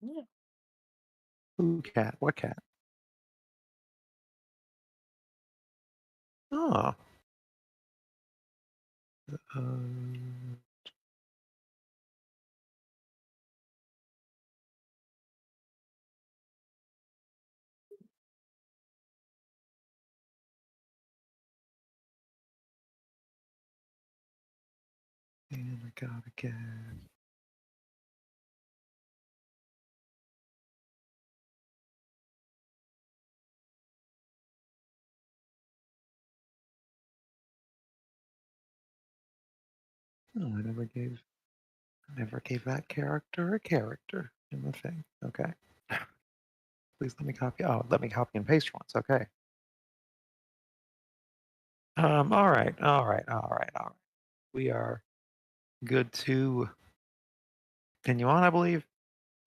Yeah. Who cat? What cat? Oh. Um, and I got a cat. Oh, I never gave that character a character in the thing. Okay. Please let me copy. Oh, let me copy and paste once. Okay. All right. All right. All right. All right. We are good to continue on, I believe.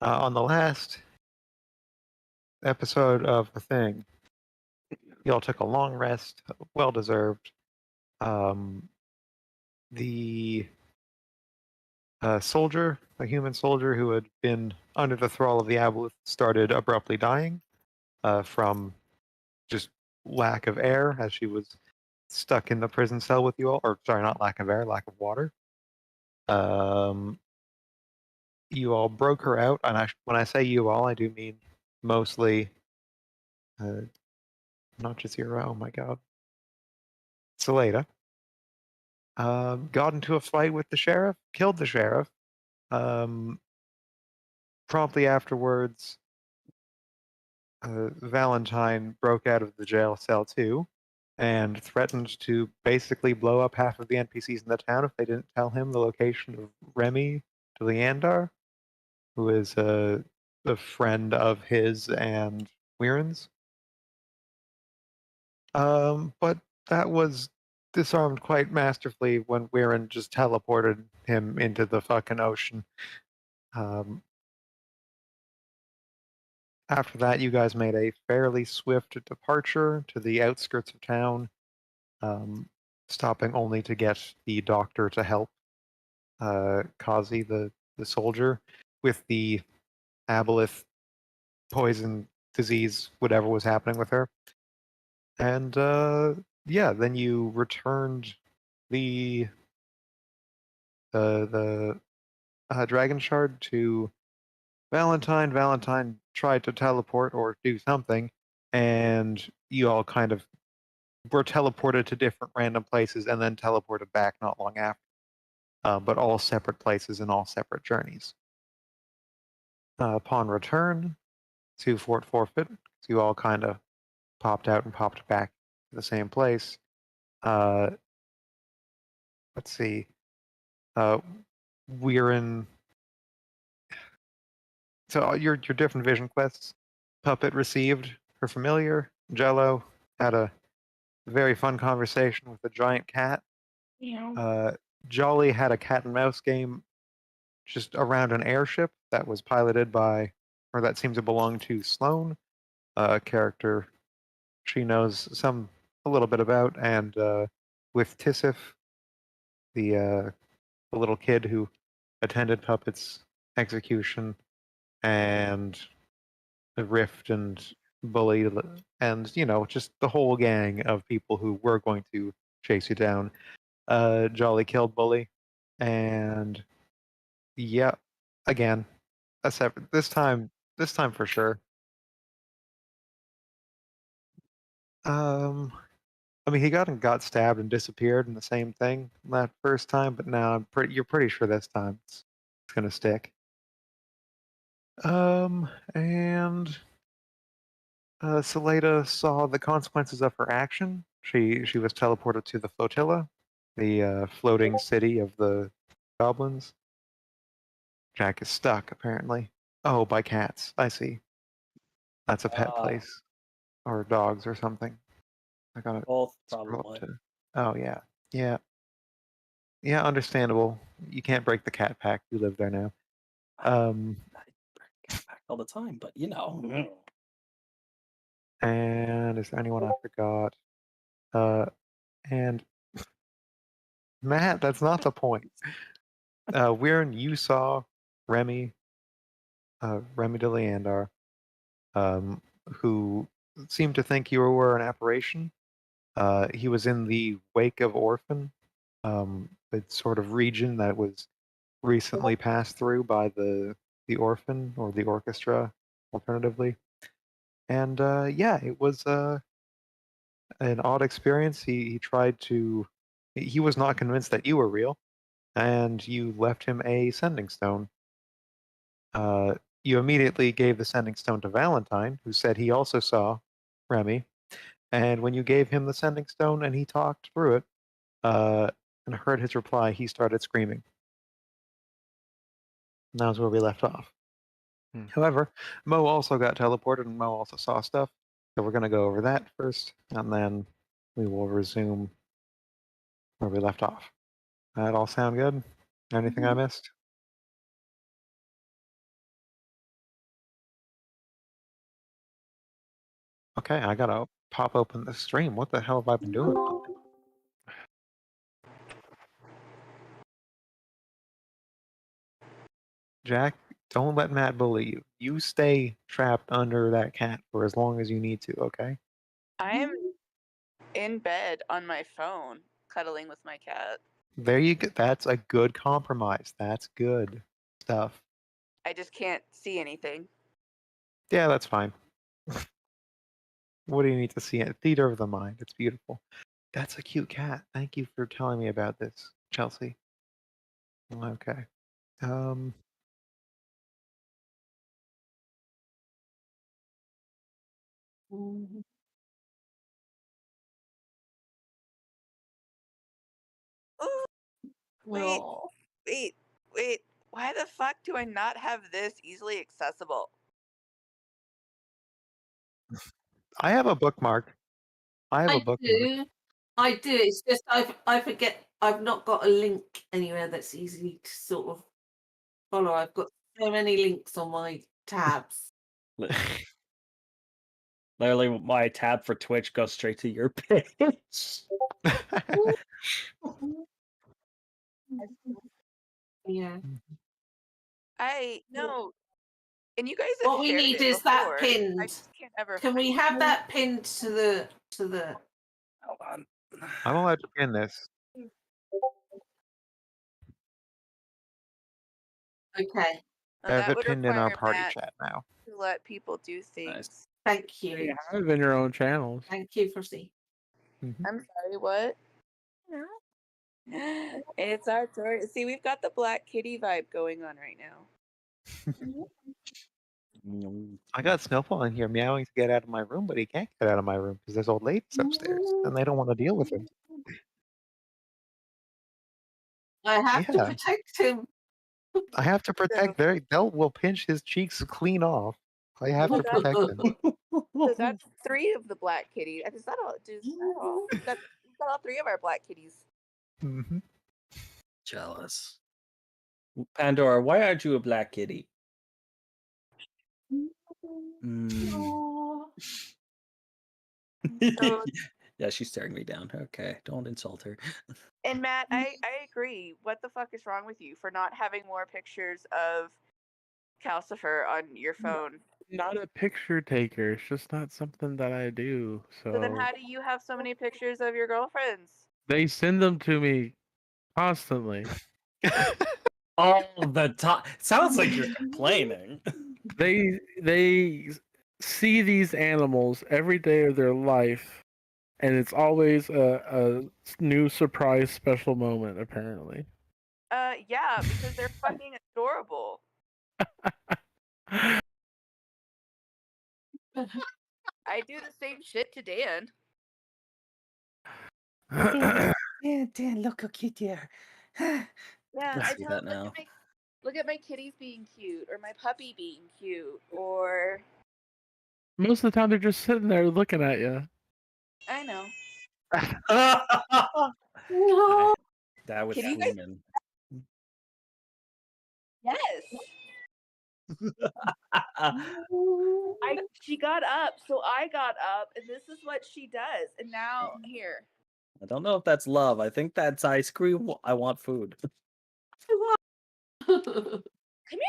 On the last episode of the thing, y'all took a long rest, well deserved. Um, the soldier, a human soldier who had been under the thrall of the Aboleth, started abruptly dying from just lack of air as she was stuck in the prison cell with you all. Or, sorry, not lack of air, lack of water. Um, you all broke her out. And when I say you all, I do mean mostly uh, not Jazeera. Oh my god. Saleda. Got into a fight with the sheriff, killed the sheriff. Um, Promptly afterwards, Valentine broke out of the jail cell too and threatened to basically blow up half of the NPCs in the town if they didn't tell him the location of Remy de Leandar, who is a friend of his and Weirin's. But that was disarmed quite masterfully when Weirin just teleported him into the fucking ocean. Um, After that, you guys made a fairly swift departure to the outskirts of town, um, stopping only to get the doctor to help Kazi, the soldier, with the aboleth poison disease, whatever was happening with her. And yeah, then you returned the dragon shard to Valentine. Valentine tried to teleport or do something, and you all kind of were teleported to different random places and then teleported back not long after, but all separate places and all separate journeys. Upon return to Fort Forfeit, you all kind of popped out and popped back to the same place. Uh, let's see. Uh, we're in so your different vision quests. Puppet received her familiar. Jello had a very fun conversation with a giant cat. Yeah. Uh, Jolly had a cat and mouse game just around an airship that was piloted by, or that seems to belong to Sloane, a character she knows a little bit about, and with Tisif, the little kid who attended Puppet's execution, and the Rift and Bully, and just the whole gang of people who were going to chase you down. Jolly killed Bully, and yeah, again, a separate this time. This time for sure. Um, I mean, he got stabbed and disappeared in the same thing that first time, but now you're pretty sure this time it's gonna stick. And Saleda saw the consequences of her action. She was teleported to the flotilla, the floating city of the goblins. Jack is stuck apparently. Oh, by cats. I see. That's a pet place or dogs or something. I gotta Both scroll up probably. to. Oh yeah, yeah, yeah. Understandable. You can't break the cat pack. You live there now. Um, I get back all the time, but you know. and is there anyone I forgot? Uh, and Matt, that's not the point. Weirin, you saw Remy Remy de Leandar, who seemed to think you were an apparition. He was in the wake of Orphan, the sort of region that was recently passed through by the Orphan or the Orchestra, alternatively. And yeah, it was an odd experience. He tried to. He was not convinced that you were real, and you left him a sending stone. You immediately gave the sending stone to Valentine, who said he also saw Remy. And when you gave him the sending stone and he talked through it, and heard his reply, he started screaming. And that was where we left off. However, Mo also got teleported and Mo also saw stuff. So we're going to go over that first, and then we will resume where we left off. That all sound good? Anything I missed? Okay, I gotta pop open the stream. What the hell have I been doing? Jack, don't let Matt bully you. You stay trapped under that cat for as long as you need to, okay? I am in bed on my phone, cuddling with my cat. There you go. That's a good compromise. That's good stuff. I just can't see anything. Yeah, that's fine. What do you need to see? Theater of the mind. It's beautiful. That's a cute cat. Thank you for telling me about this, Chelsea. Okay. Ooh, wait, Aw. wait. Why the fuck do I not have this easily accessible? I have a bookmark. I have a bookmark. do. I do. It's just I forget. I've not got a link anywhere that's easy to sort of follow. I've got so many links on my tabs. Literally, my tab for Twitch goes straight to your page. Yeah. I no. And you guys have What we shared need it is that before. I pinned. just can't ever. Can we find have it. that pinned to the? Hold on. I'm allowed to pin this. Okay. Now, I have that it would pinned in our require party Matt chat now. to let people do things. Nice. Thank You you. have it in your own channels. Thank you for seeing. Mhm. I'm sorry, what? It's our turn. See, we've got the Black Kitty vibe going on right now. I got Snowfall in here meowing to get out of my room, but he can't get out of my room because there's old ladies upstairs and they don't want to deal with him. I have to Yeah. protect him. I have to protect. They'll will pinch his cheeks clean off. I have to protect him. So that's 3 of the Black Kitties. Is that all? We've got all 3 of our Black Kitties. Mm-hmm. Jealous. Pandora, why aren't you a black kitty? So- Yeah, she's staring me down. Okay, don't insult her. And Matt, I agree. What the fuck is wrong with you for not having more pictures of Calcifer on your phone? Not a picture taker. It's just not something that I do. So, So then how do you have so many pictures of your girlfriends? they send them to me constantly. All the time. Sounds like you're complaining. They see these animals every day of their life, and it's always a new surprise special moment. Apparently. Yeah, because they're fucking adorable. I do the same shit to Dan. Dan, look how cute you are. Yeah, I I see tell that him, now. look at my kitties being cute, or my puppy being cute, or Most of the time, they're just sitting there looking at you. I know. That was Can you guys- human. Yes. She got up, so I got up, and this is what she does. And now here. I don't know if that's love. I think that's I scream. I want food. Come here.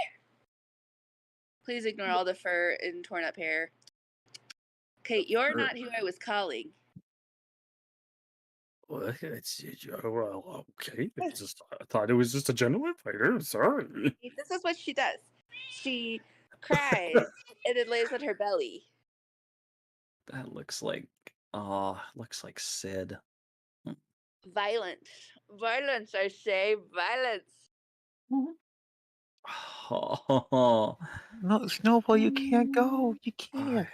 Please ignore all the fur and torn up hair. Okay, you're Fur. not who I was calling. Well, well, okay. I thought it was just a gentleman fighter. Sorry. This is what she does. She cries and then lays on her belly. That looks like Sid. Violence. Violence, I say. Violence. Oh, No, Snowball, you can't go. You can't.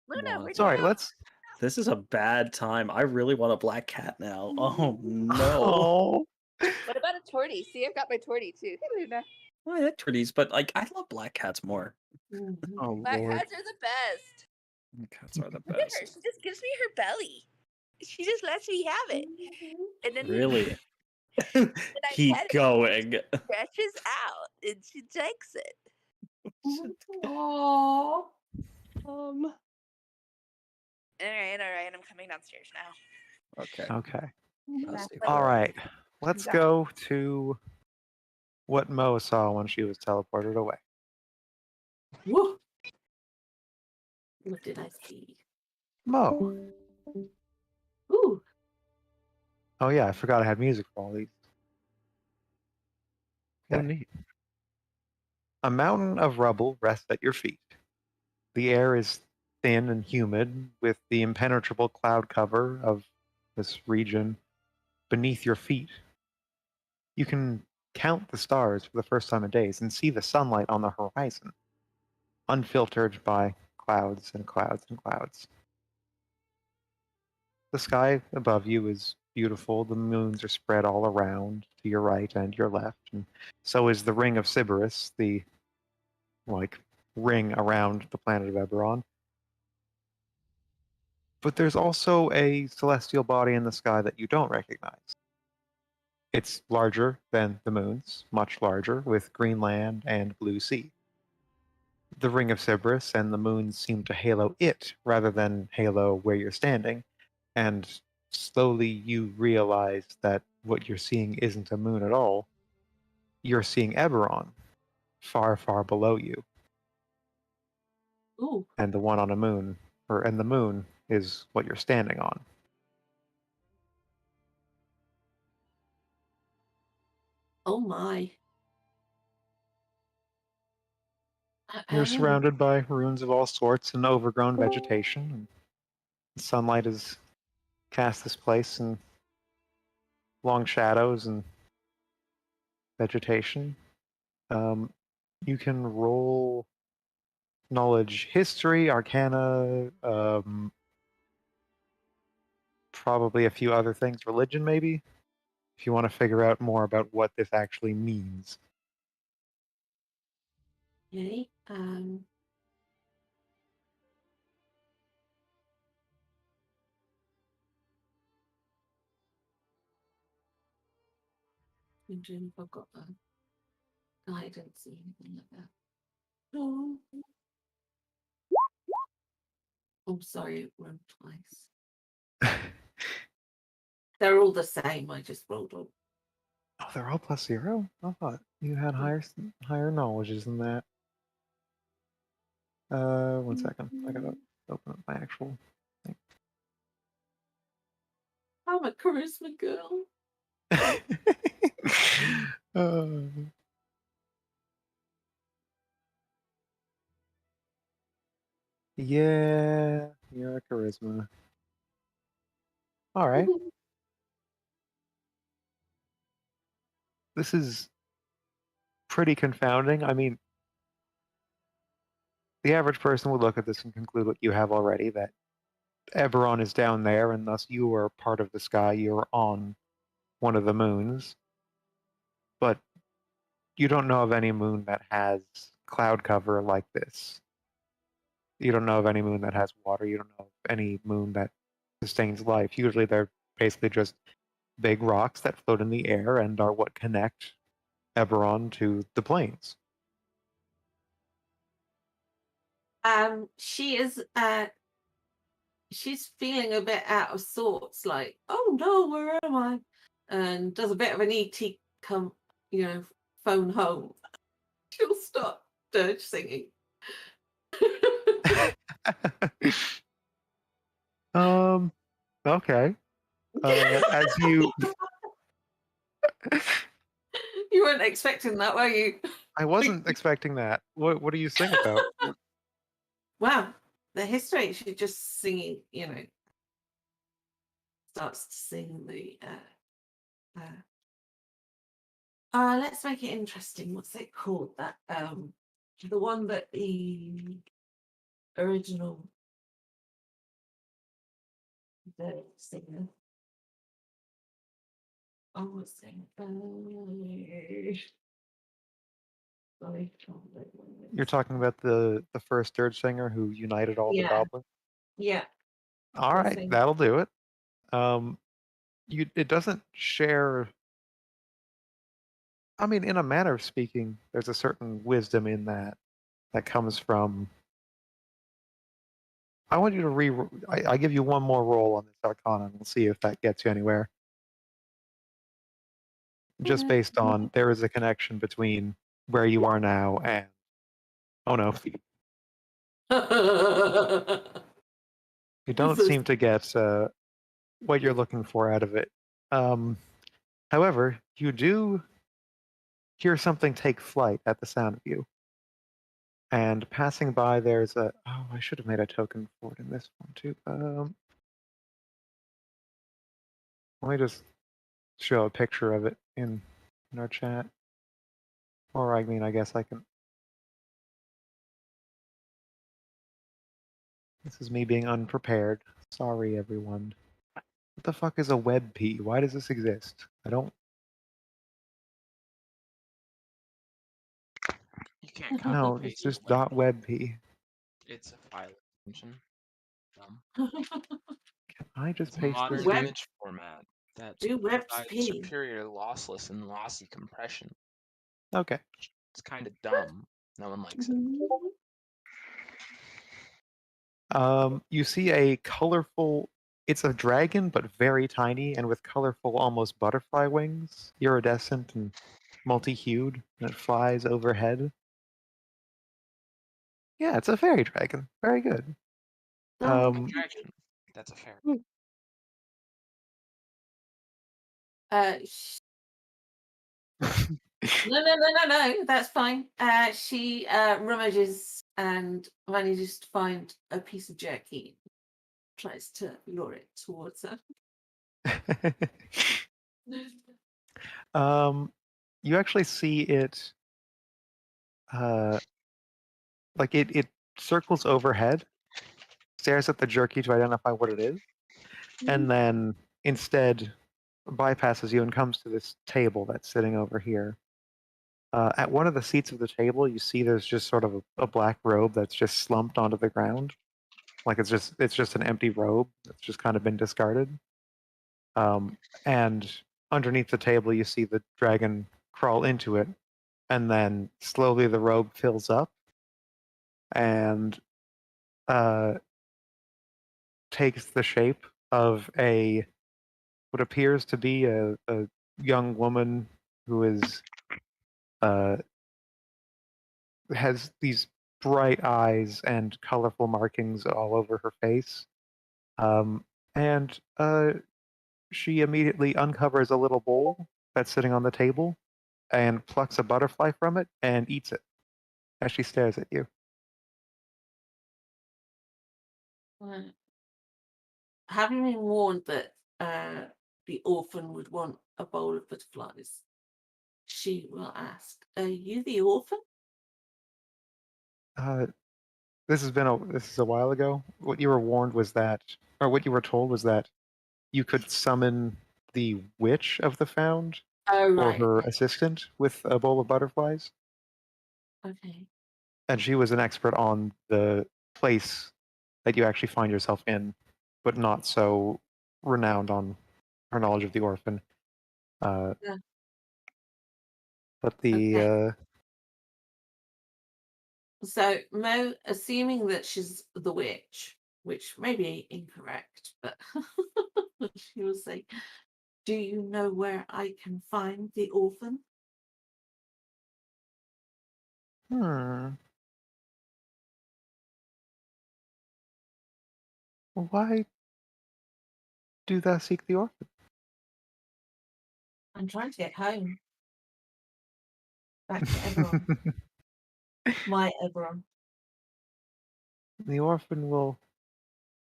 Luna, where'd you Sorry, go? let's. This is a bad time. I really want a black cat now. Oh no. Oh. What about a tortie? See, I've got my tortie too. Hey, Luna. I like pretties, but like I love black cats more. Oh Black lord. cats are the best. Cats are the Look at her. best. She just gives me her belly. She just lets me have it. And then Really? I Keep pet it. going. Stretches out and she takes it. Oh. All right. I'm coming downstairs now. Okay. Okay. I'll stay All for it. right. Let's go to what Mo saw when she was teleported away. Whoa. What did I see? Mo. Ooh. Oh yeah, I forgot I had music for all these. Oh, Okay. neat. A mountain of rubble rests at your feet. The air is thin and humid, with the impenetrable cloud cover of this region beneath your feet. You can count the stars for the first time in days and see the sunlight on the horizon, unfiltered by clouds and clouds and clouds. The sky above you is beautiful. The moons are spread all around to your right and your left, and so is the ring of Sybaris, the ring around the planet of Eberron. But there's also a celestial body in the sky that you don't recognize. It's larger than the moons, much larger, with green land and blue sea. The ring of Sybaris and the moons seem to halo it rather than halo where you're standing, and slowly you realize that what you're seeing isn't a moon at all. You're seeing Eberron, far, far below you. Ooh. And the one on a moon, and the moon is what you're standing on. Oh my. You're surrounded by ruins of all sorts and overgrown vegetation. And sunlight has cast this place in long shadows and vegetation. You can roll knowledge, history, arcana, probably a few other things, religion maybe, if you want to figure out more about what this actually means. Okay. Wondering if I've got a guidance or anything like that. Oh. Oh, sorry, it rolled twice. They're all the same. I just rolled up. Oh, they're all +0? I thought you had higher knowledges than that. 1 second. I gotta open up my actual thing. I'm a charisma girl. Yeah, you're a charisma. All right. This is pretty confounding. I mean, the average person would look at this and conclude what you have already, that Eberron is down there, and thus you are part of the sky. You're on one of the moons. But you don't know of any moon that has cloud cover like this. You don't know of any moon that has water. You don't know of any moon that sustains life. Usually they're basically just big rocks that float in the air and are what connect Eberron to the plains. She is she's feeling a bit out of sorts, like, oh no, where am I? And does a bit of an ET phone home. She'll stop dirge singing Okay. As you, You weren't expecting that, were you? I wasn't expecting that. What do you sing about? Wow, the history. She's just singing, starts to sing the. Let's make it interesting. What's it called? That the one that the original the singer. Oh, what's it? Sorry, You're talking about the first dirge singer who united all the Yeah. goblins. Yeah. All the right, singer. that'll do it. It doesn't share. I mean, in a manner of speaking, there's a certain wisdom in that comes from. I want you to I give you one more roll on this Arcana, and we'll see if that gets you anywhere. Just based on there is a connection between where you are now and. Oh no, you don't This is- seem to get what you're looking for out of it. However, you do hear something take flight at the sound of you. And passing by, there's a. Oh, I should have made a token for it in this one too. Let me just show a picture of it in our chat. Or I mean, I guess I can. This is me being unprepared. Sorry, everyone. What the fuck is a WebP? Why does this exist? I don't. You can't copy No, and it's paste just a web. .webp. It's a file extension. Can I just It's a paste modern this? Web- here? image format that Do provides WebP. superior lossless and lossy compression. Okay. It's kind of dumb. No one likes it. You see a colorful. It's a dragon, but very tiny and with colorful, almost butterfly wings, iridescent and multi-hued, and it flies overhead. Yeah, it's a fairy dragon. Very good. Attraction. That's a fair. No. That's fine. She rummages and manages to find a piece of jerky. Tries to lure it towards her. You actually see it. Like it circles overhead, stares at the jerky to identify what it is, and then instead bypasses you and comes to this table that's sitting over here. At one of the seats of the table, you see there's just sort of a black robe that's just slumped onto the ground, like it's just an empty robe that's just kind of been discarded. And underneath the table, you see the dragon crawl into it, and then slowly the robe fills up, and takes the shape of what appears to be a young woman who is has these bright eyes and colorful markings all over her face, and she immediately uncovers a little bowl that's sitting on the table and plucks a butterfly from it and eats it as she stares at you. Having been warned that the orphan would want a bowl of butterflies, she will ask, "Are you the orphan?" This is a while ago. What you were warned was that, or what you were told was that you could summon the witch of the found Oh, or right. her assistant with a bowl of butterflies, Okay. and she was an expert on the place that you actually find yourself in, but not so renowned on her knowledge of the orphan. Yeah. But the Okay. So Mo, assuming that she's the witch, which may be incorrect, but she will say, "Do you know where I can find the orphan?" Why do thou seek the orphan? I'm trying to get home. Back to Eberron. My Eberron. The orphan will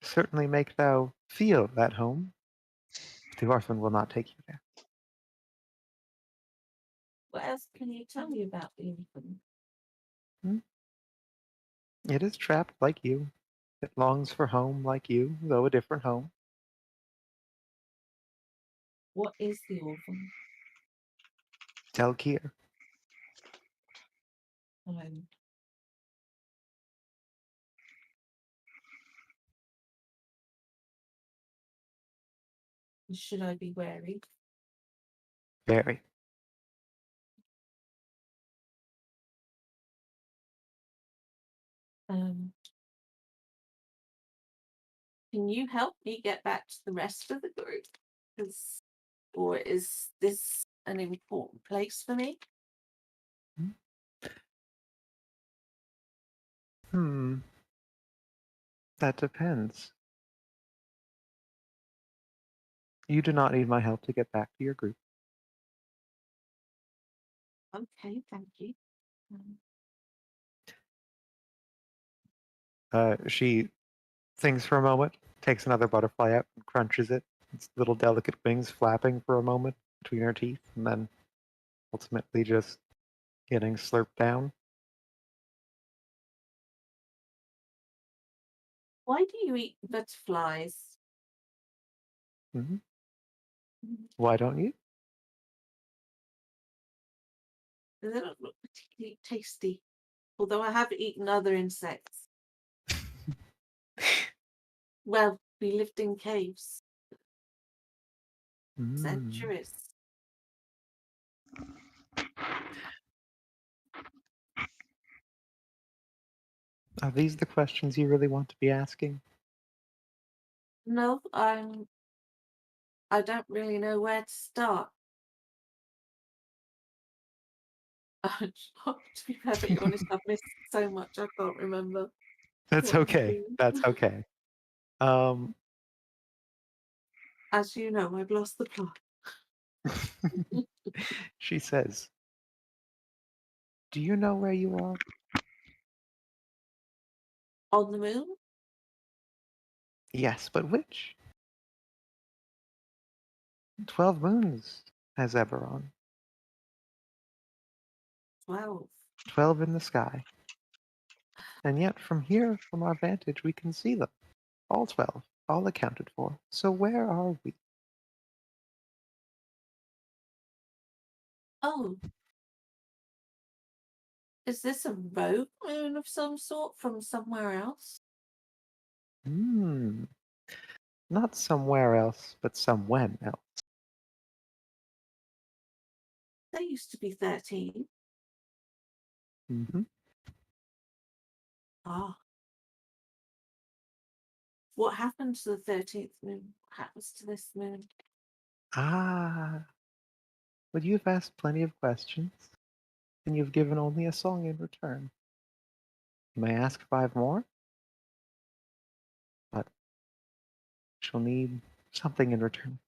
certainly make thou feel at home. The orphan will not take you there. What else can you tell me about the orphan? It is trapped like you. It longs for home like you, though a different home. What is the orphan? Telkir. Um, should I be wary? Very. Um, can you help me get back to the rest of the group? Or is this an important place for me? That depends. You do not need my help to get back to your group. Okay, thank you. She thinks for a moment, takes another butterfly out and crunches it. Its little delicate wings flapping for a moment between her teeth, and then ultimately just getting slurped down. Why do you eat butterflies? hmm Why don't you? They don't look particularly tasty. Although I have eaten other insects. Well, we lived in caves. Mm. Centuries. Are these the questions you really want to be asking? No, I don't really know where to start. To be perfectly honest, I've missed so much I can't remember. That's what okay. happened. That's okay. As you know, I've lost the plot. She says, "Do you know where you are?" On the moon? Yes, but which? 12 moons has Eberron. 12. 12 in the sky. And yet from here, from our vantage, we can see them. All 12, all accounted for. So where are we? Oh. Is this a rogue moon of some sort from somewhere else? Not somewhere else, but somewhen else. There used to be 13. Mm-hmm. Ah. What happened to the 13th moon? What happens to this moon? Ah. But you've asked plenty of questions, and you've given only a song in return. You may ask 5 more, but she'll need something in return.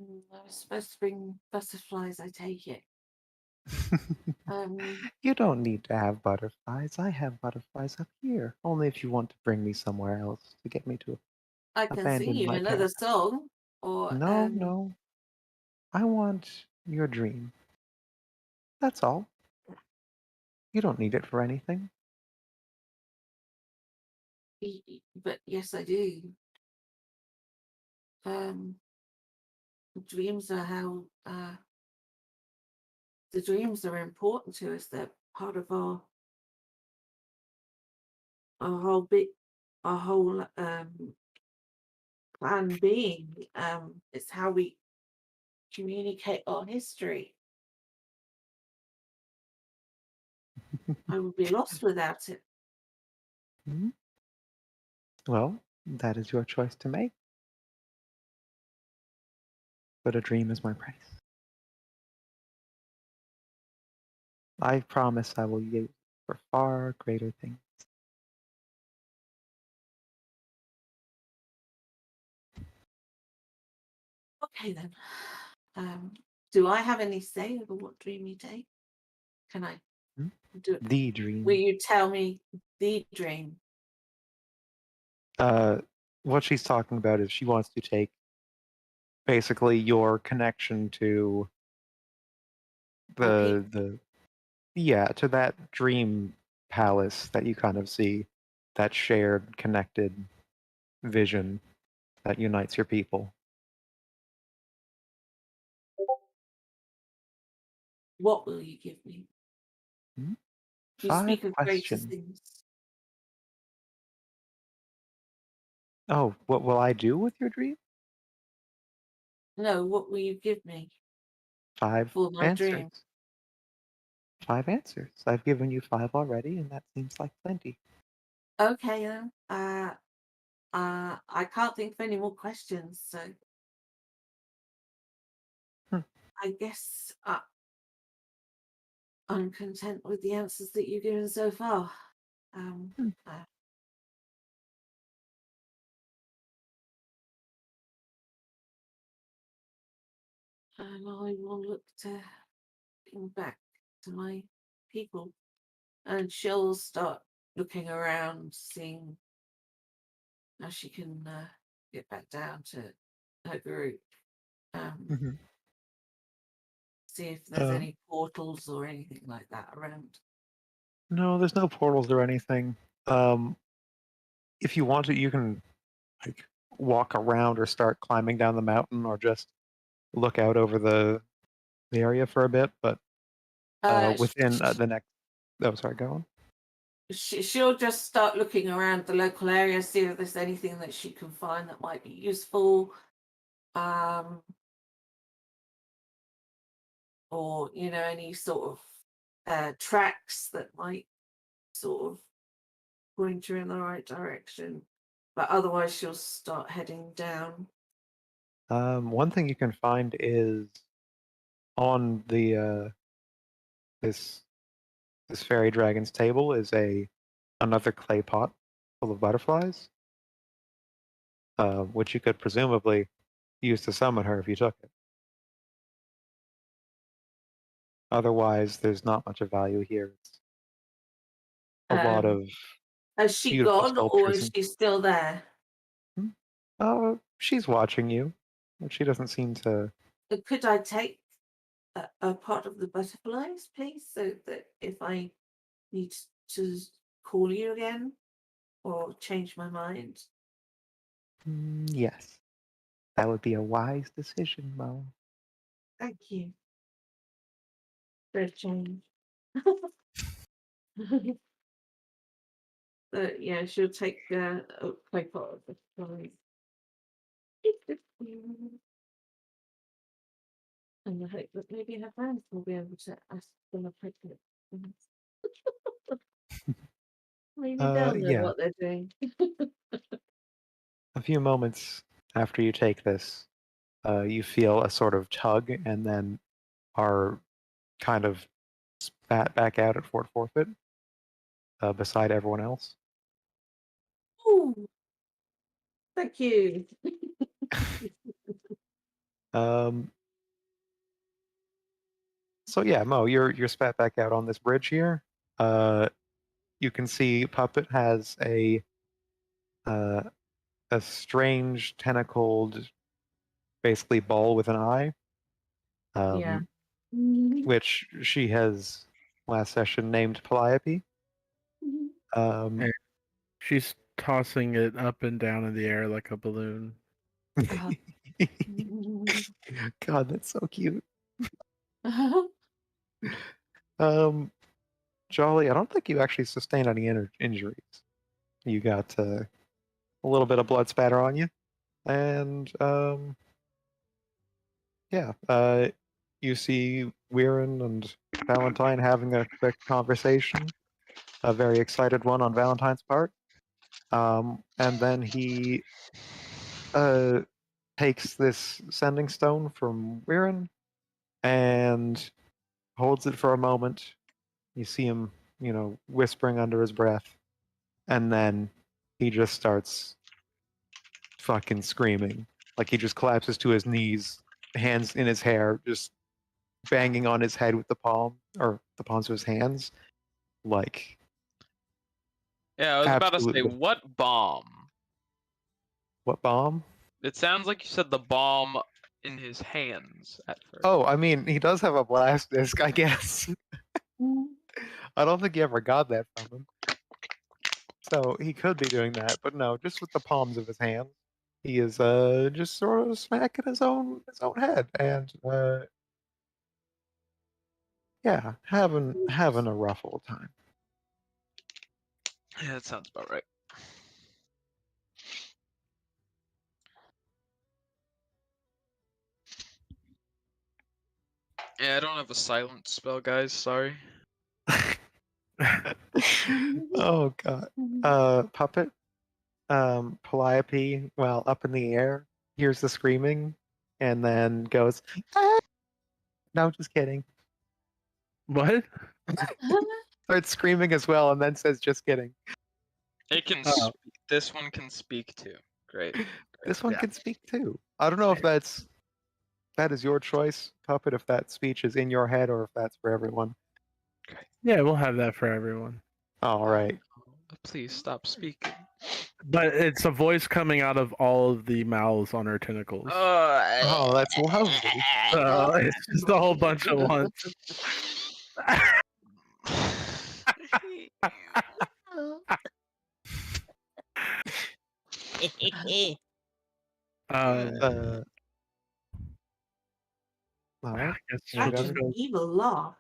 I was supposed to bring butterflies, I take it. You don't need to have butterflies. I have butterflies up here. Only if you want to bring me somewhere else to get me to I can sing abandon you my another parents. song. Or No. I want your dream. That's all. You don't need it for anything. but yes, I do. Dreams are how the dreams are important to us. They're part of our whole plan being. It's how we communicate our history. I would be lost without it. Mhm. Well, that is your choice to make. But a dream is my price. I promise I will use it for far greater things. Okay then. Do I have any say over what dream you take? Can I Hmm? do it? The dream. Will you tell me the dream? What she's talking about is she wants to take basically your connection to Okay. to that dream palace that you kind of see, that shared connected vision that unites your people. What will you give me? Hmm? You 5 speak of greater questions. things. Oh, what will I do with your dream? No, what will you give me 5 for my answers. dream? 5 answers. I've given you 5 already, and that seems like plenty. Okay then. I can't think of any more questions, so Hmm. I guess I'm content with the answers that you've given so far. Hmm. And I will look to getting back to my people, and she'll start looking around, seeing how she can get back down to her group. Mhm. See if there's Uh, any portals or anything like that around. no, there's no portals or anything. If you want to, you can like walk around or start climbing down the mountain, or just look out over the area for a bit. But within the next, oh, sorry, go on. She'll just start looking around the local area, see if there's anything that she can find that might be useful, or any sort of tracks that might sort of point her in the right direction. But otherwise, she'll start heading down. One thing you can find is on the this fairy dragon's table is another clay pot full of butterflies, which you could presumably use to summon her if you took it. Otherwise, there's not much of value here. It's a lot Um, of Has she beautiful gone, or sculptures. is she still there? She's watching you, but she doesn't seem to. Could I take a part of the butterflies, please, so that if I need to call you again or change my mind? Yes, that would be a wise decision, Mo. Thank you for a change. But yeah, she'll take a play part of the butterflies. And I hope that maybe her friends will be able to ask them appropriate things. Maybe they'll know Yeah. what they're doing. A few moments after you take this, you feel a sort of tug, and then are kind of spat back out at Fort Forfeit, beside everyone else. Ooh, thank you. Um, so yeah, Mo, you're spat back out on this bridge here. You can see Puppet has uh, a strange tentacled, basically ball with an eye, Yeah. which she has last session named Calliope. Um, And she's tossing it up and down in the air like a balloon. God, that's so cute. Jolly, I don't think you actually sustained any injuries. You got a little bit of blood spatter on you, and yeah, you see Weirin and Valentine having a quick conversation, a very excited one on Valentine's part, and then he takes this sending stone from Weirin and holds it for a moment. You see him, whispering under his breath, and then he just starts fucking screaming. Like he just collapses to his knees hands in his hair, just banging on his head with the palms of his hands, like Yeah, I was about to say, absolutely. what bomb? What bomb? It sounds like you said the bomb in his hands at first. Oh, I mean, he does have a blast disc, I guess. I don't think he ever got that from him. So he could be doing that, but no, just with the palms of his hands. He is just sort of smacking his own head and yeah, having a rough old time. Yeah, that sounds about right. Yeah, I don't have a silent spell, guys. Sorry. Oh god. Puppet. Calliope, while up in the air, hears the screaming and then goes, "Ah!" No, just kidding. What? Starts screaming as well and then says, just kidding. It can. Oh. This one can speak too. Great. This one Yeah. can speak too. I don't know if that is your choice, Puppet, if that speech is in your head or if that's for everyone. Yeah, we'll have that for everyone. All right. Please stop speaking. But it's a voice coming out of all of the mouths on her tentacles. Oh, that's lovely. So it's just a whole bunch of ones. Uh, all right. I guess Yeah, we'll That's just an go. evil law.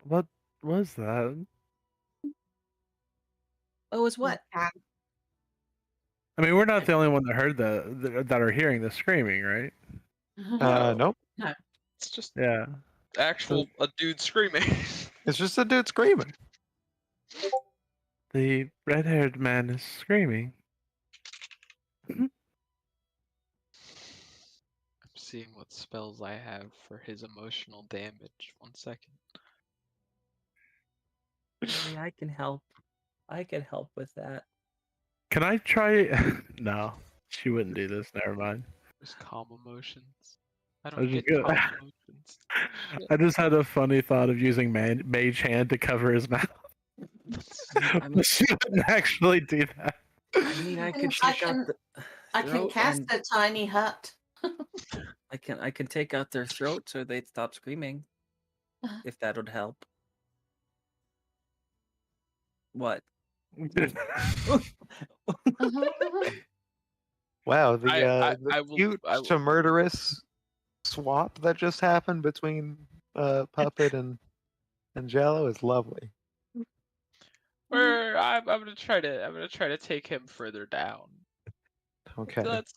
What was that? What was what? Cat. I mean, we're not the only one that heard that are hearing the screaming, right? Nope. It's just Yeah. actual a dude screaming. It's just a dude screaming. The red-haired man is screaming. I'm seeing what spells I have for his emotional damage. 1 second. Maybe I can help. I can help with that. Can I try? No, she wouldn't do this. Never mind. Just calm emotions. I I don't was get just calm gonna- emotions. I just had a funny thought of using mage hand to cover his mouth. I mean, But she wouldn't actually do that. I mean, I could I take out can- the. I can throat cast and a tiny hut. I can take out their throat so they'd stop screaming. Uh-huh. If that would help. What? Wow, the I will- cute I will- to murderous swap that just happened between Puppet and Jello is lovely. I'm gonna try to take him further down. Okay. Let's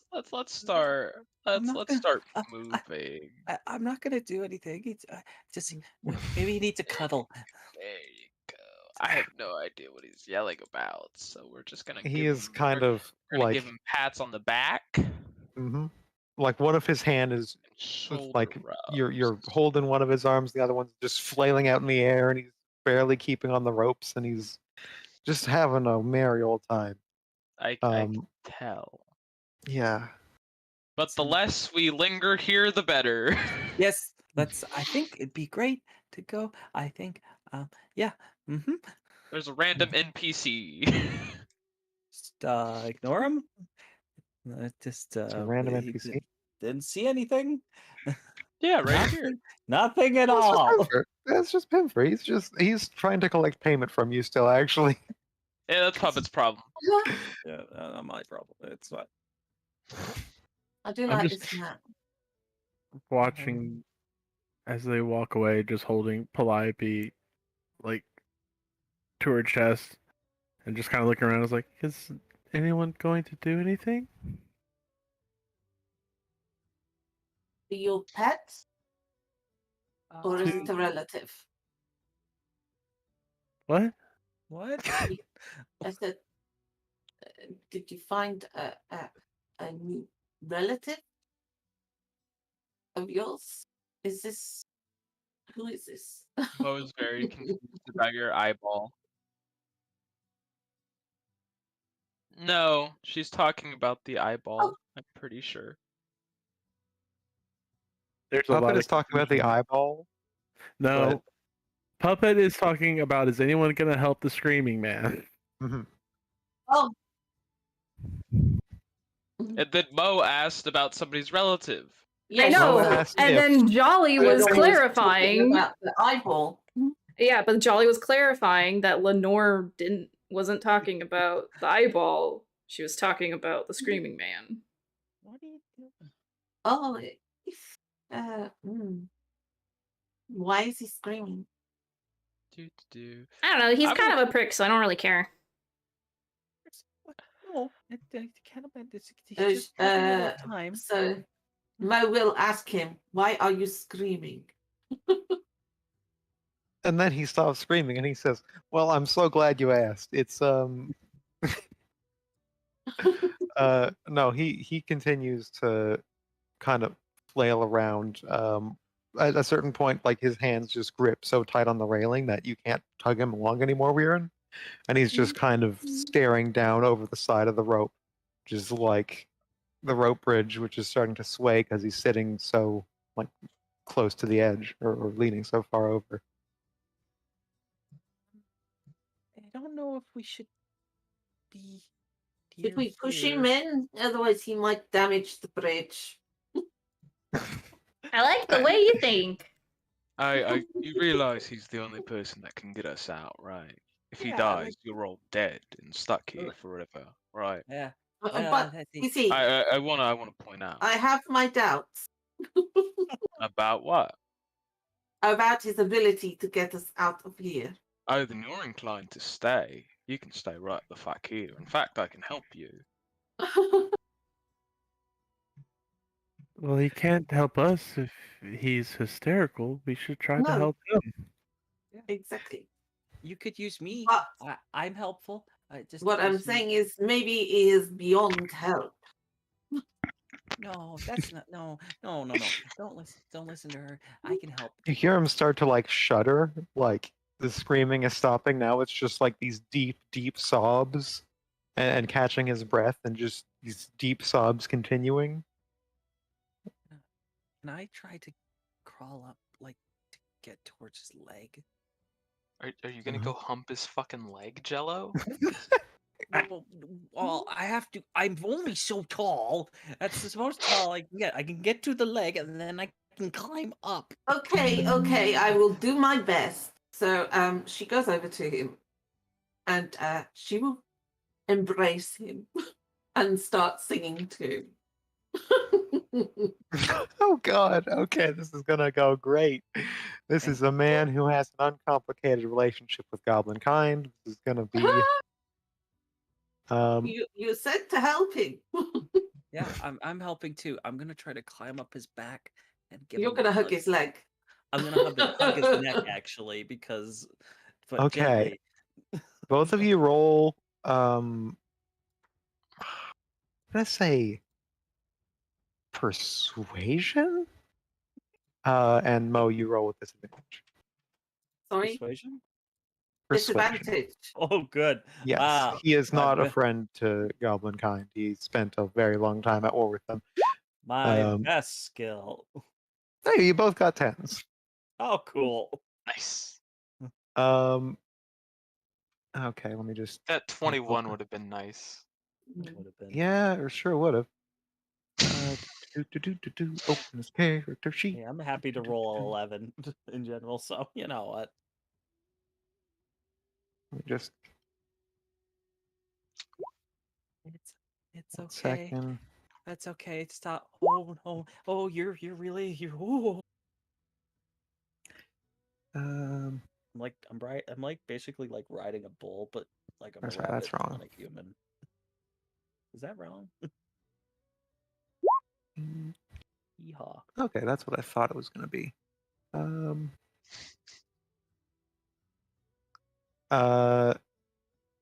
start. I'm not Let's gonna- start I- moving. I'm not gonna do anything. It's just maybe he needs a cuddle. There you go. I have no idea what he's yelling about, so we're just gonna. He give is him, kind we're of gonna like give him pats on the back. like one of his hand is And shoulder like you're rubs. holding one of his arms, the other one's just flailing out in the air, and he's barely keeping on the ropes, and he's just having a merry old time. I Um, can tell. Yeah. But the less we linger here, the better. Yes, let's. I think it'd be great to go. I think. Yeah. Mm-hmm. There's a random NPC. Just ignore him. Just It's a random he NPC. Didn't see anything. Yeah, right here. Nothing at That's just all. Pimper. That's just Pimper. He's trying to collect payment from you still, actually. Yeah, that's Puppet's problem. Yeah, not my problem. It's fine. I do I'm like just- this map. Watching as they walk away, just holding Calliope like to her chest, and just kind of looking around. I was like, "Is anyone going to do anything?" Do your pets or is Uh, it a relative? What? What? I said, did you find a new relative of yours? Is this who is this? I was very confused about your eyeball. No, she's talking about the eyeball. I'm pretty sure. There's a lot Puppet of is talking about the confusion. eyeball. No, but- Puppet is talking about, is anyone gonna help the screaming man? Mhm. Oh. And then Mo asked about somebody's relative. Yeah, I know. asked And if- then Jolly Lenore was talking clarifying. about the eyeball. Yeah, but Jolly was clarifying that Lenore wasn't talking about the eyeball. She was talking about the screaming man. What are you doing? Oh, why is he screaming? I don't know. He's I'm kind of a prick, so I don't really care. No, it can't have been. He's Uh, just having a rough uh, time. So Mo will ask him, "Why are you screaming?" And then he stops screaming and he says, "Well, I'm so glad you asked. It's no, he continues to kind of flail around. At a certain point, like his hands just grip so tight on the railing that you can't tug him along anymore, Weirin. And he's just kind of staring down over the side of the rope, which is like the rope bridge, which is starting to sway because he's sitting so like close to the edge or leaning so far over. I don't know if we should be. Should we push here. him in? Otherwise, he might damage the bridge. I like the way you think. You realize he's the only person that can get us out, right? If he Yeah, dies, like- you're all dead and stuck here forever, right? Yeah. But I you think- see, I want to point out I have my doubts about what? about his ability to get us out of here. Oh, then you're inclined to stay. You can stay right the fuck here. In fact, I can help you. Well, he can't help us if he's hysterical. We should try to No. help him. Exactly. You could use me. But I'm helpful. Just what I'm use me. saying is, maybe he is beyond help. No, that's not. No. Don't listen to her. I can help. You hear him start to like shudder, like the screaming is stopping. Now it's just like these deep, deep sobs and catching his breath and just these deep sobs continuing. Can I try to crawl up, like, to get towards his leg? Are you gonna go hump his fucking leg, Jello? Well, I have to. I'm only so tall. That's the most tall I can get. I can get to the leg, and then I can climb up. Okay, I will do my best. So she goes over to him and she will embrace him and start singing too. Oh God. Okay, this is gonna go great. This is a man who has an uncomplicated relationship with goblin kind. This is gonna be You said to help him. Yeah, I'm helping too. I'm gonna try to climb up his back and give. You're him a gonna hug his leg. I'm gonna hug his neck actually because. But Okay. gently. both of you roll let's say persuasion. And Mo, you roll with disadvantage. Sorry, Persuasion. Persuasion. disadvantage. Oh, good. Yes, Wow. he is My not a be- friend to goblin kind. He spent a very long time at war with them. My best skill. Hey, you both got 10s. Oh, cool. Nice. Okay, let me just. That 21 would have been nice. Would have been. Yeah, or sure would have. Open this character sheet. Yeah, I'm happy to roll 11 in general. So you know what. Let me just It's one okay. second. That's okay. Stop. Oh no. Oh, you're really. Oh. Um, I'm like basically like riding a bull, but like I'm a That's right, that's rabbit, wrong. not a human. Is that wrong? Yeehaw. okay, that's what I thought it was going to be.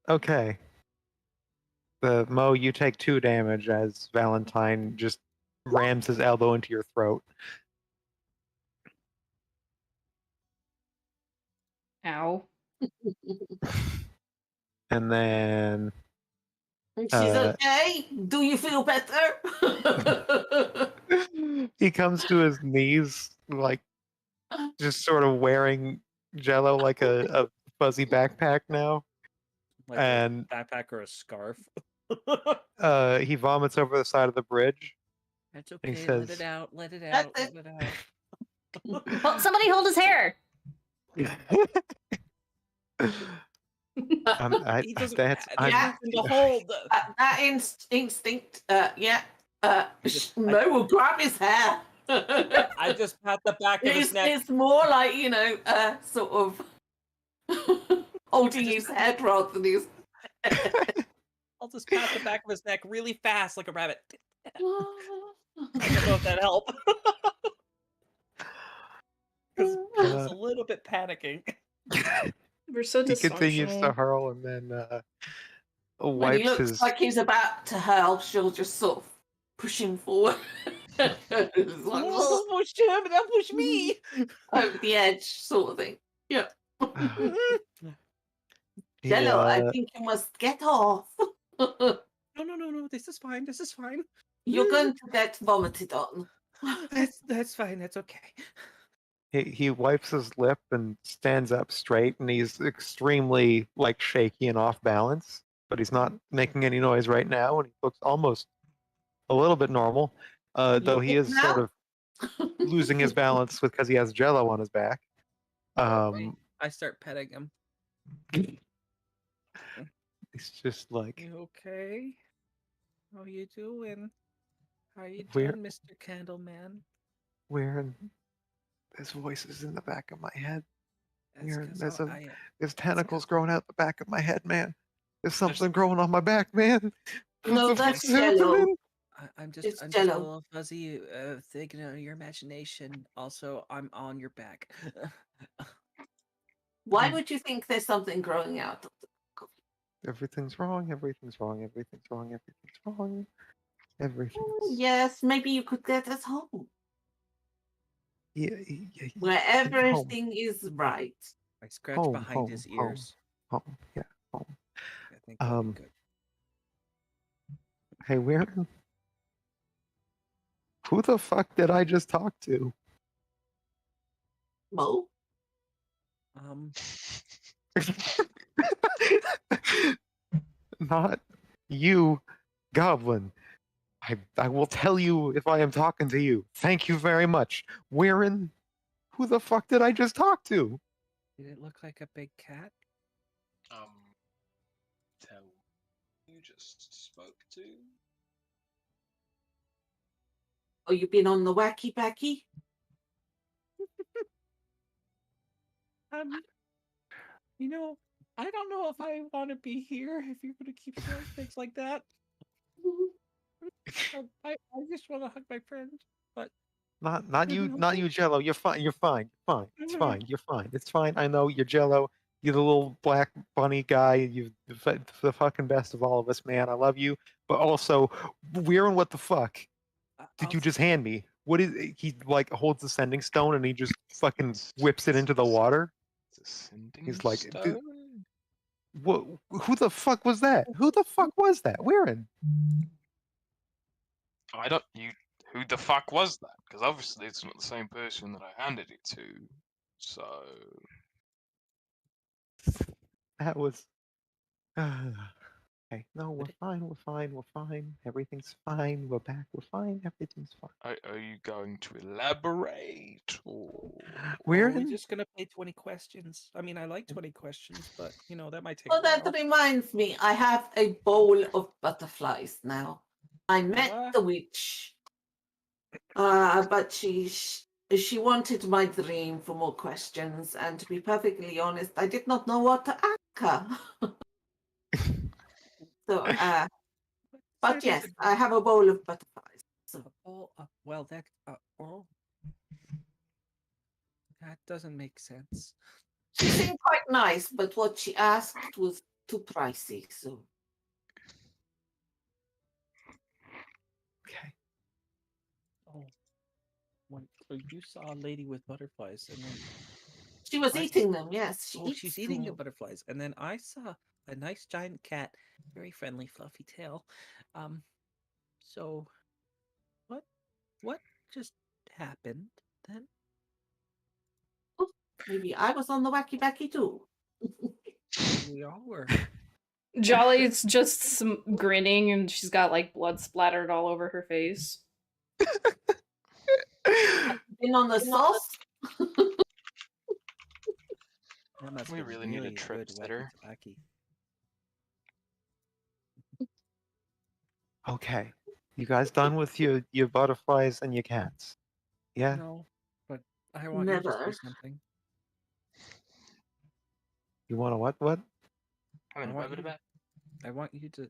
Okay. The Mo, you take 2 damage as Valentine just rams his elbow into your throat. Ow. And then She's Uh, okay. Do you feel better? He comes to his knees, like just sort of wearing Jello like a fuzzy backpack now, Like and a backpack or a scarf. he vomits over the side of the bridge. That's And he okay. Let says, it out. Let it That's out. it. Let it out. Well, somebody hold his hair. He doesn't. that's There's Yeah. nothing to hold. That instinct, yeah. I- Mo will grab his hair. I just pat the back of his it's, neck. it's more like, sort of holding his head rather than his. I'll just pat the back of his neck really fast like a rabbit. I don't know if that helped. Because I was a little bit panicking. We're so he continues to dysfunctional. hurl and then When he wipes looks his. like he's about to hurl, she'll just sort of push him forward. It's like, Don't push him, don't push me. over the edge, sort of thing. Yeah. he, Jello, I think you must get off. No. This is fine. This is fine. You're going to get vomited on. That's fine. That's okay. he wipes his lip and stands up straight, and he's extremely like shaky and off balance, but he's not making any noise right now, and he looks almost a little bit normal, though he You is sort of losing his balance because he has Jello on his back. I start petting him. He's just like, You okay? How you doing? How you Where- doing, Mr. Candleman? wearing there's voices in the back of my head. That's Here, 'cause there's I- There's tentacles growing out the back of my head, man. There's something growing on my back, man. No, What the that's fuck's Jello. happening? I'm It's just a Jell-O. little fuzzy, thinking of your imagination. Also, I'm on your back. Why would you think there's something growing out of the Everything's wrong. Everything's wrong. Everything's wrong. Everything's wrong. Everything's Yes, maybe you could get us home. yeah, Where home. everything is right. I scratch Home, behind his home, home. ears. Home. Yeah, home. I think that'll be good. Hey, who the fuck did I just talk to? Mo? Not you, Goblin. I will tell you if I am talking to you. Thank you very much. Weirin, who the fuck did I just talk to? Did it look like a big cat? Tell you just spoke to. Oh, you've been on the wacky backy? I don't know if I want to be here if you're going to keep saying things like that. I just want to hug my friend, but Not you, Jello. You're fine. You're fine. It's fine. You're fine. It's fine. I know you're Jello. You're the little black bunny guy. You're the fucking best of all of us, man. I love you. But also, Weirin, what the fuck did you just hand me? What is he like? Holds the sending stone and he just fucking whips it into the water. He's like, what? Who the fuck was that? Who the fuck was that? Weirin. I don't. You. Who the fuck was that? Because obviously it's not the same person that I handed it to. So. That was. Okay, no, we're fine. We're fine. We're fine. Everything's fine. We're back. We're fine. Everything's fine. Are you going to elaborate? Or... We're we're in. just going to play 20 questions. I mean, I like 20 questions, but, that might take Oh, a that while. reminds me. I have a bowl of butterflies now. I met What? the witch. But she wanted my dream for more questions, and to be perfectly honest, I did not know what to ask her. So, but yes, I have a bowl of butterflies. So. Well, that doesn't make sense. She seemed quite nice, but what she asked was too pricey. So. Okay. Oh, so you saw a lady with butterflies, and then She was eating them. Yes, she's eating the butterflies, and then I saw a nice giant cat, very friendly, fluffy tail. So, what What just happened then? Maybe I was on the wacky backy too. We all were. Jolly's just grinning, and she's got like blood splattered all over her face. Been on the sauce. That must We have really been need a really trip good sitter. wacky. Okay. You guys done with your butterflies and your cats? Yeah? No, but I want you to Never. say something. You wanna what? I mean, I want blah, blah, you- blah. I want you to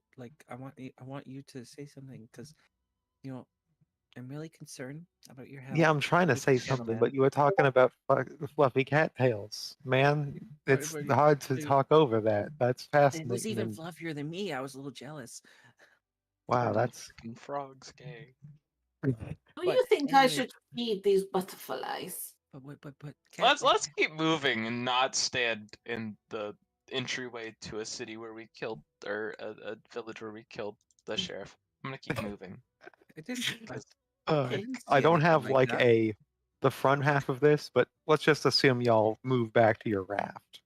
I want you to say something because, I'm really concerned about your health. Yeah, I'm trying to Mr. say something, Gentleman. but you were talking about fluffy cattails. Man, But- it's but- hard to but- talk over that. That's It was fascinating. even and- fluffier than me. I was a little jealous. Wow, Oh, that's fucking frogs gay. Do But you think I anyway- should feed these butterflies? But Let's keep moving and not stand in the entryway to a city where we killed, or a village where we killed the sheriff. I'm gonna keep moving. It didn't. I don't have like like the front half of this, but let's just assume y'all move back to your raft.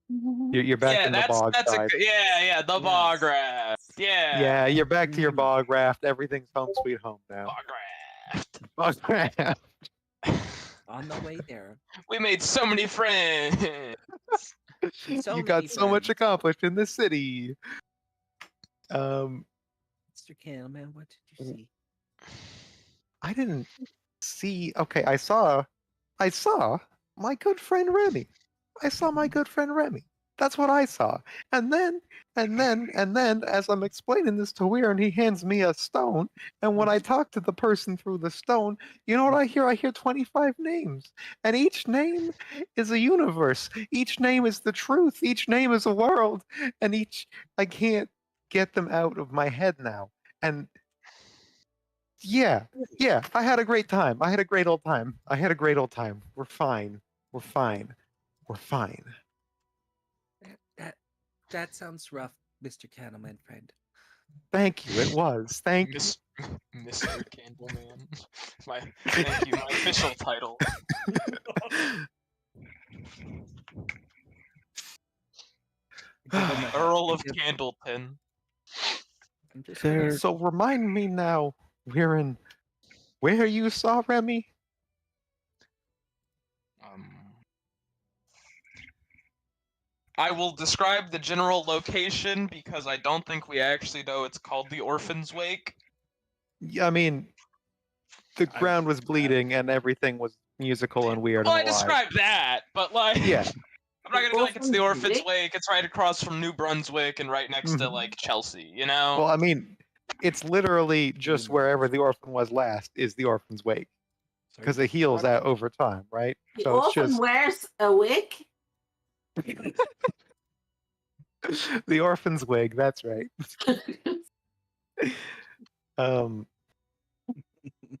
You're back in the bog that's side. yeah, the Yes. bog raft. Yeah. Yeah, you're back to your Mhm. bog raft. Everything's home sweet home now. Bog raft. Bog raft. On the way there. We made so many friends. So You got many so much friends. accomplished in this city. Mr. Candleman, what did you see? I didn't see. Okay, I saw my good friend Remy. I saw my good friend Remy. That's what I saw. And then, as I'm explaining this to Weir, and he hands me a stone. And when I talk to the person through the stone, you know what I hear? I hear 25 names. And each name is a universe. Each name is the truth. Each name is a world. And I can't get them out of my head now. And yeah, I had a great time. I had a great old time. We're fine. We're fine. We're fine. That sounds rough, Mr. Candleman friend. Thank you. It was. Thank you. Mr. Candleman. Thank you, my official title. Give him a- Earl of give- Candleton. I'm just There- gonna- So remind me now, where you saw Remy? I will describe the general location because I don't think we actually know it's called the Orphan's Wake. Yeah, I mean, the ground was bleeding and everything was musical and weird Well, I and alive. described that, but like, Yeah. I'm not gonna be like it's the Orphan's Orphan's Wake? Wake. It's right across from New Brunswick and right next to Mhm. like Chelsea. You know? Well, I mean, it's literally just wherever the orphan was last is the orphan's wake because it heals out over time, right? The So it's orphan just wears a wig. the orphan's wig. That's right.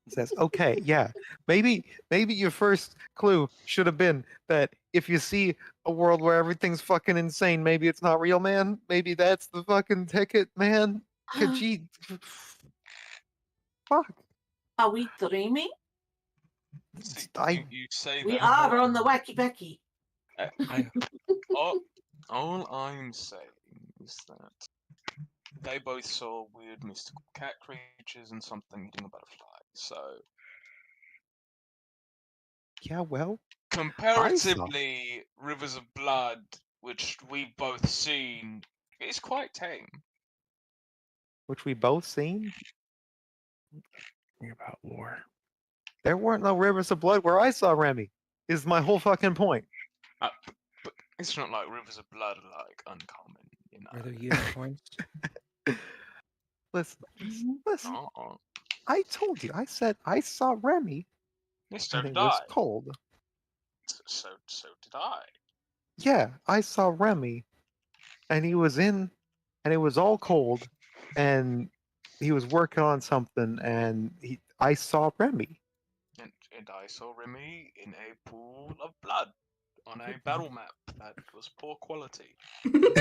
Says okay, yeah. Maybe your first clue should have been that if you see a world where everything's fucking insane, maybe it's not real, man. Maybe that's the fucking ticket, man. Gee, fuck. Are we dreaming? See, I- you say We that. are on the wacky backy. All I'm saying is that they both saw weird mystical cat creatures and something eating a butterfly. So Yeah, well, comparatively, Rivers of Blood, which we both seen, is quite tame. which we both seen. Think about war. There weren't no rivers of blood where I saw Remy. Is my whole fucking point. But it's not like Rivers of Blood are like uncommon, you know. Are there unicorns? Listen, listen. Uh-uh. I told you. I said I saw Remy, Yes, so and it did was I. cold. So did I. Yeah, I saw Remy, and he was in, and it was all cold, and he was working on something, and I saw Remy. And I saw Remy in a pool of blood on a battle map that was poor quality. Not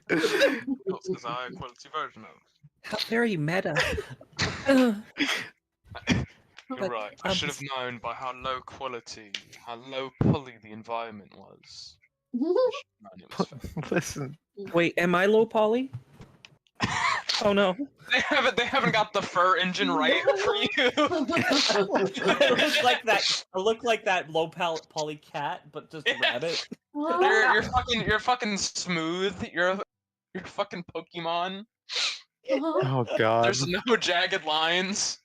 as high a quality version of. How very meta. You're But, right. I should have known by how low quality, how low poly the environment was. I should have known it was fake. Listen, Wait, am I low poly? Oh no. They haven't got the fur engine right for you. I look like that low poly cat, but just rabbit. You're fucking smooth. You're fucking Pokemon. oh god. There's no jagged lines.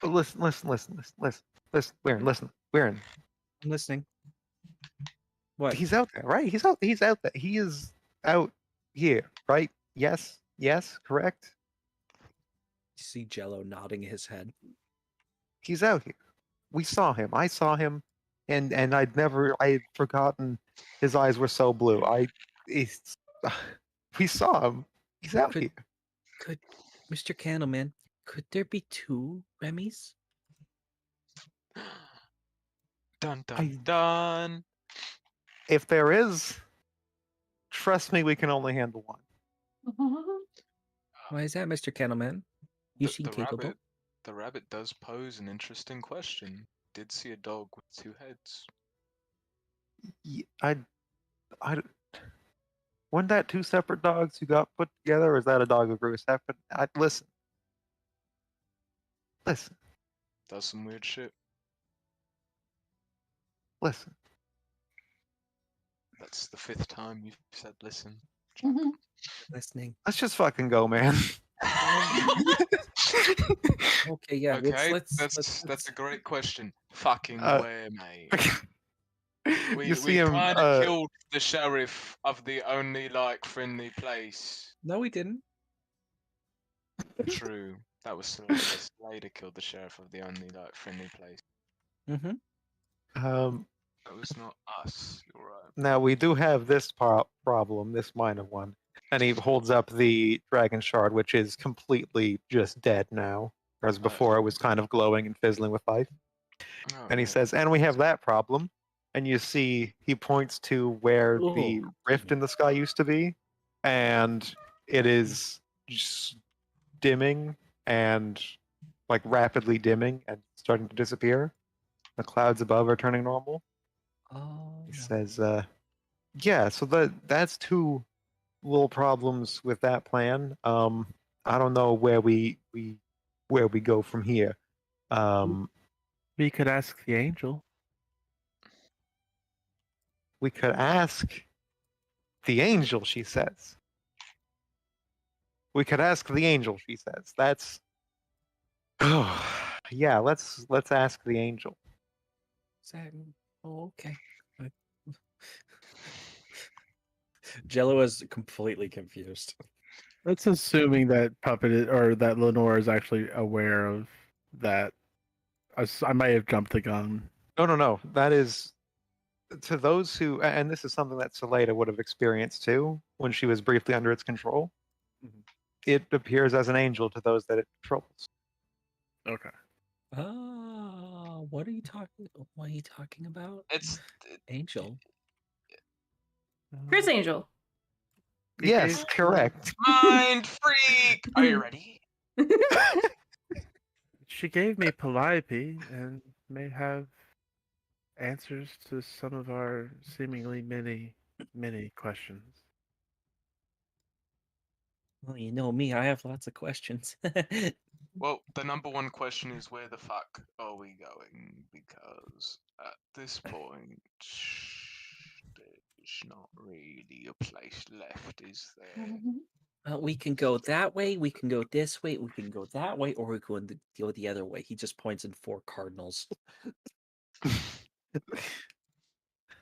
Listen, Weirin, listen, Weirin. I'm listening. What? He's out there, right? He's out there. He is out here, right? Yes, correct? You see Jello nodding his head. He's out here. We saw him. I saw him, and I had forgotten his eyes were so blue. We saw him. He's out here. Could Mr. Candleman, could there be two Remys? Dun dun dun. If there is, trust me, we can only handle one. Why is that, Mr. Candleman? You seem capable. The rabbit does pose an interesting question. Did see a dog with two heads. Weren't that two separate dogs who got put together, or is that a dog who grew separate? Listen. Does some weird shit. Listen. That's the 5th time you've said listen. Listening. Let's just fucking go, man. Okay, yeah. Okay, Let's that's a great question. Fucking where, mate? You see we him. kind of killed the sheriff of the only friendly place. No, we didn't. True. That was Slater killed the sheriff of the only friendly place. Mm-hmm. That was not us. You're right. Now we do have this problem, this minor one, and he holds up the dragon shard, which is completely just dead now, whereas before it was kind of glowing and fizzling with life. Oh, And he says, "And we have that problem." And you see, he points to where the rift in the sky used to be, and it is just dimming and rapidly dimming and starting to disappear. The clouds above are turning normal. Oh. He says, yeah, so that's two little problems with that plan. I don't know where we go from here. We could ask the angel. We could ask the angel, she says. We could ask the angel, she says. That's yeah, let's ask the angel. Oh, okay. Jello is completely confused. That's assuming that or that Lenore is actually aware of that. I might have jumped the gun. No. That is to those who, and this is something that Saleda would have experienced too when she was briefly under its control. Mhm. It appears as an angel to those that it controls. Okay. Oh, what are you talking about? It's Angel. Chris Angel. Yes, correct. mind freak. Are you ready? She gave me Calliope and may have answers to some of our seemingly many questions. Well, you know me, I have lots of questions. Well, the number one question is where the fuck are we going? Because at this point, there's not really a place left, is there? We can go that way, we can go this way, we can go that way, or we can go the other way. He just points in 4 cardinals.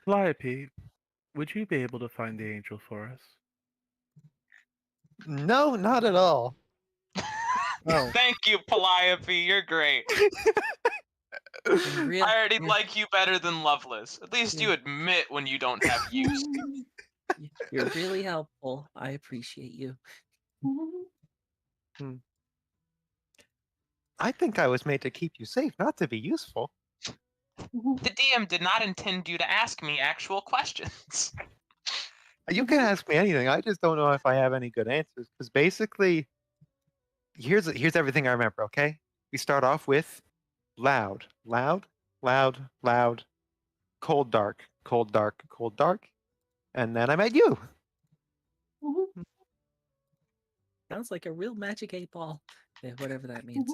Calliope, would you be able to find the angel for us? No, not at all. Oh. Thank you, Calliope. You're great. I already like you better than Loveless. At least you admit when you don't have use. You're really helpful. I appreciate you. I think I was made to keep you safe, not to be useful. The DM did not intend you to ask me actual questions. You can ask me anything. I just don't know if I have any good answers. Because basically, here's everything I remember. Okay, we start off with loud, loud, loud, loud, cold, dark, cold, dark, cold, dark, and then I met you. Sounds like a real magic 8-ball. Yeah, whatever that means.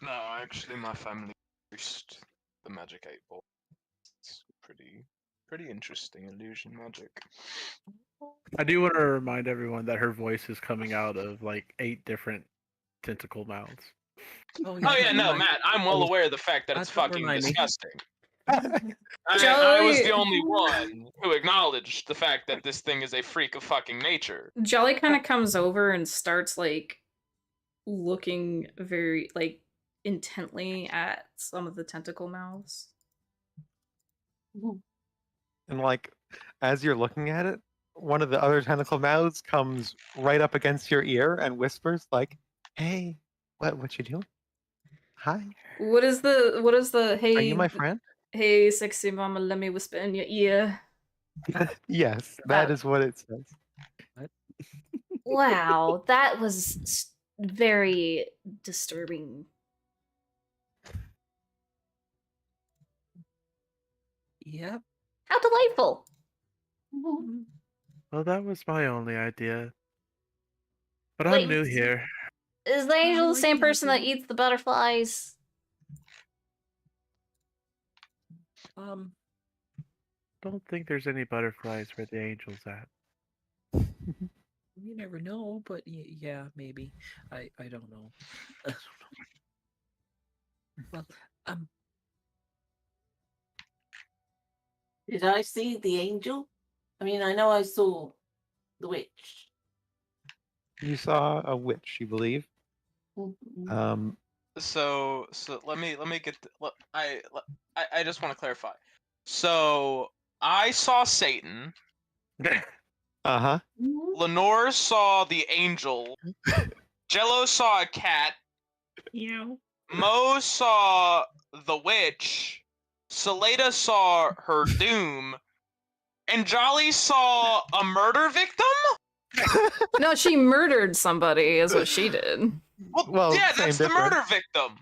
No, actually, my family used the magic 8-ball. It's pretty interesting illusion magic. I do want to remind everyone that her voice is coming out of like 8 different tentacle mouths. Oh yeah, no, remind- Matt, I'm well was- aware of the fact that it's don't fucking remind me. disgusting. Joey- I was the only one who acknowledged the fact that this thing is a freak of fucking nature. Jolly kind of comes over and starts like looking very like intently at some of the tentacle mouths. And like, as you're looking at it, one of the other tentacle mouths comes right up against your ear and whispers like, "Hey, what you doing? Hi, What is the hey are you my friend?" hey sexy mama, let me whisper in your ear. Yes, that is what it says. Wow, that was very disturbing. Yep. How delightful. Well, that was my only idea. But Wait. I'm new here. Is the angel the like same the person that idea. eats the butterflies? Don't think there's any butterflies where the angel's at. You never know, but yeah, maybe. I don't know. Well, Did I see the angel? I mean, I know I saw the witch. You saw a witch, you believe. Mhm. So let me get I just want to clarify. So I saw Satan. Uh-huh. Lenore saw the angel. Jello saw a cat. Yeah. Mo saw the witch. Salada saw her doom. And Jolly saw a murder victim? No, she murdered somebody, is what she did. Well, yeah, same that's the difference. murder victim.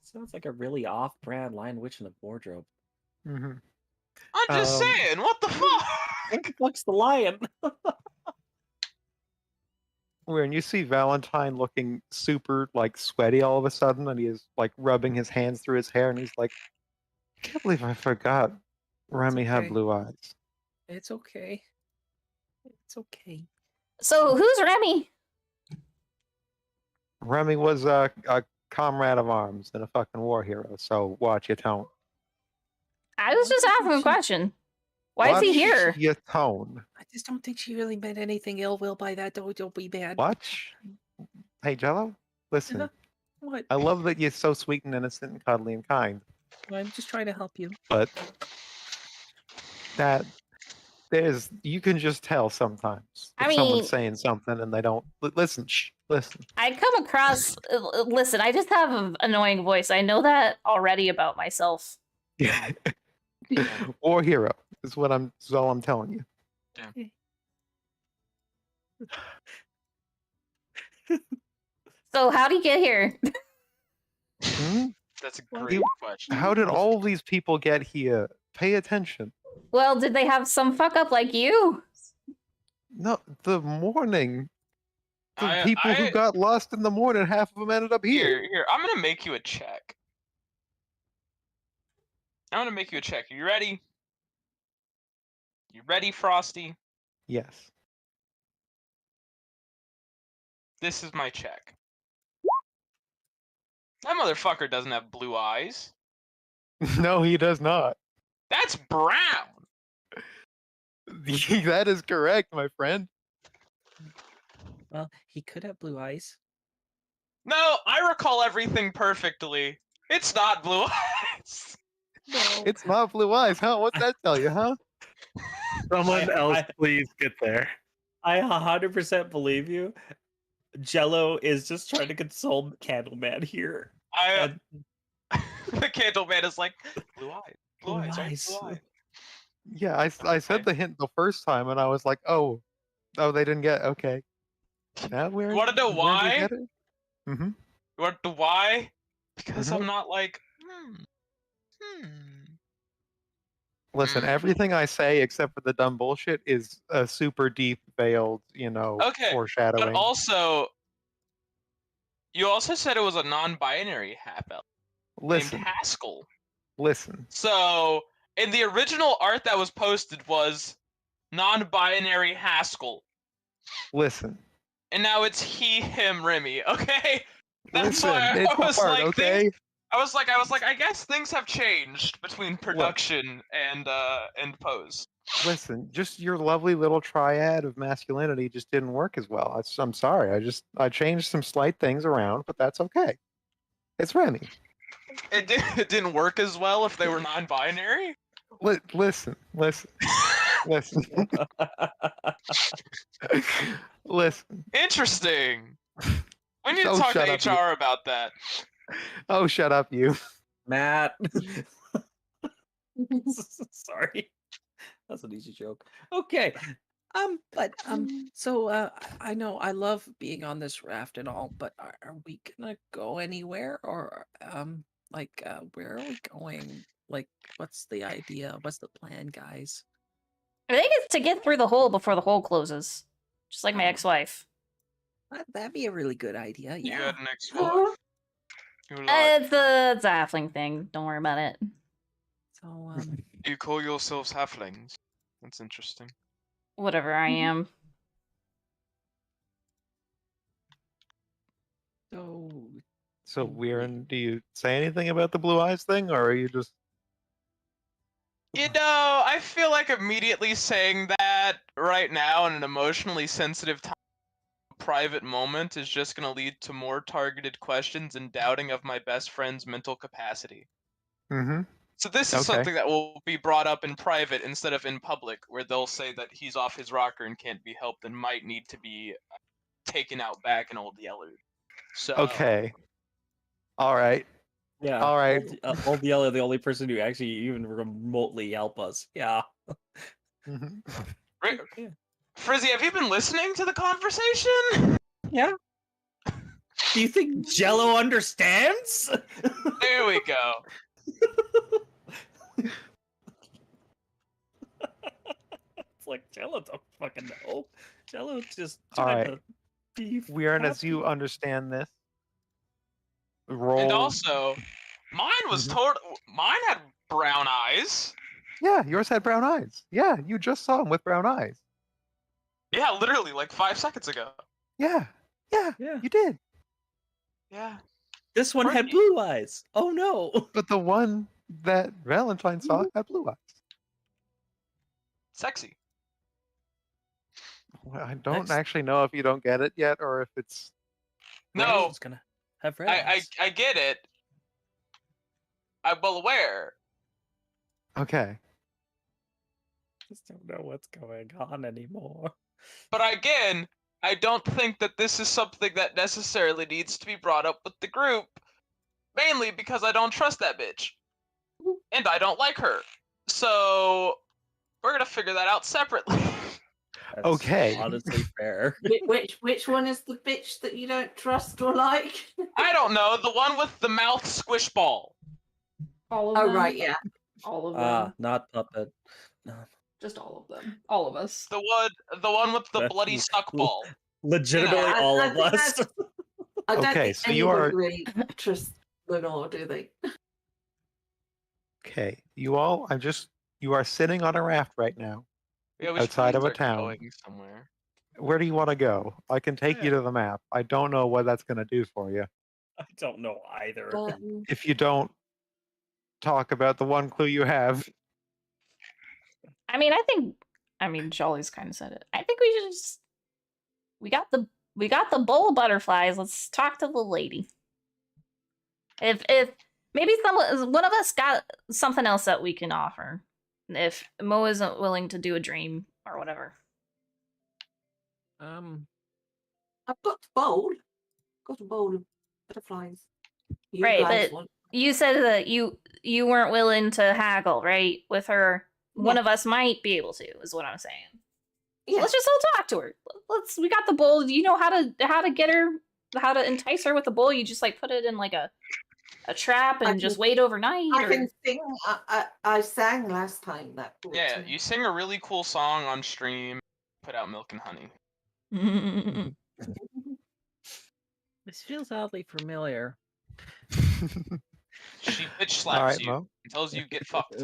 Sounds like a really off-brand Lion Witch in a wardrobe. Mm-hmm. I'm just saying, what the fuck? What the fuck's the lion? When you see Valentine looking super like sweaty all of a sudden, and he is like rubbing his hands through his hair, and he's like, "I can't believe I forgot Remy had okay. blue eyes." It's okay. It's okay. So who's Remy? Remy was a comrade of arms and a fucking war hero, so watch your tone. I was just asking a question. Why is he Watch here? your tone. I just don't think she really meant anything ill will by that. Don't be bad. Watch. Hey, Jello, listen. Uh-huh. What? I love that you're so sweet and innocent and cuddly and kind, I'm just trying to help you. but you can just tell sometimes I if someone's mean- saying something and they don't listen. Shh, listen. I come across. Listen, I just have an annoying voice. I know that already about myself. War hero is all I'm telling you. So how'd he get here? Hmm? That's a Well, great you- question. How did all these people get here? Pay attention. Well, did they have some fuck up like you? No, the morning. The I- people who I- got lost in the morning, half of them ended up here. Here, I'm gonna make you a check. I'm gonna make you a check. You ready? You ready, Frosty? Yes. This is my check. That motherfucker doesn't have blue eyes. No, he does not. That's brown. That is correct, my friend. Well, he could have blue eyes. No, I recall everything perfectly. It's not blue eyes. No. It's not blue eyes, huh? What's that tell you, huh? Someone else, I- please get there. I 100% believe you. Jello is just trying to console Candleman here. I And the Candleman is like blue eyes, blue Blue eyes, right? eyes. Blue eyes. Yeah, I said the hint the first time, and I was like, oh, they didn't get okay. That weird. You want to know why? Mm-hmm. You want to know why? Because Mhm. I'm not like. Listen, Mm. everything I say except for the dumb bullshit is a super deep veiled, Okay, foreshadowing. but also, you also said it was a non-binary half-elf named Listen, Haskell. listen. So, in the original art that was posted was non-binary Haskell, Listen. and now it's he, him, Remy. Okay, that's Listen. why It's I was hard, like, okay? I was like, I guess things have changed between production and pose. Listen, just your lovely little triad of masculinity just didn't work as well. I'm sorry. I changed some slight things around, but that's okay. It's Remy. It didn't work as well if they were non-binary. Listen. Listen. Listen. Interesting. We need to Oh, talk shut to up, you. HR about that. Oh, shut up, you. Matt. Sorry. That's an easy joke. Okay. So I know I love being on this raft and all, but are we gonna go anywhere or where are we going? Like, what's the idea? What's the plan, guys? I think it's to get through the hole before the hole closes. Just like my ex-wife. That'd be a really good idea. You Yeah. had an ex-wife. You were like, It's a halfling thing. Don't worry about it. So you call yourselves halflings. That's interesting. Whatever I am. So, Weirin, do you say anything about the blue eyes thing, or are you just... You know, I feel like immediately saying that right now in an emotionally sensitive time, private moment is just going to lead to more targeted questions and doubting of my best friend's mental capacity. Mm-hmm. So this is something that will be brought up in private instead of in public, where they'll say that he's off his rocker and can't be helped and might need to be taken out back in Old Yeller. So Okay. All right. Yeah. All right. Old Yeller, the only person who actually even remotely help us. Yeah. Mm-hmm. Frizzy, have you been listening to the conversation? Yeah. Do you think Jello understands? There we go. It's like Jello don't fucking know. Jello just All trying right. to be Weirin, as you happy. understand this, roll... And also, mine was mine had brown eyes. Yeah, yours had brown eyes. Yeah, you just saw him with brown eyes. Yeah, literally like 5 seconds ago. Yeah, you did. Yeah. This one had blue eyes. Oh no. But the one that Valentine saw had blue eyes. Sexy. Well, I don't actually know if you don't get it yet, or if it's... No, It's gonna have red eyes. I get it. I'm well aware. Okay. Just don't know what's going on anymore. But again, I don't think that this is something that necessarily needs to be brought up with the group. Mainly because I don't trust that bitch. And I don't like her. So we're gonna figure that out separately. That's Okay. honestly fair. Which one is the bitch that you don't trust or like? I don't know, the one with the mouth squish ball. All of Oh them. right, yeah. All of them. Not puppet. No. Just all of them. All of us. The one with the That's bloody suck ball. Legitimately Yeah, all I of think us. I don't Okay, think so you anyone are... really trust Lenore, do they? Okay, you all... You are sitting on a raft right now, Yeah, we should outside of probably a start town. going somewhere. Where do you want to go? I can take you to the map. I don't know what that's going to do for you. I don't know either. If you don't talk about the one clue you have. I mean, Jolly's kind of said it. I think we should just. We got the bowl of butterflies. Let's talk to the lady. If maybe one of us got something else that we can offer. If Mo isn't willing to do a dream or whatever. I've got the bowl. Got a bowl of butterflies. You Right, guys but want... you said that you weren't willing to haggle, right? With her, one of us might be able to. Is what I'm saying. Yeah. Let's just all talk to her. We got the bowl. Do you know how to get her, how to entice her with the bowl? You just like put it in like a trap I and just can- wait overnight. I or... can sing. I sang last time that. brought Yeah, to- you sing a really cool song on stream, put out milk and honey. This feels oddly familiar. She bitch All slaps right, you Mo. and tells you get fucked.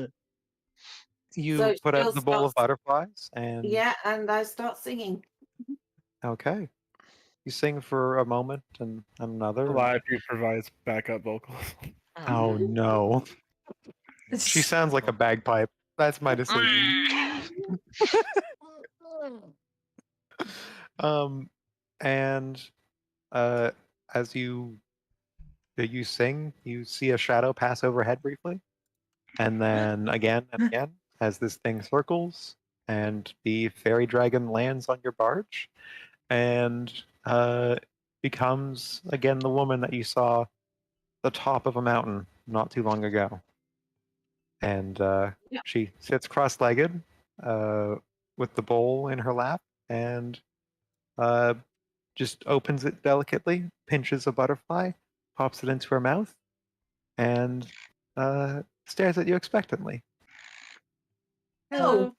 You So put out she'll the bowl of start- butterflies, and Yeah, and I start singing. okay, you sing for a moment and another. and- Calliope provides backup vocals. Oh no, she sounds like a bagpipe. That's my decision. And as you sing, you see a shadow pass overhead briefly, and then again and again as this thing circles, and the fairy dragon lands on your barge, and becomes again the woman that you saw the top of a mountain not too long ago. And she sits cross-legged with the bowl in her lap, and just opens it delicately, pinches a butterfly, pops it into her mouth, and stares at you expectantly. Oh,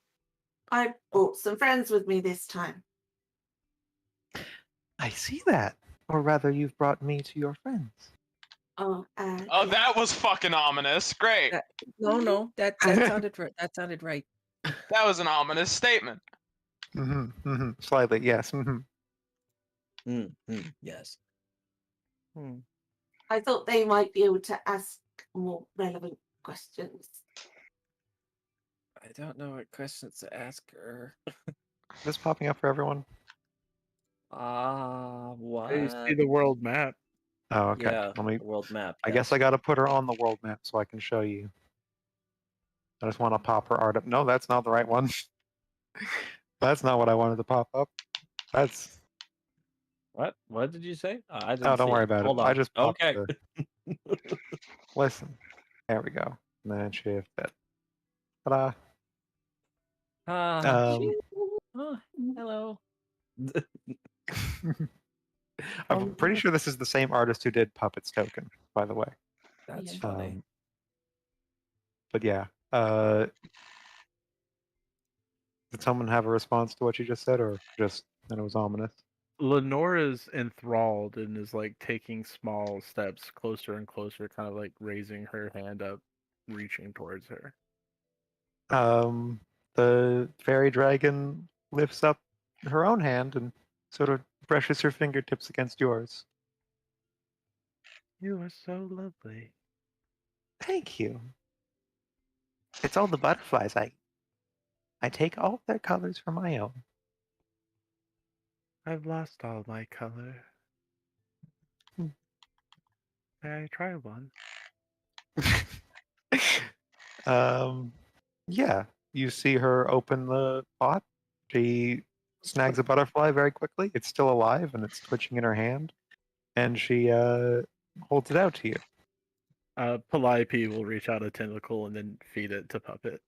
I brought some friends with me this time. I see that. Or rather, you've brought me to your friends. Oh, yeah. that was fucking ominous. Great. No, that sounded right. That sounded right. That was an ominous statement. Slightly, yes. Yes. I thought they might be able to ask more relevant questions. I don't know what questions to ask her. This popping up for everyone? What? You see the world map. Oh, okay. Yeah, Let me. the world map. I guess I got to put her on the world map so I can show you. I just want to pop her art up. No, that's not the right one. That's not what I wanted to pop up. That's. What? What did you say? I didn't Oh, don't see worry it. about it. Hold I on. just popped Okay. Listen. There we go. And then shift it. Ta-da. Oh, hello. I'm pretty sure this is the same artist who did Puppets Token, by the way. That's Yeah. funny. But yeah. Did someone have a response to what you just said, or just that it was ominous? Lenora's enthralled and is like taking small steps closer and closer, kind of like raising her hand up, reaching towards her. The fairy dragon lifts up her own hand and sort of brushes her fingertips against yours. You are so lovely. Thank you. It's all the butterflies. I take all their colors for my own. I've lost all my color. May I try one? Yeah. You see her open the pot. She snags a butterfly very quickly. It's still alive and it's twitching in her hand. And she holds it out to you. Calliope will reach out a tentacle and then feed it to Puppet.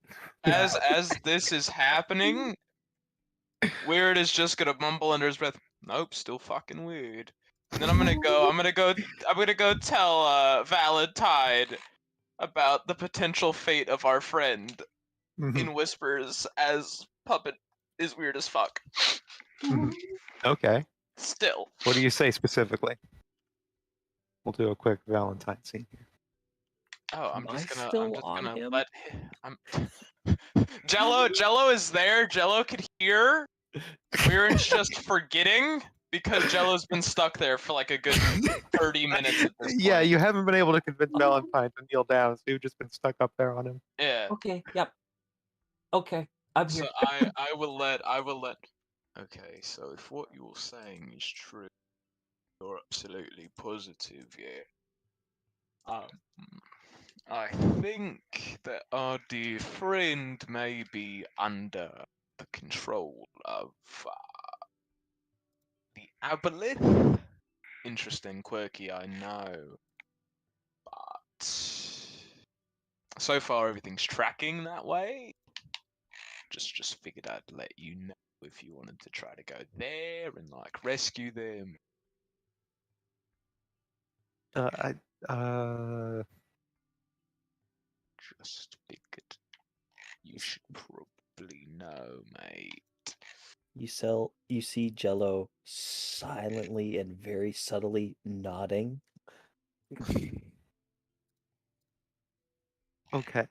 As this is happening, Weird is just gonna mumble under his breath, "Nope, still fucking weird." And then I'm gonna go tell Valid Tide about the potential fate of our friend in whispers, as Puppet is weird as fuck. Okay. Still. What do you say specifically? We'll do a quick Valentine scene here. Oh, I'm Am just I gonna still on him? let Jello is there. Jello could hear. Weird's just forgetting because Jello's been stuck there for like a good 30 minutes at this point. Yeah, you haven't been able to convince Valentine to kneel down, so you've just been stuck up there on him. Yeah. Okay. Yep. Okay. I'm So here. I will let. Okay, so if what you're saying is true, you're absolutely positive, yeah. I think that our dear friend may be under the control of the Aboleth. Interesting, quirky, I know. But so far everything's tracking that way. just figured I'd let you know if you wanted to try to go there and like rescue them. Just figured you should probably know, mate. You see Jello silently and very subtly nodding. Okay.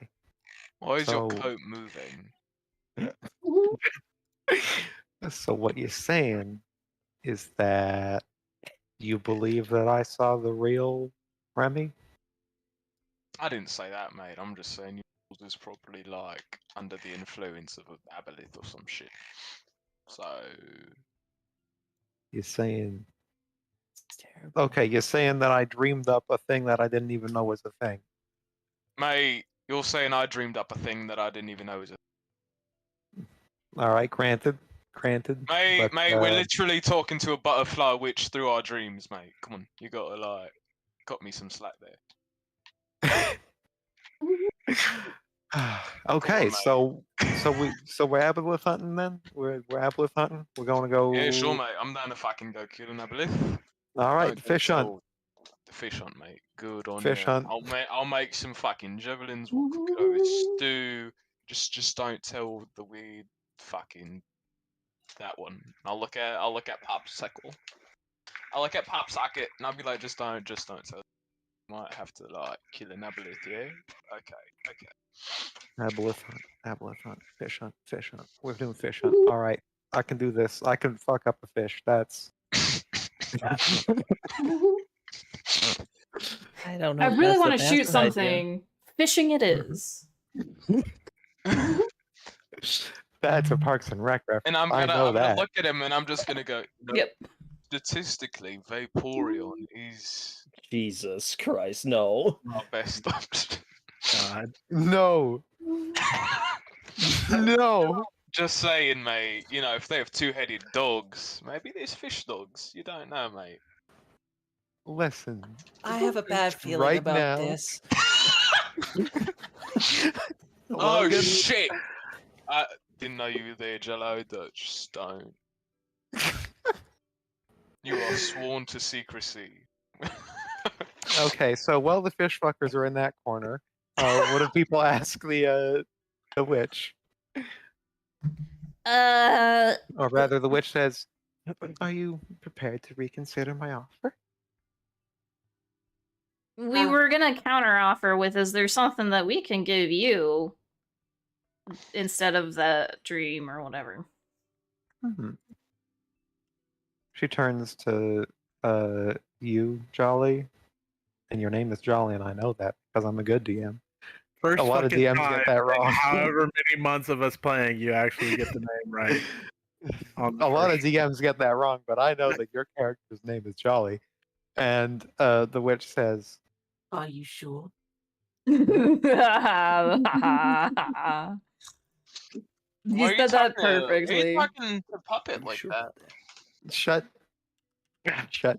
Why is your So- coat moving? So what you're saying is that you believe that I saw the real Remy? I didn't say that, mate. I'm just saying you was probably like under the influence of an aboleth or some shit. So You're saying It's terrible. okay, you're saying that I dreamed up a thing that I didn't even know was a thing. mate, you're saying I dreamed up a thing that I didn't even know was a Alright, granted. Mate, but, we're literally talking to a butterfly witch through our dreams, mate. Come on, you gotta like got me some slack there. okay, mate. so we're aboleth hunting then? We're aboleth hunting? We're gonna go Yeah, sure, mate. I'm down to fucking go kill an aboleth. Alright, Don't fish hunt. tell- The fish hunt, mate. Good on Fish ya. hunt. I'll make some fucking javelins. We'll cook it over stew. Just don't tell the weird fucking that one. I'll look at Popsicle. I'll look at Popsocket and I'll be like, just don't tell. Might have to like kill an aboleth, yeah? Okay. Aboleth hunt, fish hunt. We're doing fish hunt. Alright, I can do this. I can fuck up a fish. That's I don't know. I if really that's want the to shoot best idea. something. Fishing it is. that's a Parks and Rec reference. And I'm I know gonna that. look at him and I'm just gonna go. "No, Yep. Statistically, Vaporeon is Jesus Christ, no. our best option." God. No. No. Just saying, mate. You know, if they have two-headed dogs, maybe there's fish dogs. You don't know, mate. Listen. I have a bad feeling Right about now. this. Oh Logan, shit! I didn't know you were there, Jello. Dutch Stone. You are sworn to secrecy. Okay, so while the fish fuckers are in that corner, what do people ask the witch? Or rather, the witch says, "Are you prepared to reconsider my offer?" We were gonna counter offer with, is there something that we can give you instead of the dream or whatever? Hmm. She turns to you, Jolly, and your name is Jolly, and I know that because I'm a good DM. First A lot of fucking DMs time get that in wrong. However many months of us playing, you actually get the name right. On the A lot of first- DMs get that wrong, but I know that your character's name is Jolly. And the witch says, Are you sure? You Why are you said that talking to- Why are perfectly. you talking to Puppet I'm like sure that? about that. "Shut."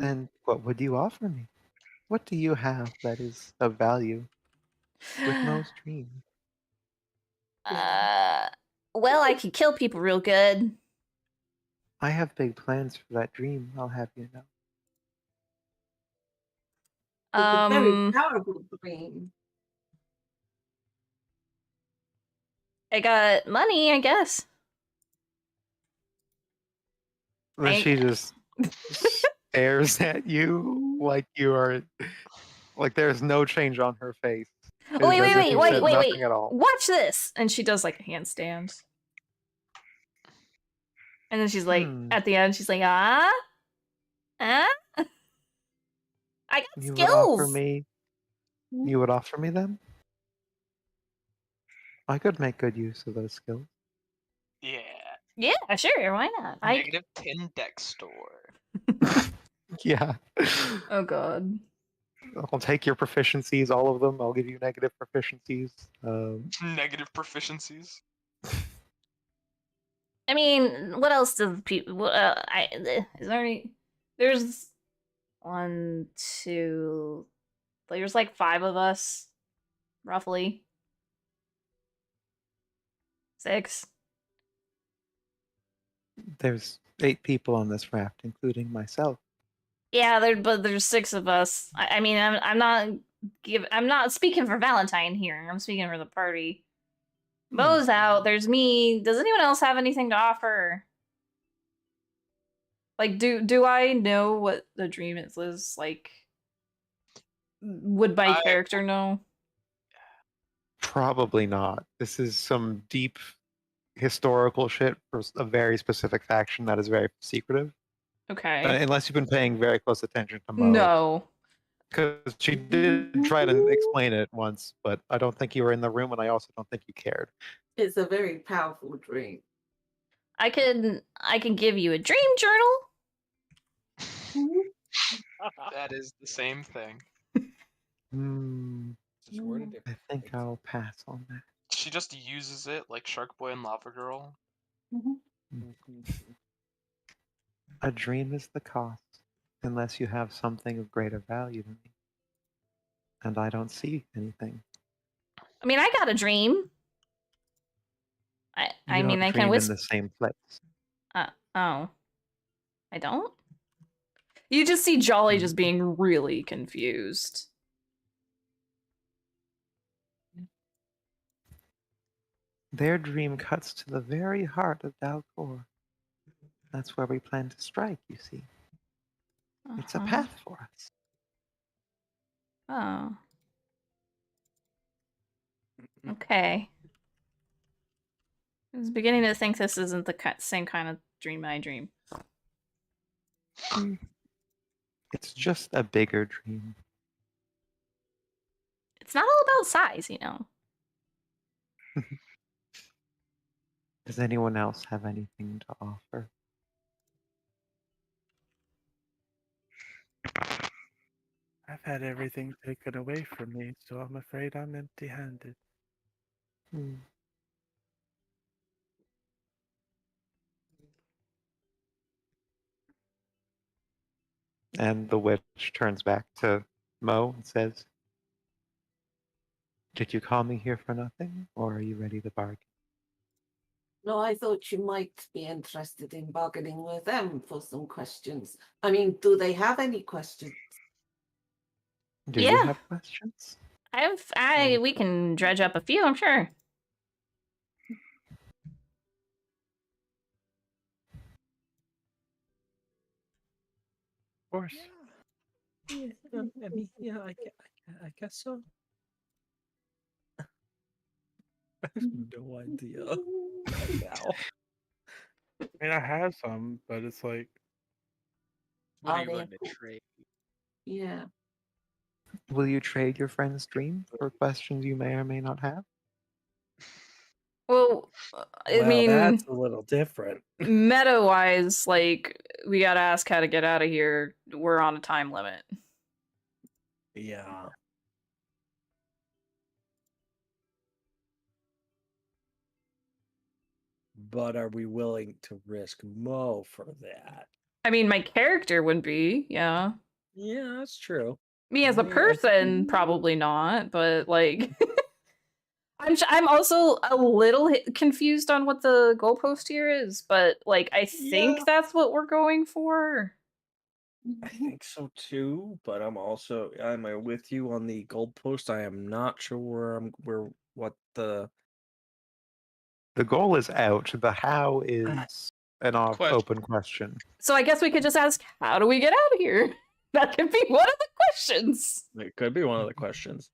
And what would you offer me? What do you have that is of value with most dreams? Well, I could kill people real good. I have big plans for that dream, I'll have you know. It's a very powerful dream. I got money, I guess. Then I- she just stares at you like you are like there's no change on her face. It Oh, wait, is wait, as if wait, you wait, said wait, nothing wait. at all. Watch this. And she does like a handstand. And then she's like, at the end, she's like, I got You would skills. offer me You would offer me them? I could make good use of those skills. Yeah. Yeah, sure. Why not? Negative 10 dex store. Yeah. Oh god. I'll take your proficiencies, all of them. I'll give you negative proficiencies. Negative proficiencies. I mean, what else do people? Is there any? There's 1, 2. There's like 5 of us, roughly. 6. There's 8 people on this raft, including myself. Yeah, but there's 6 of us. I mean, I'm not speaking for Valentine here. I'm speaking for the party. Mo's out. There's me. Does anyone else have anything to offer? Like, do I know what the dream is, Liz? Like, would my character know? Probably not. This is some deep historical shit for a very specific faction that is very secretive. Okay. Unless you've been paying very close attention to Mo. No. Because she did try to explain it once, but I don't think you were in the room, and I also don't think you cared. It's a very powerful dream. I can give you a dream journal. That is the same thing. I think I'll pass on that. She just uses it like Shark Boy and Lava Girl. A dream is the cost, unless you have something of greater value to me. And I don't see anything. I mean, I got a dream. I mean, I can dream whisper. in the same place. Oh. I don't? You just see Jolly just being really confused. Their dream cuts to the very heart of Dalcor. That's where we plan to strike, you see. It's a path for us. Oh. Okay. I was beginning to think this isn't the same kind of dream I dream. It's just a bigger dream. It's not all about size, you know. Does anyone else have anything to offer? I've had everything taken away from me, so I'm afraid I'm empty-handed. And the witch turns back to Mo and says, "Did you call me here for nothing, or are you ready to bargain?" No, I thought you might be interested in bargaining with them for some questions. I mean, do they have any questions? Do you have questions? We can dredge up a few, I'm sure. Of course. Yeah, I mean, yeah, I guess so. I have no idea right now. I mean, I have some, but it's like, What are Are you they going to appro- trade? Yeah. Will you trade your friend's dream for questions you may or may not have? Well, I Well, mean, that's a little different. meta-wise, like, we gotta ask how to get out of here. We're on a time limit. Yeah. But are we willing to risk Mo for that? I mean, my character would be, yeah. Yeah, that's true. Me as a person, probably not, but like, I'm also a little confused on what the goalpost here is, but like, I think that's what we're going for. I think so too, but I'm with you on the goalpost. I am not sure what the goal is out. The how is an open question. So I guess we could just ask, how do we get out of here? That could be one of the questions. It could be one of the questions.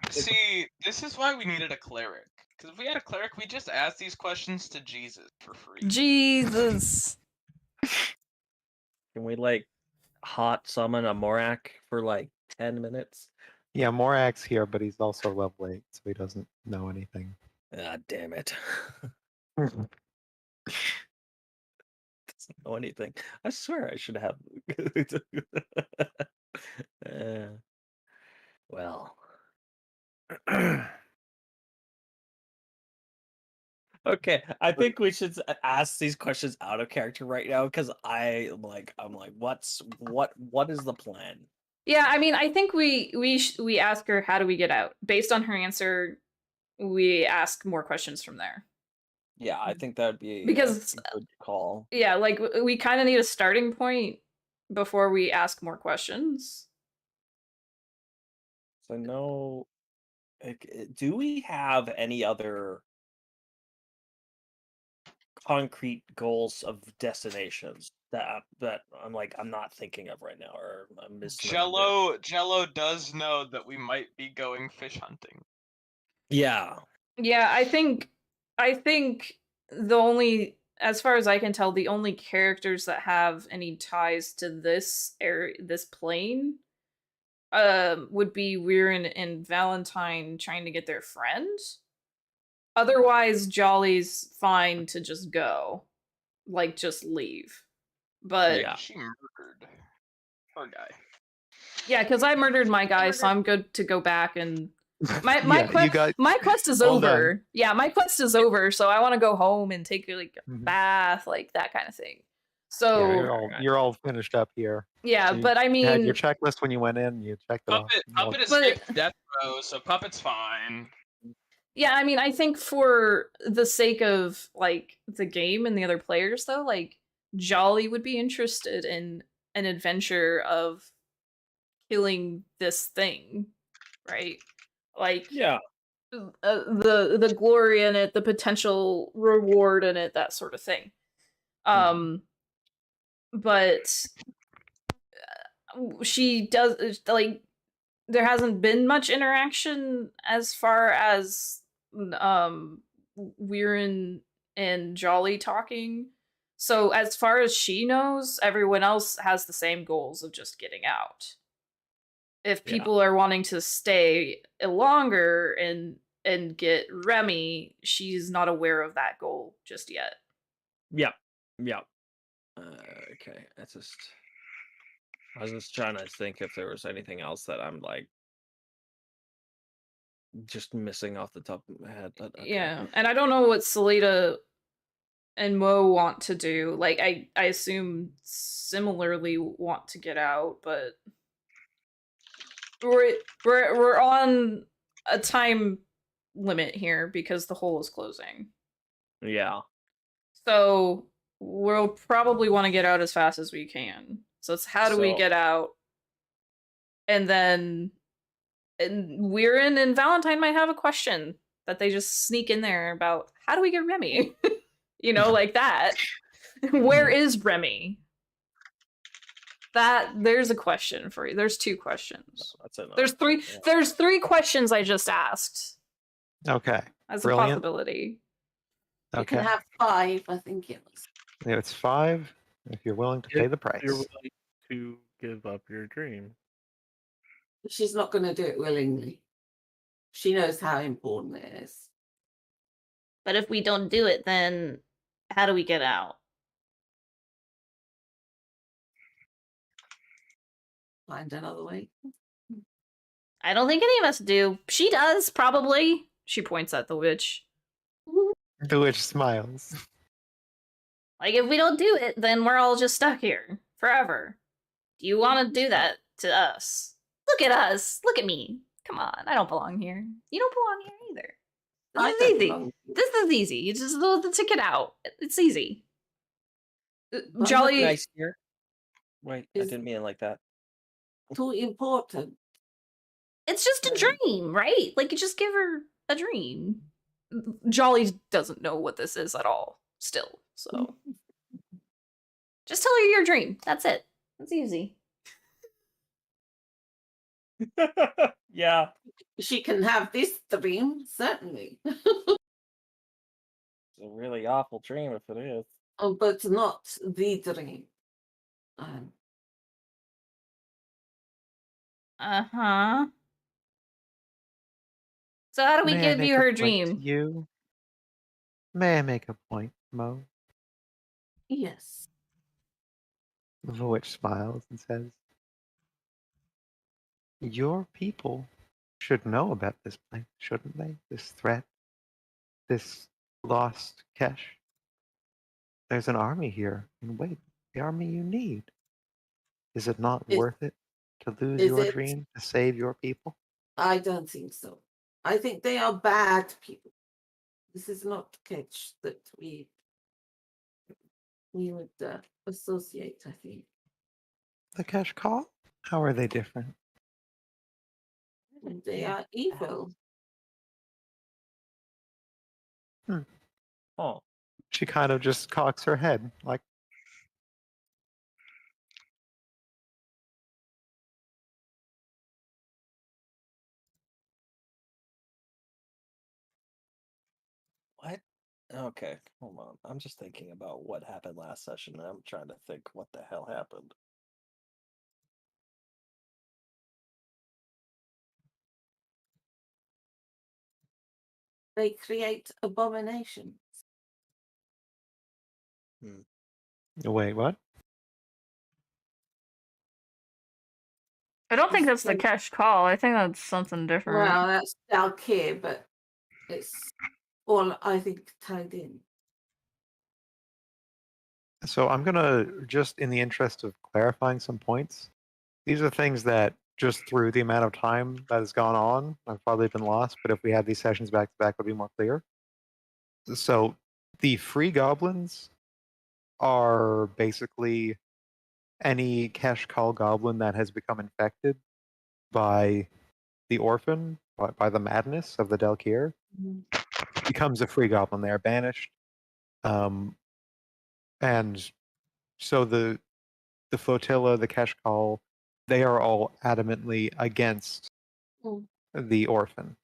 See, this is why we needed a cleric. Because if we had a cleric, we just ask these questions to Jesus for free. Jesus. Can we like hot summon a Morak for like 10 minutes? Yeah, Morak's here, but he's also level 8, so he doesn't know anything. Ah, damn it. Doesn't know anything. I swear I should have. Well. Okay, I think we should ask these questions out of character right now because I'm like, what is the plan? Yeah, I mean, I think we ask her, how do we get out? Based on her answer, we ask more questions from there. Yeah, I think that'd be Because a good call. yeah, like we kind of need a starting point before we ask more questions. So no, do we have any other concrete goals of destinations that I'm not thinking of right now, or I'm misremembering? Jello does know that we might be going fish hunting. Yeah. Yeah, I think the only, as far as I can tell, the only characters that have any ties to this area, this plane, would be Weirin and Valentine trying to get their friend. Otherwise, Jolly's fine to just go, like just leave. But Yeah. She murdered her guy. yeah, because I murdered my guy, so I'm good to go back and my Yeah, you got my quest is all done. over. Yeah, my quest is over, so I want to go home and take like a Mhm. bath, like that kind of thing. Yeah, So you're all finished up here. yeah, So you but I had your mean, checklist when you went in. You checked it off. Puppet But- escaped death row, so Puppet's fine. yeah, I mean, I think for the sake of like the game and the other players, though, like Jolly would be interested in an adventure of killing this thing, right? Like Yeah. the glory in it, the potential reward in it, that sort of thing. But she does like there hasn't been much interaction as far as Weirin and Jolly talking. So as far as she knows, everyone else has the same goals of just getting out. If Yeah. people are wanting to stay longer and get Remy, she's not aware of that goal just yet. Yeah. Okay, that's just. I was just trying to think if there was anything else that I'm like just missing off the top of my head. But okay. Yeah, and I don't know what Salida and Mo want to do. Like I assume similarly want to get out, but we're on a time limit here because the hole is closing. Yeah. So we'll probably want to get out as fast as we can. So it's how do we So- get out? And then Weirin and Valentine might have a question that they just sneak in there about how do we get Remy? You know, like that. Where is Remy? There's a question for you. There's two questions. That's enough. There's three questions I just asked Okay. as Brilliant. a possibility. You Okay. can have 5, I think it was. Yeah, it's 5 if you're willing to pay the price. You're willing to give up your dream. She's not going to do it willingly. She knows how important it is. But if we don't do it, then how do we get out? Find another way. I don't think any of us do. She does, probably. She points at the witch. The witch smiles. Like, if we don't do it, then we're all just stuck here forever. Do you want to do that to us? Look at us. Look at me. Come on. I don't belong here. You don't belong here either. I This don't is easy. belong here. This is easy. You just load the ticket out. It's easy. But Jolly. Nice here. Wait, I Is- didn't mean it like that. Too important. It's just a dream, right? Like, you just give her a dream. Jolly doesn't know what this is at all, still. So, just tell her your dream. That's it. That's easy. Yeah. She can have this dream, certainly. It's a really awful dream if it is. But not the dream. Uh-huh. So how do we May I give make you a her point to dream? You? May I make a point, Mo? Yes. The witch smiles and says, your people should know about this place, shouldn't they? This threat, this lost Kesh. There's an army here, and wait, the army you need. Is it not Is- worth it to lose is your it- dream to save your people? I don't think so. I think they are bad people. This is not the catch that we would associate, I think. The cash call? How are they different? They are evil. Oh, She kind of just cocks her head, like, what? Okay, hold on. I'm just thinking about what happened last session, and I'm trying to think what the hell happened. They create abominations. wait, what? I don't think It's that's the like- cash call. I think that's something different. Well, that's Dalkir, but it's all, I think, tied in. So I'm gonna, just in the interest of clarifying some points, these are things that just through the amount of time that has gone on, I've probably been lost, but if we had these sessions back to back, it would be more clear. So the free goblins are basically any cash call goblin that has become infected by the orphan, by the madness of the Dalkir, becomes a free goblin. They are banished. And so the flotilla, the cash call, they are all adamantly against the orphan.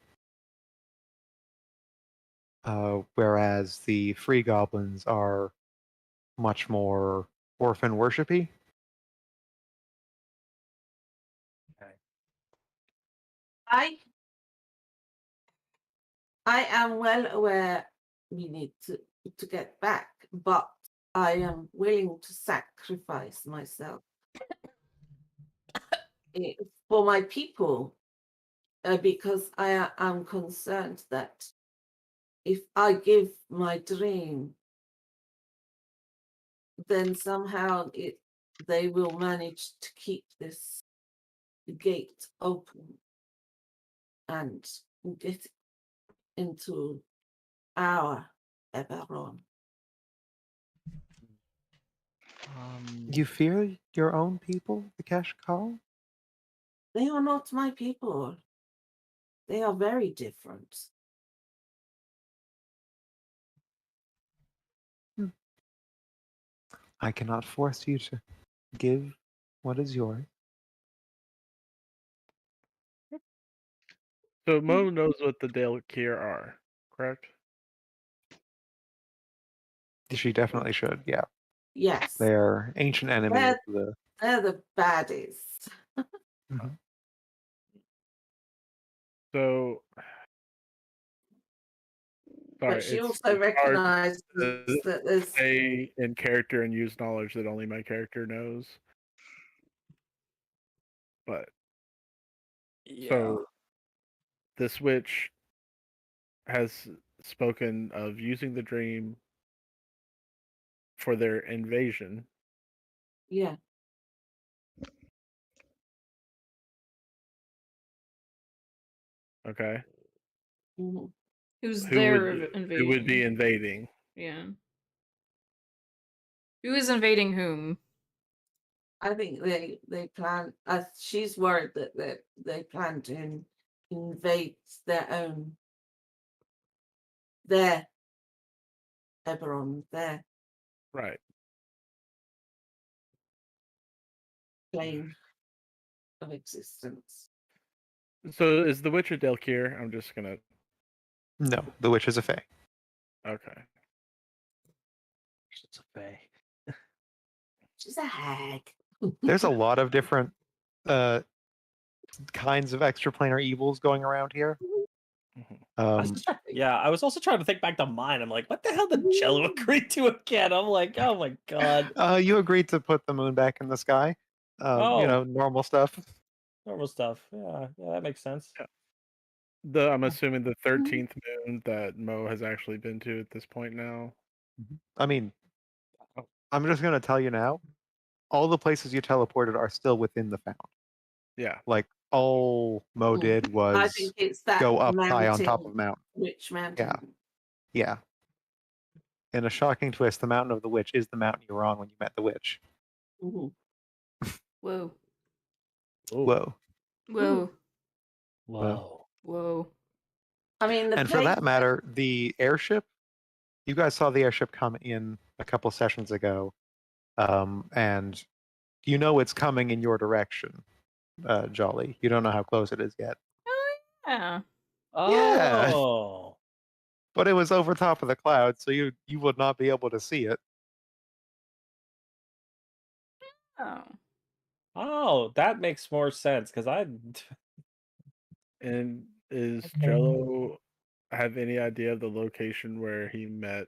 Whereas the free goblins are much more orphan worshipy. I am well aware we need to get back, but I am willing to sacrifice myself for my people, because I am concerned that if I give my dream, then somehow they will manage to keep this gate open and get into our Eberron. You fear your own people, the cash call? They are not my people. They are very different. I cannot force you to give what is yours. So Mo knows what the Dalkir are, correct? She definitely should, yeah. Yes. They're ancient enemies of the... They're the baddies. So, But she also recognizes that there's... stay in character and use knowledge that only my character knows. But so this witch has spoken of using the dream for their invasion. Yeah. Okay. Mm-hmm. Who's Who their would, invasion? who would be invading? Yeah. Who is invading whom? I think they plan. She's worried that they plan to invade their Eberron, their Right. plane of existence. So is the witch a Dalkir? I'm just gonna. No, the witch is a fae. Okay. It's a fae. She's a hag. There's a lot of different kinds of extraplanar evils going around here. Yeah, I was also trying to think back to mine. I'm like, what the hell did Jello agree to again? I'm like, oh my god. You agreed to put the moon back in the sky. You know, normal stuff. Normal stuff. Yeah, that makes sense. Yeah. I'm assuming the 13th moon that Mo has actually been to at this point now. I mean, I'm just gonna tell you now, all the places you teleported are still within the found. Yeah. Like all Mo did I was think it's that go up high on mountain, top of mountain. Which mountain? Yeah. Yeah. In a shocking twist, the Mountain of the Witch is the mountain you were on when you met the witch. Ooh. Whoa. Oh, Whoa. Whoa. Whoa. Whoa. I mean, the And for place that matter, the airship, you guys saw the airship come in a couple sessions ago. And you know it's coming in your direction, Jolly. You don't know how close it is yet. Yeah. Yeah. Oh. But it was over top of the clouds, so you would not be able to see it. Oh. Oh, that makes more sense because I. And is Jello have any idea of the location where he met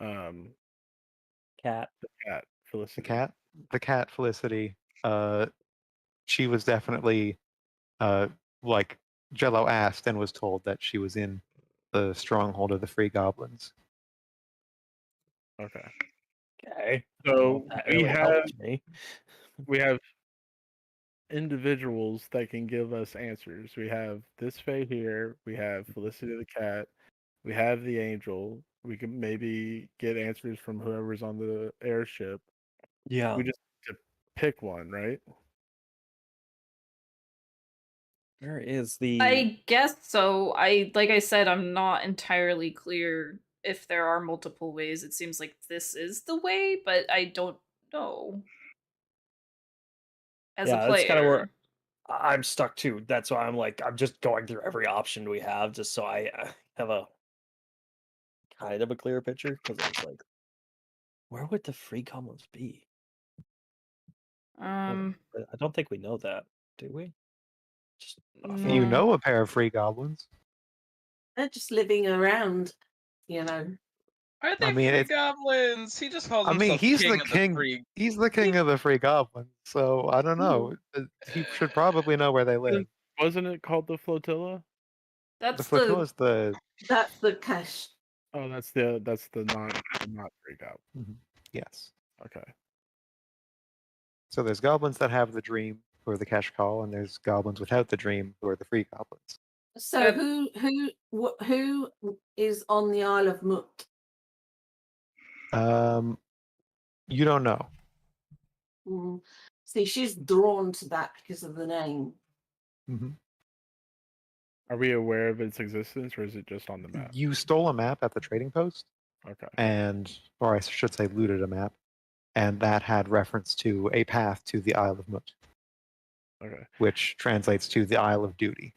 um Cat. the cat The Felicity? cat Felicity, she was definitely like Jello asked and was told that she was in the stronghold of the Free Goblins. Okay. Okay. So That we really have helped me. individuals that can give us answers. We have this Fae here, we have Felicity the cat, we have the angel. We can maybe get answers from whoever's on the airship. Yeah. We just need to pick one, right? Where is the? I guess so. Like I said, I'm not entirely clear if there are multiple ways. It seems like this is the way, but I don't know. As a Yeah, that's kind of where player. I'm stuck too. That's why I'm just going through every option we have just so I have a kind of a clear picture because I was like, where would the Free Goblins be? But I don't think we know that, do we? Just No. You know a pair of Free Goblins. they're just living around, you know. Are they mean, free it's- goblins? He just calls I mean, himself he's king the of king. the free. He's the king of the Free Goblins, so I don't know. He should probably know where they live. Wasn't it called the flotilla? The That's flotilla the is the That's the cash. Oh, that's the not freak out. yes. Okay. So there's goblins that have the dream, who are the cash call, and there's goblins without the dream, who are the Free Goblins. So Yep. who is on the Isle of Mut? You don't know. Mm. See, she's drawn to that because of the name. Mhm. Are we aware of its existence, or is it just on the map? You stole a map at the trading post, Okay. or I should say, looted a map, and that had reference to a path to the Isle of Mut, Okay. which translates to the Isle of Duty.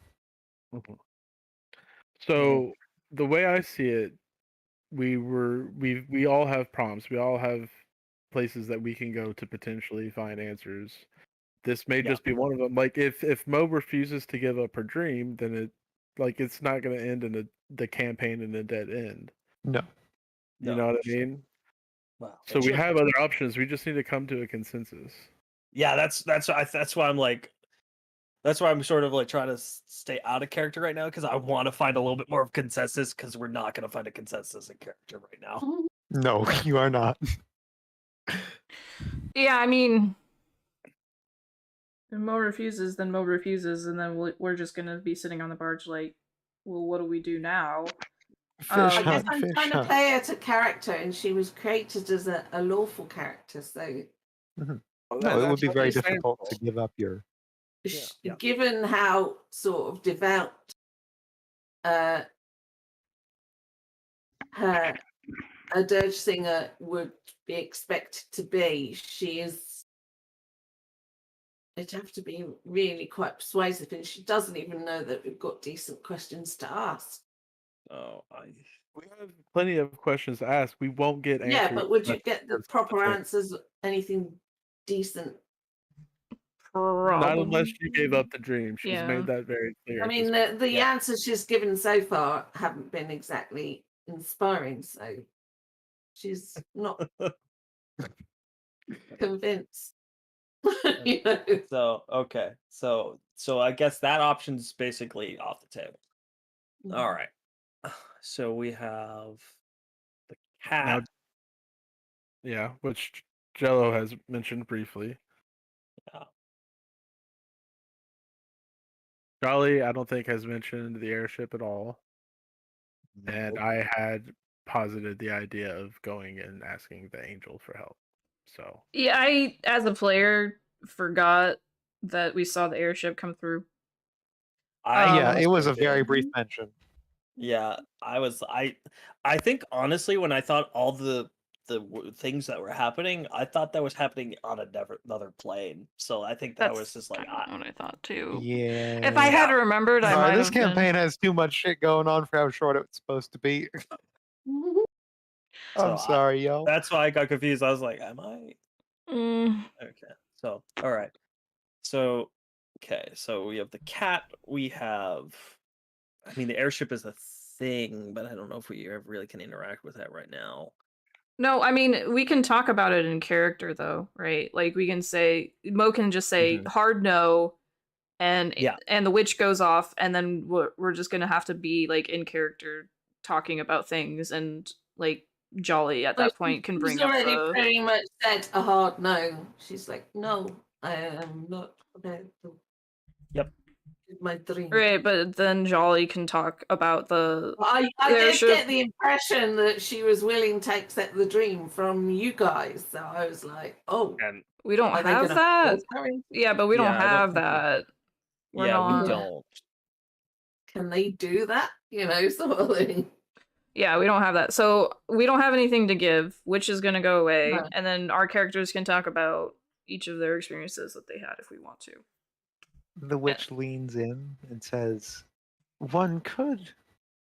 So the way I see it, we all have prompts. We all have places that we can go to potentially find answers. This may just be one of them. Like if Mo refuses to give up her dream, then it's not going to end in the campaign in a dead end. No. You know what I mean? Wow. So we have other options. We just need to come to a consensus. Yeah, that's why I'm like, that's why I'm sort of like trying to stay out of character right now because I want to find a little bit more of consensus because we're not going to find a consensus in character right now. No, you are not. Yeah, I mean, if Mo refuses, then Mo refuses, and then we're just gonna be sitting on the barge like, well, what do we do now? I guess I'm trying to play her to character, and she was created as a lawful character. So, No, it would be very difficult to give up your. given how sort of devout her a dirge singer would be expected to be, she is. It'd have to be really quite persuasive, and she doesn't even know that we've got decent questions to ask. Oh, we have plenty of questions to ask. We won't get answers. Yeah, but would you get the proper Okay. answers? Anything decent? Not unless she gave up the dream. She's Yeah. made that very clear. I mean, the answers she's given so far haven't been exactly inspiring, so she's not convinced. You know? So okay, so I guess that option's basically off the table. All right, so we have the cat. Yeah, which Jello has mentioned briefly. Yeah. Jolly, I don't think has mentioned the airship at all. and I had posited the idea of going and asking the angel for help. So Yeah, I, as a player, forgot that we saw the airship come through. Yeah, it was also a very did. brief mention. Yeah, I think honestly, when I thought all the things that were happening, I thought that was happening on another plane. So I think that was That's just like, kinda what I thought too. Yeah. If I had remembered, I Sorry, might this have campaign been. has too much shit going on for how short it's supposed to be. So I'm sorry, yo. that's why I got confused. I was like, am I? Mm, Okay. So, all right. So, okay. So we have the cat. We have, I mean, the airship is a thing, but I don't know if we ever really can interact with that right now. no, I mean we can talk about it in character though, right? Like we can say Mo can just say hard no, and Yeah. and the witch goes off, and then we're just gonna have to be like in character talking about things, and like Jolly at that point can bring She's up already the. pretty much said a hard no. She's like, no, I am not prepared to. Yep. My dream. Right, but then Jolly can talk about the. I did airship. get the impression that she was willing to accept the dream from you guys. So I was like, oh, And we don't are they have gonna that. force her into it? Yeah, but we don't Yeah, I don't have think we- that. We're yeah, not. we don't. Can they do that? You know, sort of thing. Yeah, we don't have that. So we don't have anything to give, which is going to go away. No. And then our characters can talk about each of their experiences that they had if we want to. The witch leans in and says, one could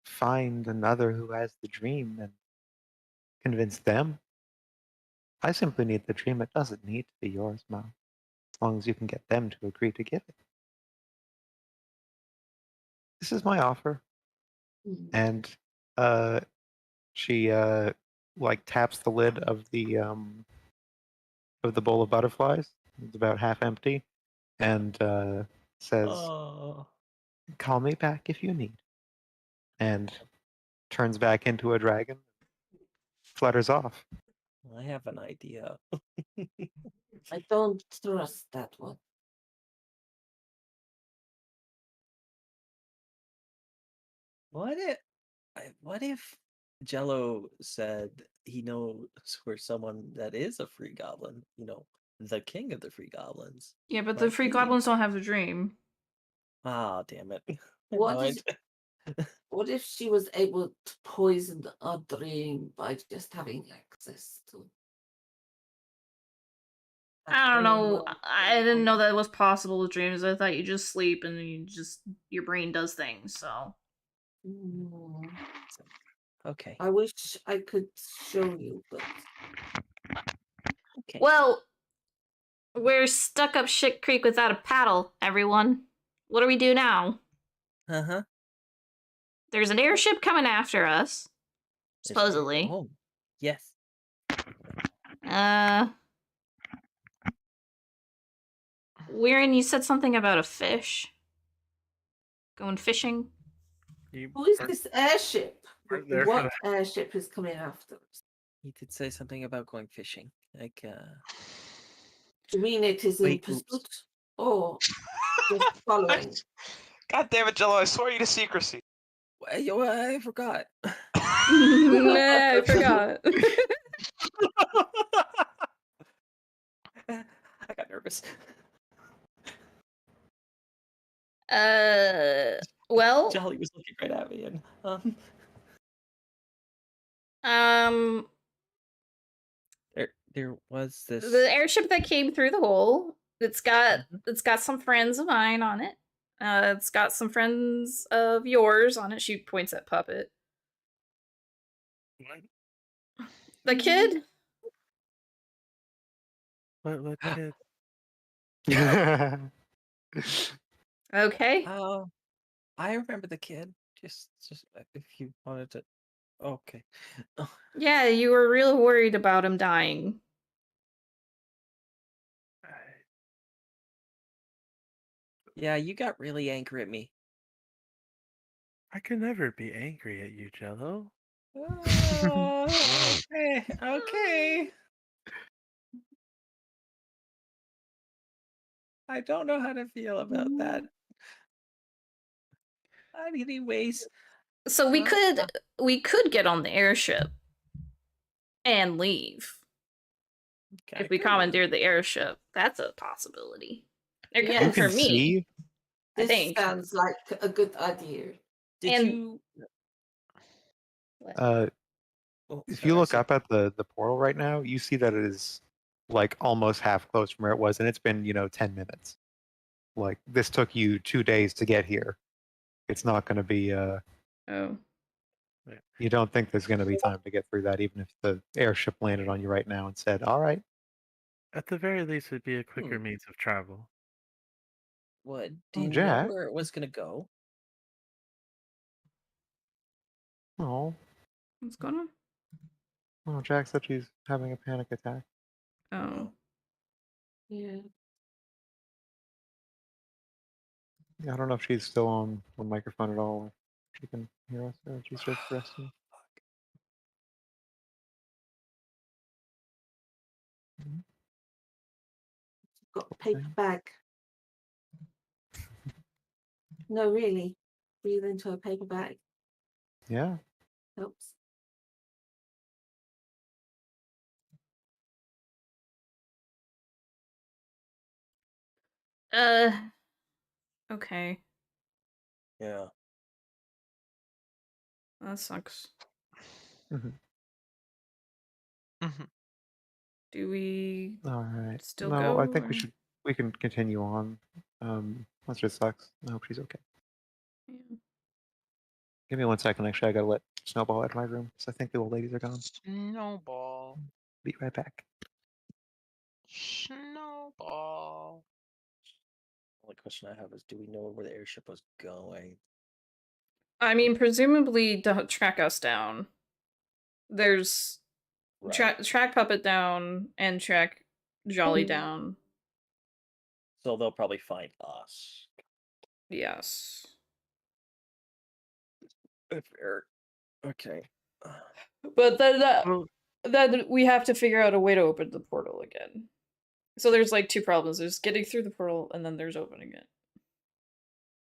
find another who has the dream and convince them. I simply need the dream. It doesn't need to be yours, Mo. As long as you can get them to agree to give it. This is my offer. And she like taps the lid of the bowl of butterflies. It's about half empty, and says, Oh. "Call me back if you need." And turns back into a dragon, flutters off. I have an idea. I don't trust that one. What if Jello said he knows where someone that is a free goblin, the king of the free goblins. Yeah, but the might free be? goblins don't have the dream. Ah, damn it. What No, is- What if she was able to poison our dream by just having access to? I don't know. I didn't know that was possible with dreams. I thought you just sleep and your brain does things. So Okay. I wish I could show you, but Okay. well, we're stuck up shit creek without a paddle. Everyone, what do we do now? Uh-huh. There's an airship coming after us, supposedly. Oh, yes. Weirin, you said something about a fish. Going fishing? who is this airship? Aren't there What for airship is coming after us? He did say something about going fishing. Like, Do you mean it is in Wait, oops. pursuit or just following? God damn it, Jello! I swear you to secrecy. I forgot. I forgot. I got nervous. Well, Jolly was looking right at me, and there was this. the airship that came through the hole. It's got some friends of mine on it. It's got some friends of yours on it. She points at Puppet. What? The kid. What kid? Okay. Oh, I remember the kid. Just if you wanted to. Okay. Yeah, you were real worried about him dying. Yeah, you got really angry at me. I can never be angry at you, Jello. Okay. I don't know how to feel about that. Anyways, So we could get on the airship and leave if we commandeer the airship. That's a possibility. They're Yeah. coming You can for me. see. I This think. sounds like a good idea. Did And- you? Oh, If sorry, you I look said- up at the portal right now, you see that it is like almost half closed from where it was, and it's been 10 minutes. Like this took you 2 days to get here. It's not going to be. Oh. You don't think there's going to be time to get through that, even if the airship landed on you right now and said, "All right." At the very least, it'd be a quicker means of travel. What? Oh, Do you know Jack. where it was gonna go? Oh, What's going on? well, Jack said she's having a panic attack. Oh. Yeah. Yeah, I don't know if she's still on the microphone at all. Or if she can hear us, or if she's just resting. Got a paper bag. No, really. Breathe into a paper bag. Yeah. Helps. Okay. Yeah. That sucks. Mhm. Do we All right. still No, go? I think or- we can continue on. That just sucks. I hope she's okay. Yeah. Give me 1 second. Actually, I gotta let Snowball out of my room because I think the old ladies are gone. Snowball. Be right back. Snowball. Only question I have is, do we know where the airship was going? I mean, presumably don't track us down. There's Right. track Puppet down and track Jolly down. So they'll probably find us. Yes. Fair. Okay. But then Well, then we have to figure out a way to open the portal again. So there's like two problems. There's getting through the portal and then there's opening it.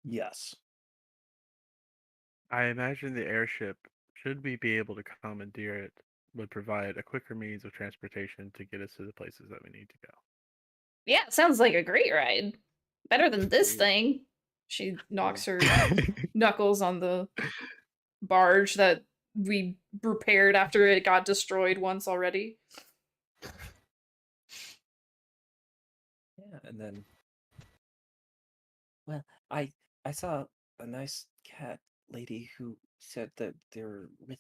Yes. I imagine the airship, should we be able to commandeer it, would provide a quicker means of transportation to get us to the places that we need to go. Yeah, sounds like a great ride. Better than this thing. She knocks her knuckles on the barge that we repaired after it got destroyed once already. Yeah, and then. Well, I saw a nice cat lady who said that they're with.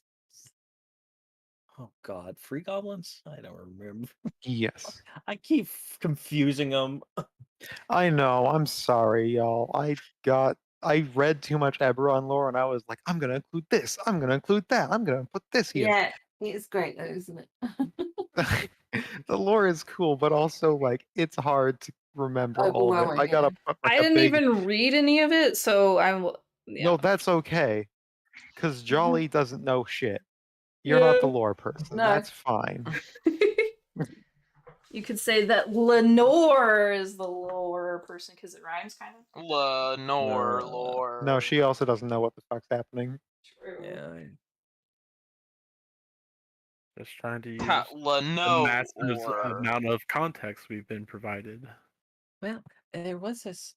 Oh God, free goblins? I don't remember. Yes. I keep confusing them. I know. I'm sorry, y'all. I read too much Eberron lore, and I was like, I'm gonna include this. I'm gonna include that. I'm gonna put this here. Yeah, it's great though, isn't it? The lore is cool, but also like it's hard to remember all of it. Overwhelming, I gotta yeah. put like I a didn't big. even read any of it, so I'm yeah. No, that's okay, because Jolly doesn't know shit. You're not the lore person. No. That's fine. You could say that Lenore is the lore person because it rhymes kind of. Lenore lore. No, she also doesn't know what the fuck's happening. True. Yeah. Just trying to use Ha- the Lenore. massive amount of context we've been provided. Well, there was this.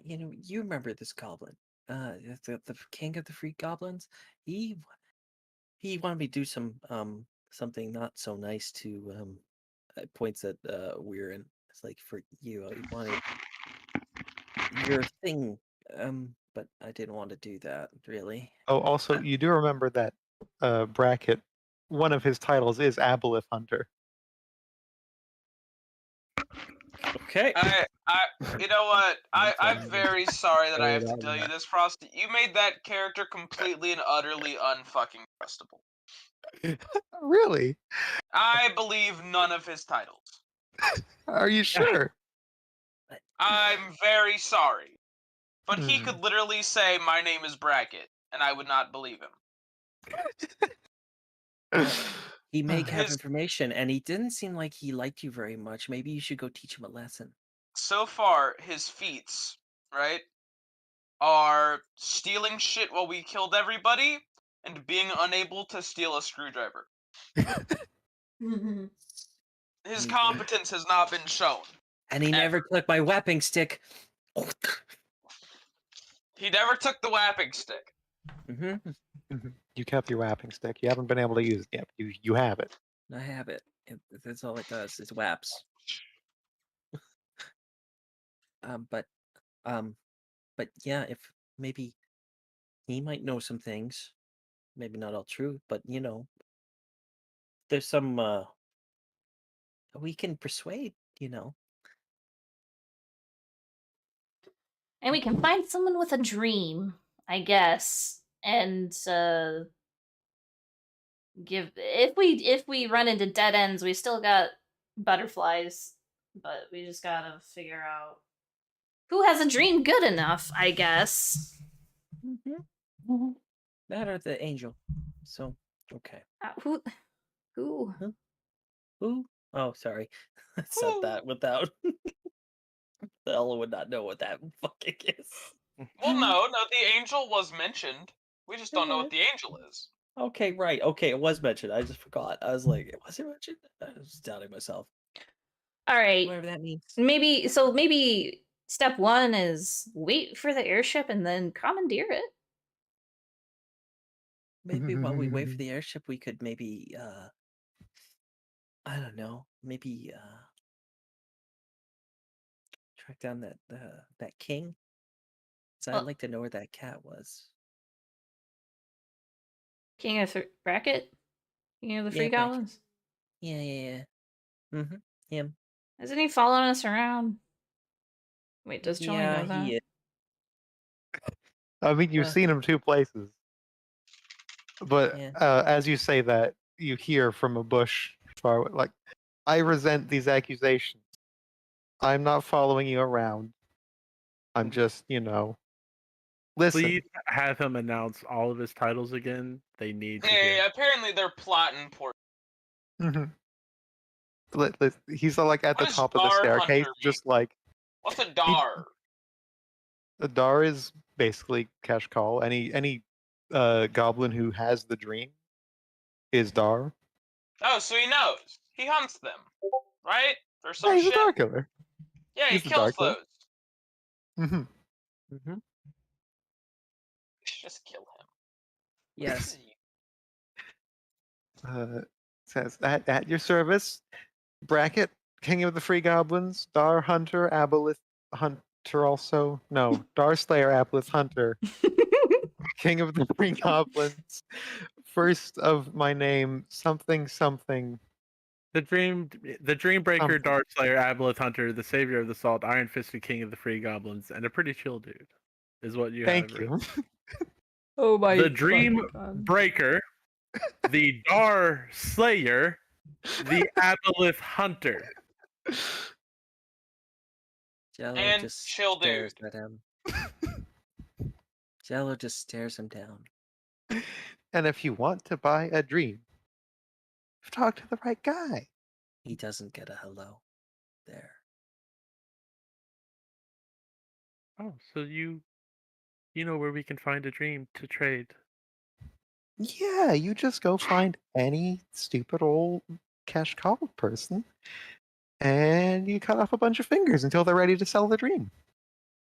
You remember this goblin? The king of the freak goblins. He wanted me to do something not so nice to points that we're in. It's like for you, he wanted your thing. But I didn't want to do that really. Oh, also, you do remember that Bracket, one of his titles is Aboleth Hunter. Okay. You know what? I'm very sorry that I have to Straight tell you out. this, Frost. You made that character completely and utterly unfucking trustable. Really? I believe none of his titles. Are you sure? I'm very sorry. But he Hmm. could literally say, "My name is Bracket," and I would not believe him. He may have His- information, and he didn't seem like he liked you very much. Maybe you should go teach him a lesson. So far, his feats, right, are stealing shit while we killed everybody, and being unable to steal a screwdriver. His Mhm. competence has not been shown. And he never took my whapping stick. He never took the whapping stick. Mm-hmm. You kept your wrapping stick. You haven't been able to use it yet. You have it. I have it. That's all it does. It whaps. Um, but, but yeah, if maybe he might know some things, maybe not all true, but there's some we can persuade. And we can find someone with a dream, I guess, and if we run into dead ends, we still got butterflies, but we just gotta figure out who has a dream good enough, I guess. That or the angel. So okay. Who? Who? Oh, sorry. I said that without. Ella would not know what that fucking is. Well, no, the angel was mentioned. We just don't know what the angel is. Okay, right. Okay, it was mentioned. I just forgot. I was like, was it mentioned? I was doubting myself. All right. Whatever that means. Maybe step one is wait for the airship and then commandeer it. Maybe while we wait for the airship, we could maybe I don't know, maybe track down that king. So I'd like to know where that cat was. King of Bracket? King of the Free Yeah, Bracket. Goblins? Yeah. Mm-hmm. Him. Isn't he following us around? Wait, does Joey know that? He is. I mean, you've seen him two places. But as you say that, you hear from a bush far away, like, I resent these accusations. I'm not following you around. I'm just, listen. Please have him announce all of his titles again. They need to. Hey, apparently they're plotting for. He's like at the What does top of the Dar staircase, Hunter just like What's a Dar? a Dar is basically cash call. Any goblin who has the dream is Dar. Oh, so he knows. He hunts them, right? Or some Yeah, he's shit. a Dar killer. Yeah, He's he a Dar kills killer. those. Mm-hmm. Just kill him. Yes. Says at your service, Bracket, King of the Free Goblins, Dar Hunter, Aboleth Hunter also. No, Dar Slayer, Aboleth Hunter, King of the Free Goblins, first of my name, something. The Dreambreaker, Dark Slayer, Aboleth Hunter, the Savior of the Salt, Iron Fisted King of the Free Goblins, and a pretty chill dude is what you have. Thank you. Oh my The Dreambreaker, the Dar Slayer, the Aboleth Hunter. Jello And just chill stares dude. at him. Jello just stares him down. And if you want to buy a dream, talk to the right guy. He doesn't get a hello there. Oh, so you know where we can find a dream to trade. Yeah, you just go find any stupid old cash cow person and you cut off a bunch of fingers until they're ready to sell the dream.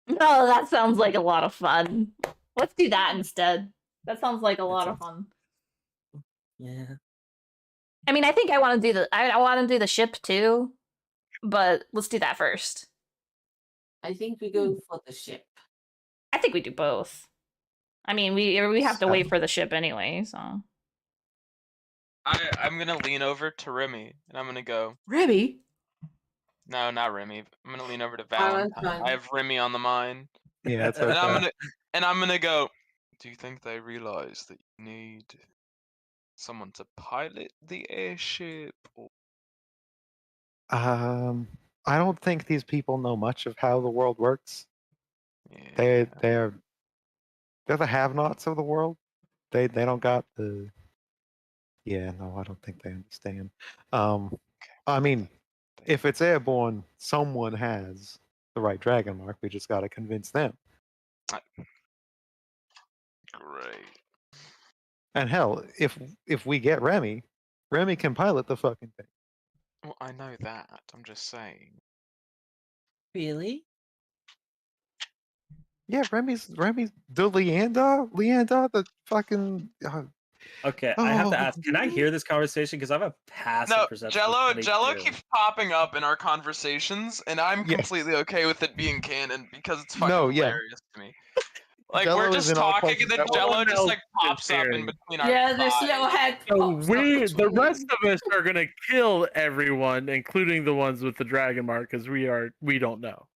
No, that sounds like a lot of fun. Let's do that instead. That sounds like a lot of fun. Yeah. I mean, I think I want to do I want to do the ship too, but let's do that first. I think we go for the ship. I think we do both. I mean, we have to wait for the ship anyway, so. I'm gonna lean over to Remy and I'm gonna go. Remy? No, not Remy. I'm gonna lean over to Valentine. Valentine. I have Remy on the mind. Yeah, that's And okay. I'm gonna go. Do you think they realize that you need someone to pilot the airship? Or... I don't think these people know much of how the world works. Yeah. They're the have-nots of the world. They don't got the. Yeah, no, I don't think they understand. I mean, if it's airborne, someone has the right dragon mark. We just got to convince them. Great. And hell, if we get Remy can pilot the fucking thing. Well, I know that. I'm just saying. Really? Yeah, Remy's the Leander, the fucking. Okay, I have to Oh. ask. Can I hear this conversation? Because I have a passive No, perception. Jello of 22. keeps popping up in our conversations, and I'm Yes. completely okay with it being canon because it's fucking No, yeah. hilarious to me. Like Jello we're is just in all talking, places and then at once. Jello No one just else like is pops up in hearing. between our Yeah, this thighs. little head. So pops up the between- rest of us are gonna kill everyone, including the ones with the dragon mark, because we don't know.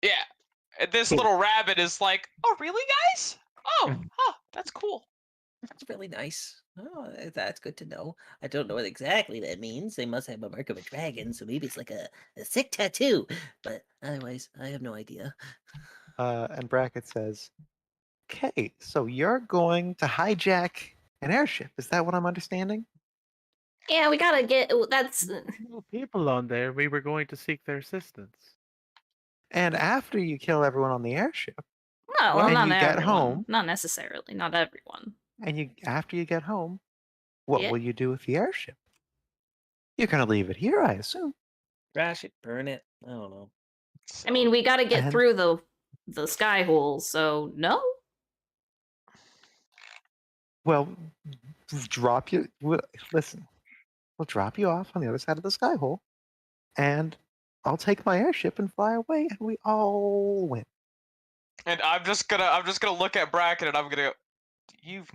Yeah, and this Cool. little rabbit is like, "Oh, really, guys? Oh, huh, that's cool." That's really nice. Oh, that's good to know. I don't know what exactly that means. They must have a mark of a dragon, so maybe it's like a sick tattoo. But otherwise, I have no idea. And Bracket says, "Okay, so you're going to hijack an airship. Is that what I'm understanding?" Yeah, we gotta get. That's People on there, we were going to seek their assistance. And after you kill everyone on the airship, no, well, And not you get everyone. home. Not necessarily. Not everyone. after you get home, what Yeah. will you do with the airship? You're gonna leave it here, I assume. Crash it, burn it. I don't know. I mean, we gotta get And- through the sky hole. So no. Well, listen. We'll drop you off on the other side of the sky hole, and I'll take my airship and fly away, and we all win. And I'm just gonna look at Bracket, and I'm gonna go. You've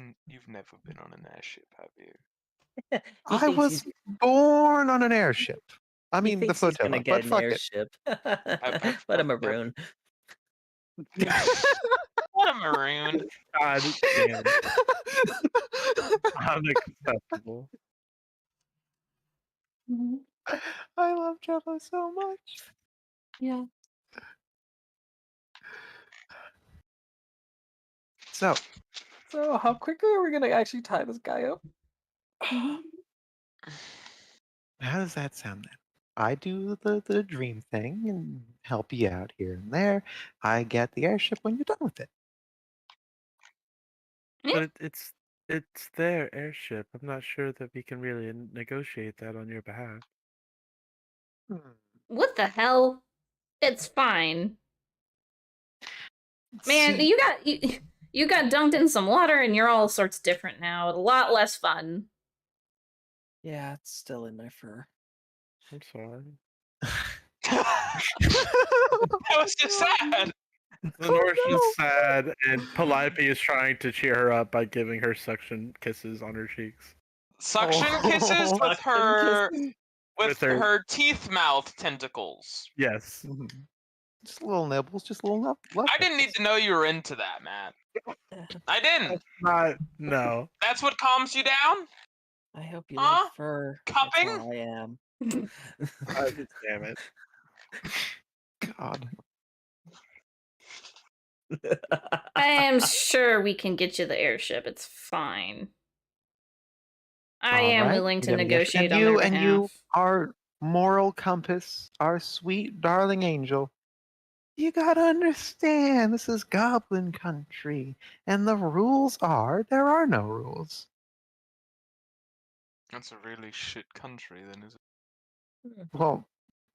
never been on an airship, have you? He I thinks was he's- born on an airship. I he mean, the thinks he's gonna flotilla, get but an fuck it. airship. I've- What a I've- maroon. What a maroon. God damn it. Unacceptable. I love Jello so much. Yeah. So, So, how quickly are we gonna actually tie this guy up? how does that sound then? I do the dream thing and help you out here and there. I get the airship when you're done with it. But it's their airship. I'm not sure that we can really negotiate that on your behalf. What the hell? It's fine. Man, See, you got dunked in some water and you're all sorts different now. A lot less fun. Yeah, it's still in my fur. I'm sorry. That was just sad. Lenore is sad, and Calliope is trying to cheer her up by giving her suction kisses on her cheeks. Suction kisses with Suction her kisses? with With her- her teeth mouth tentacles. Yes. just little nibbles, just little love. I didn't need to know you were into that, Matt. I didn't. No. That's what calms you down? I hope you Huh? like fur. Cupping? That's all I am. Damn it. God. I am sure we can get you the airship. It's fine. I am Alright, willing to you're gonna get- negotiate and on you their and behalf. you, our moral compass, our sweet darling angel. You gotta understand, this is Goblin Country, and the rules are there are no rules. That's a really shit country, then, is it? Well,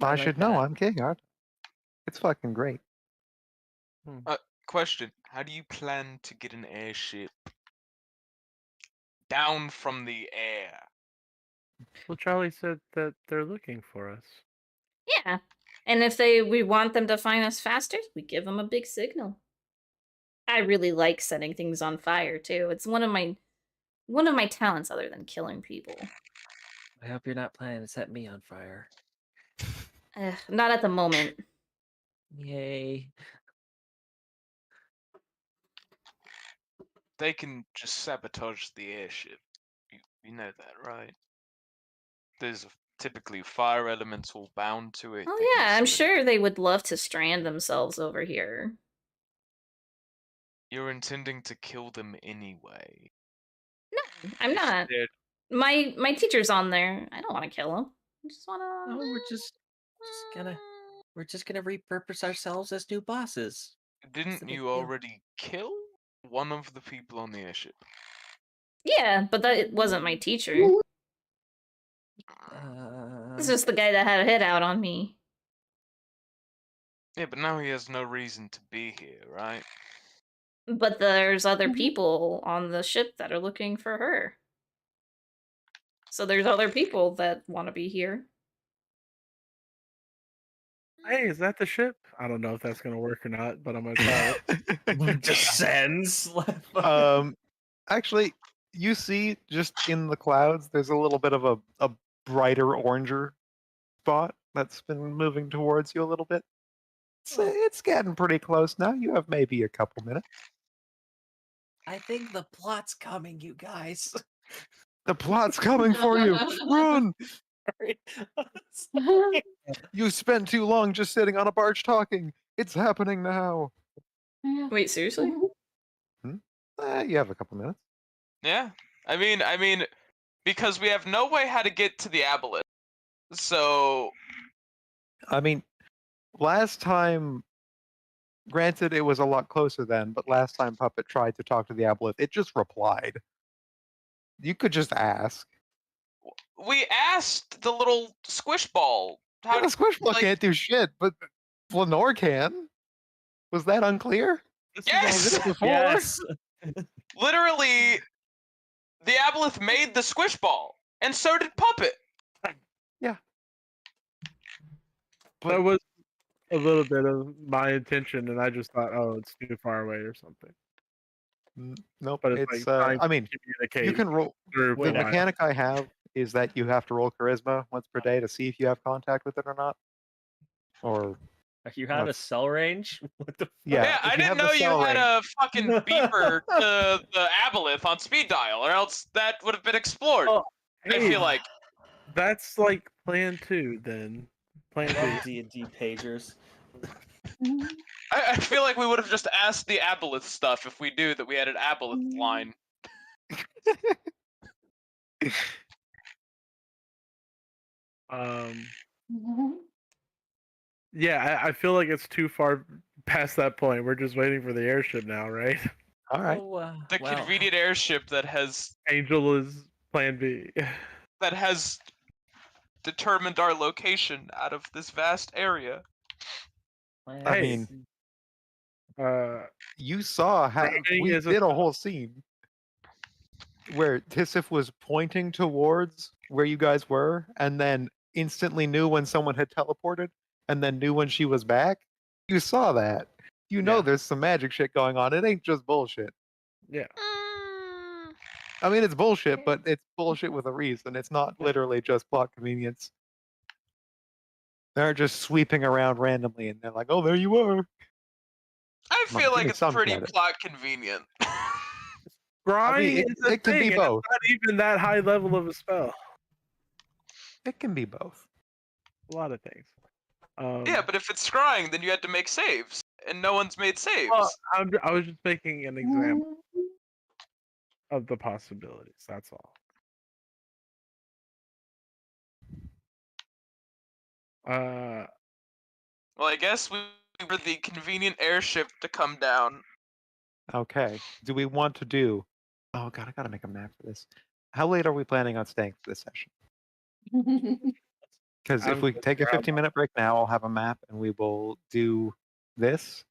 I I like should know. that. I'm king, aren't I? It's fucking great. Question: how do you plan to get an airship down from the air? Well, Charlie said that they're looking for us. Yeah. And if we want them to find us faster, we give them a big signal. I really like setting things on fire too. It's one of my talents other than killing people. I hope you're not planning to set me on fire. Not at the moment. Yay. They can just sabotage the airship. You know that, right? There's typically fire elemental bound to it. Oh They can yeah, I'm just let it- sure they would love to strand themselves over here. You're intending to kill them anyway. No, I'm not. They're- My teacher's on there. I don't want to kill him. I just want to. No, we're just gonna repurpose ourselves as new bosses. Didn't big you deal? already kill one of the people on the airship? Yeah, but that wasn't my teacher. It's Uh, just the guy that had a hit out on me. Yeah, but now he has no reason to be here, right? But there's other people on the ship that are looking for her. So there's other people that want to be here. Hey, is that the ship? I don't know if that's gonna work or not, but I'm gonna try it. Descends. Actually, you see just in the clouds, there's a little bit of a brighter oranger spot that's been moving towards you a little bit. It's getting pretty close now. You have maybe a couple minutes. I think the plot's coming, you guys. The plot's coming for you. Run! You spent too long just sitting on a barge talking. It's happening now. Wait, seriously? You have a couple minutes. Yeah. I mean, because we have no way how to get to the aboleth. So I mean, last time, granted, it was a lot closer then, but last time Puppet tried to talk to the aboleth, it just replied. You could just ask. we asked the little squish ball. Yeah, the squishball can't do shit, but Flanor can. Was that unclear? Yes! Before? Yes. Literally, the aboleth made the squish ball, and so did Puppet. That was a little bit of my intention, and I just thought, oh, it's too far away or something. Nope. But it's like trying I mean, to communicate. you can roll. through The polite. mechanic I have is that you have to roll charisma once per day to see if you have contact with it or not. Or You had a cell range? What the fuck? Yeah, I if you didn't have the know you cell had range- a fucking beeper to the aboleth on speed dial, or else that would have been explored. Oh, I hey, feel like. that's like plan 2 then. Plan Love 2. D&D pagers. I feel like we would have just asked the aboleth stuff if we knew that we had an aboleth line. Yeah, I feel like it's too far past that point. We're just waiting for the airship now, right? All right. Oh, The well, convenient airship that has Angel is plan B. determined our location out of this vast area. I Hey. mean, You saw how Driving we is a did a spell. whole scene where Tissif was pointing towards where you guys were, and then instantly knew when someone had teleported, and then knew when she was back. You saw that. You know Yeah. there's some magic shit going on. It ain't just bullshit. Yeah. I mean, it's bullshit, but it's bullshit with a reason. It's not literally just plot convenience. They're just sweeping around randomly, and they're like, "Oh, there you are." I Come on, feel give like me it's some pretty credit. plot convenient. Scrying it- is a it can be thing, and both. it's not even that high level of a spell. It can be both. A lot of things. Yeah, but if it's scrying, then you had to make saves, and no one's made saves. well, I was just making an example of the possibilities. That's all. Well, I guess we were the convenient airship to come down. Okay. Do we want to do? Oh God, I gotta make a map for this. How late are we planning on staying for this session? Because if I'm we just take a around 15-minute break now, I'll have a map and we will do this.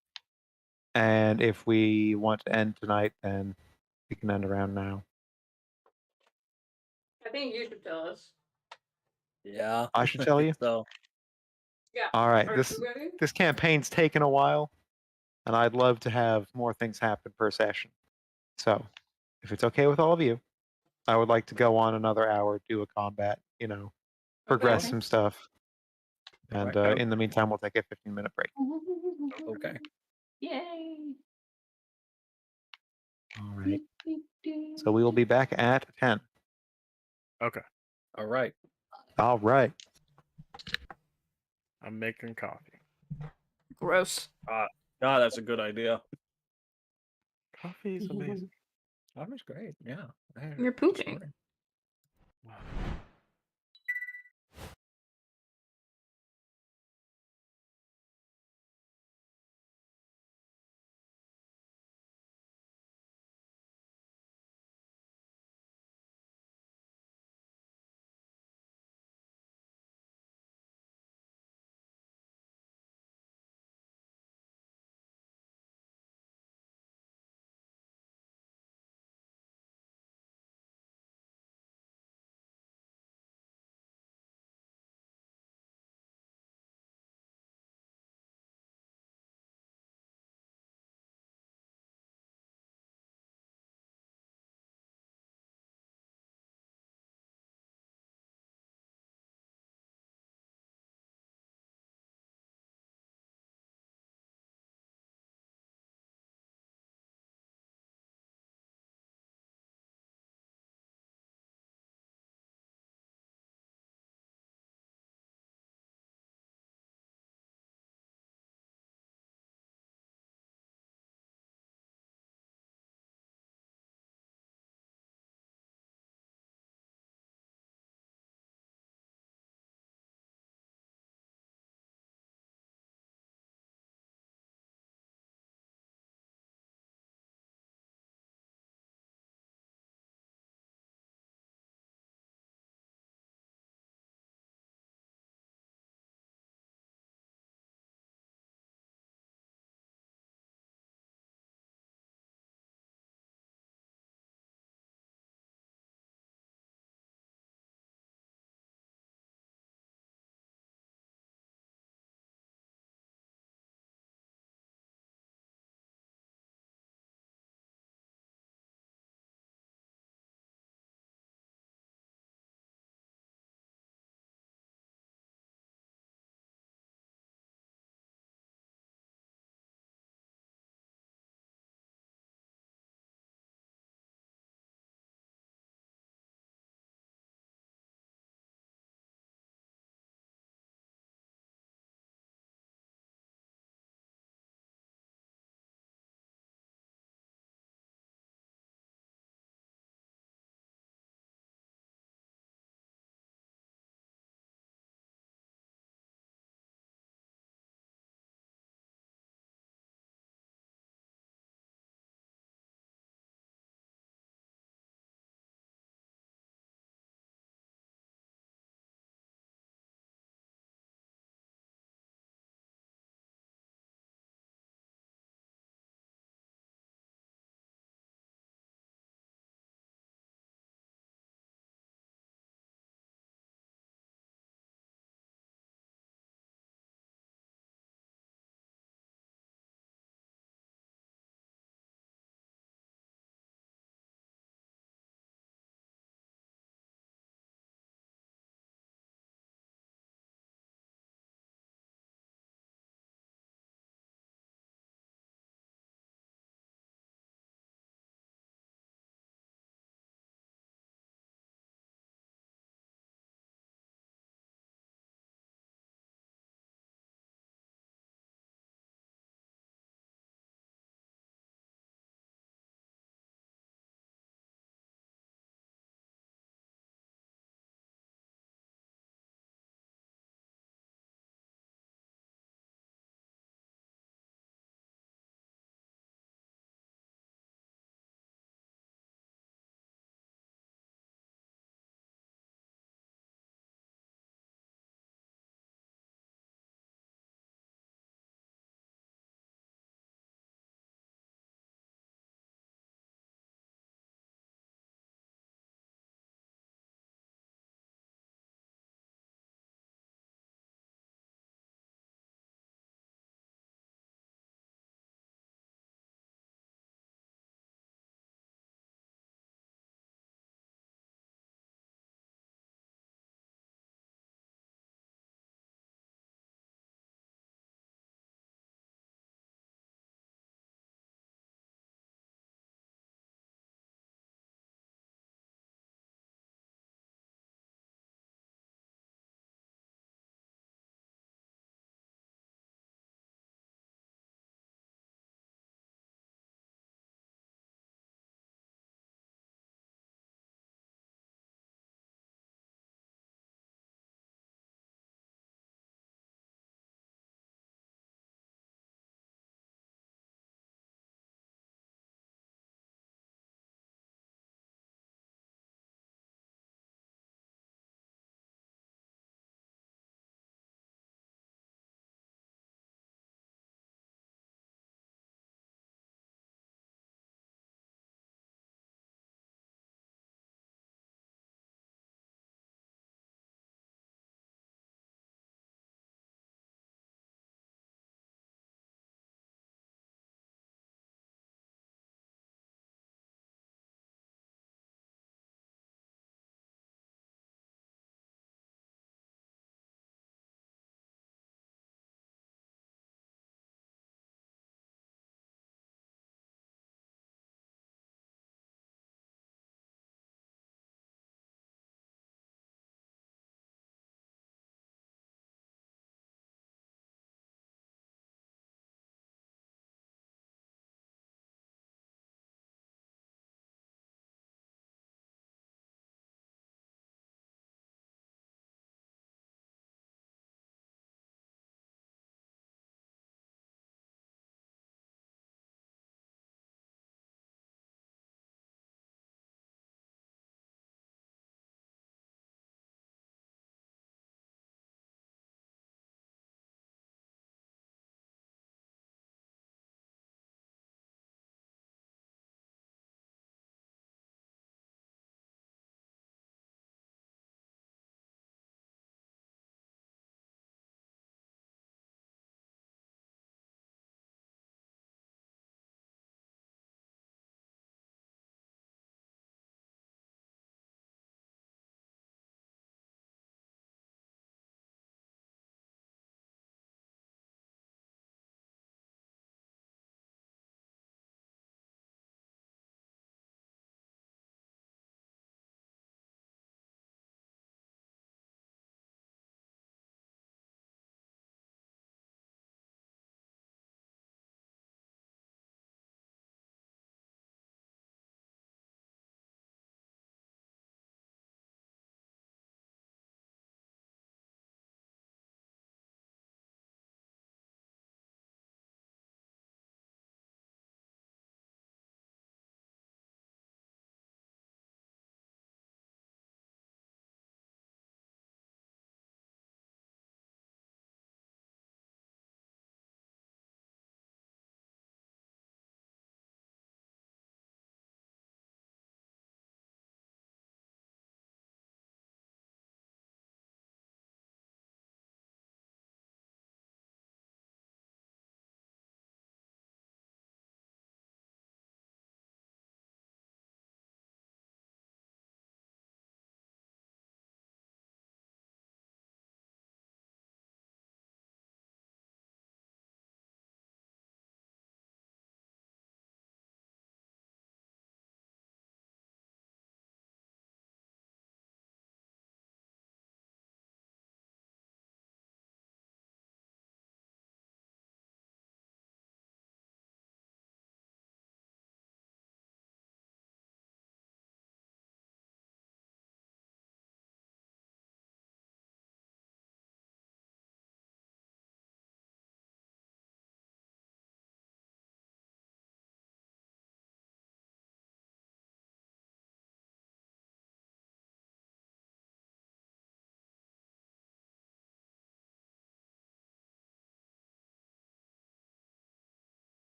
And if we want to end tonight, then we can end around now. I think you should tell us. Yeah. I should tell you? So, Yeah. All right. Are This you ready? this campaign's taken a while, and I'd love to have more things happen per session. So, if it's okay with all of you, I would like to go on another hour, do a combat, progress Okay. some stuff. And Alright. in the meantime, we'll take a 15-minute break. Okay. Yay. All right. So we will be back at 10. All right. All right. I'm making coffee. Gross. God, that's a good idea. Coffee is amazing. That was great. Yeah. You're pooping. Wow.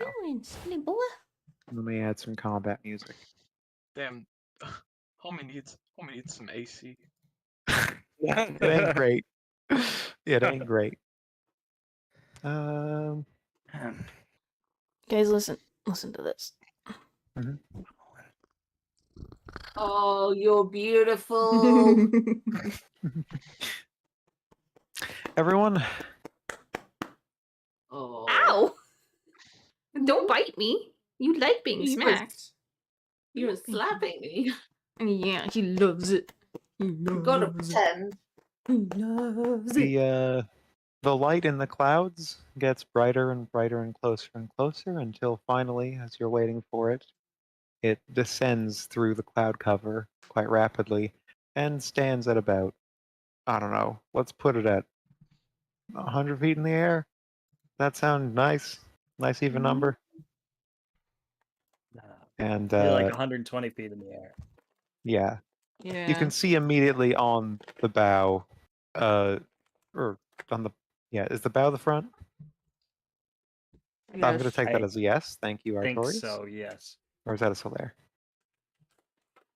now. doing, silly boy? Let me add some combat music. Damn, homie needs some AC. It ain't great. It ain't great. Guys, listen to this. Oh, you're beautiful. Everyone, Oh. Ow! Don't bite me. You like being You smacked. You were slapping me. Yeah, he loves it. He You gotta loves it. pretend. He loves it. the light in the clouds gets brighter and brighter and closer until finally, as you're waiting for it, it descends through the cloud cover quite rapidly and stands at about, I don't know, let's put it at 100 feet in the air. That sound nice? Nice even number? Nah, And maybe like 120 feet in the air. yeah, Yeah. you can see immediately on the bow, or on the, yeah, is the bow the front? I'm going to take that as a yes. Thank you, I think Artorias. so, yes. Or is that a Solaire?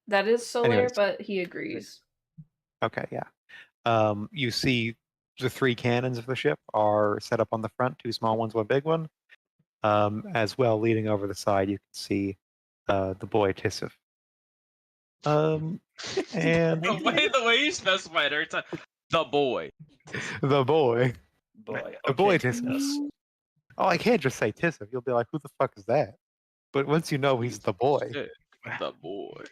That is Solaire, Anyways. but he agrees. Okay, yeah. You see the 3 cannons of the ship are set up on the front, 2 small ones, 1 big one. As well, leading over the side, you can see the boy Tissif. And The way you specified every time, the boy. the boy. Boy, The boy okay, Tissif. yes. Oh, I can't just say Tissif. You'll be like, who the fuck is that? But once you know he's the boy, The boy.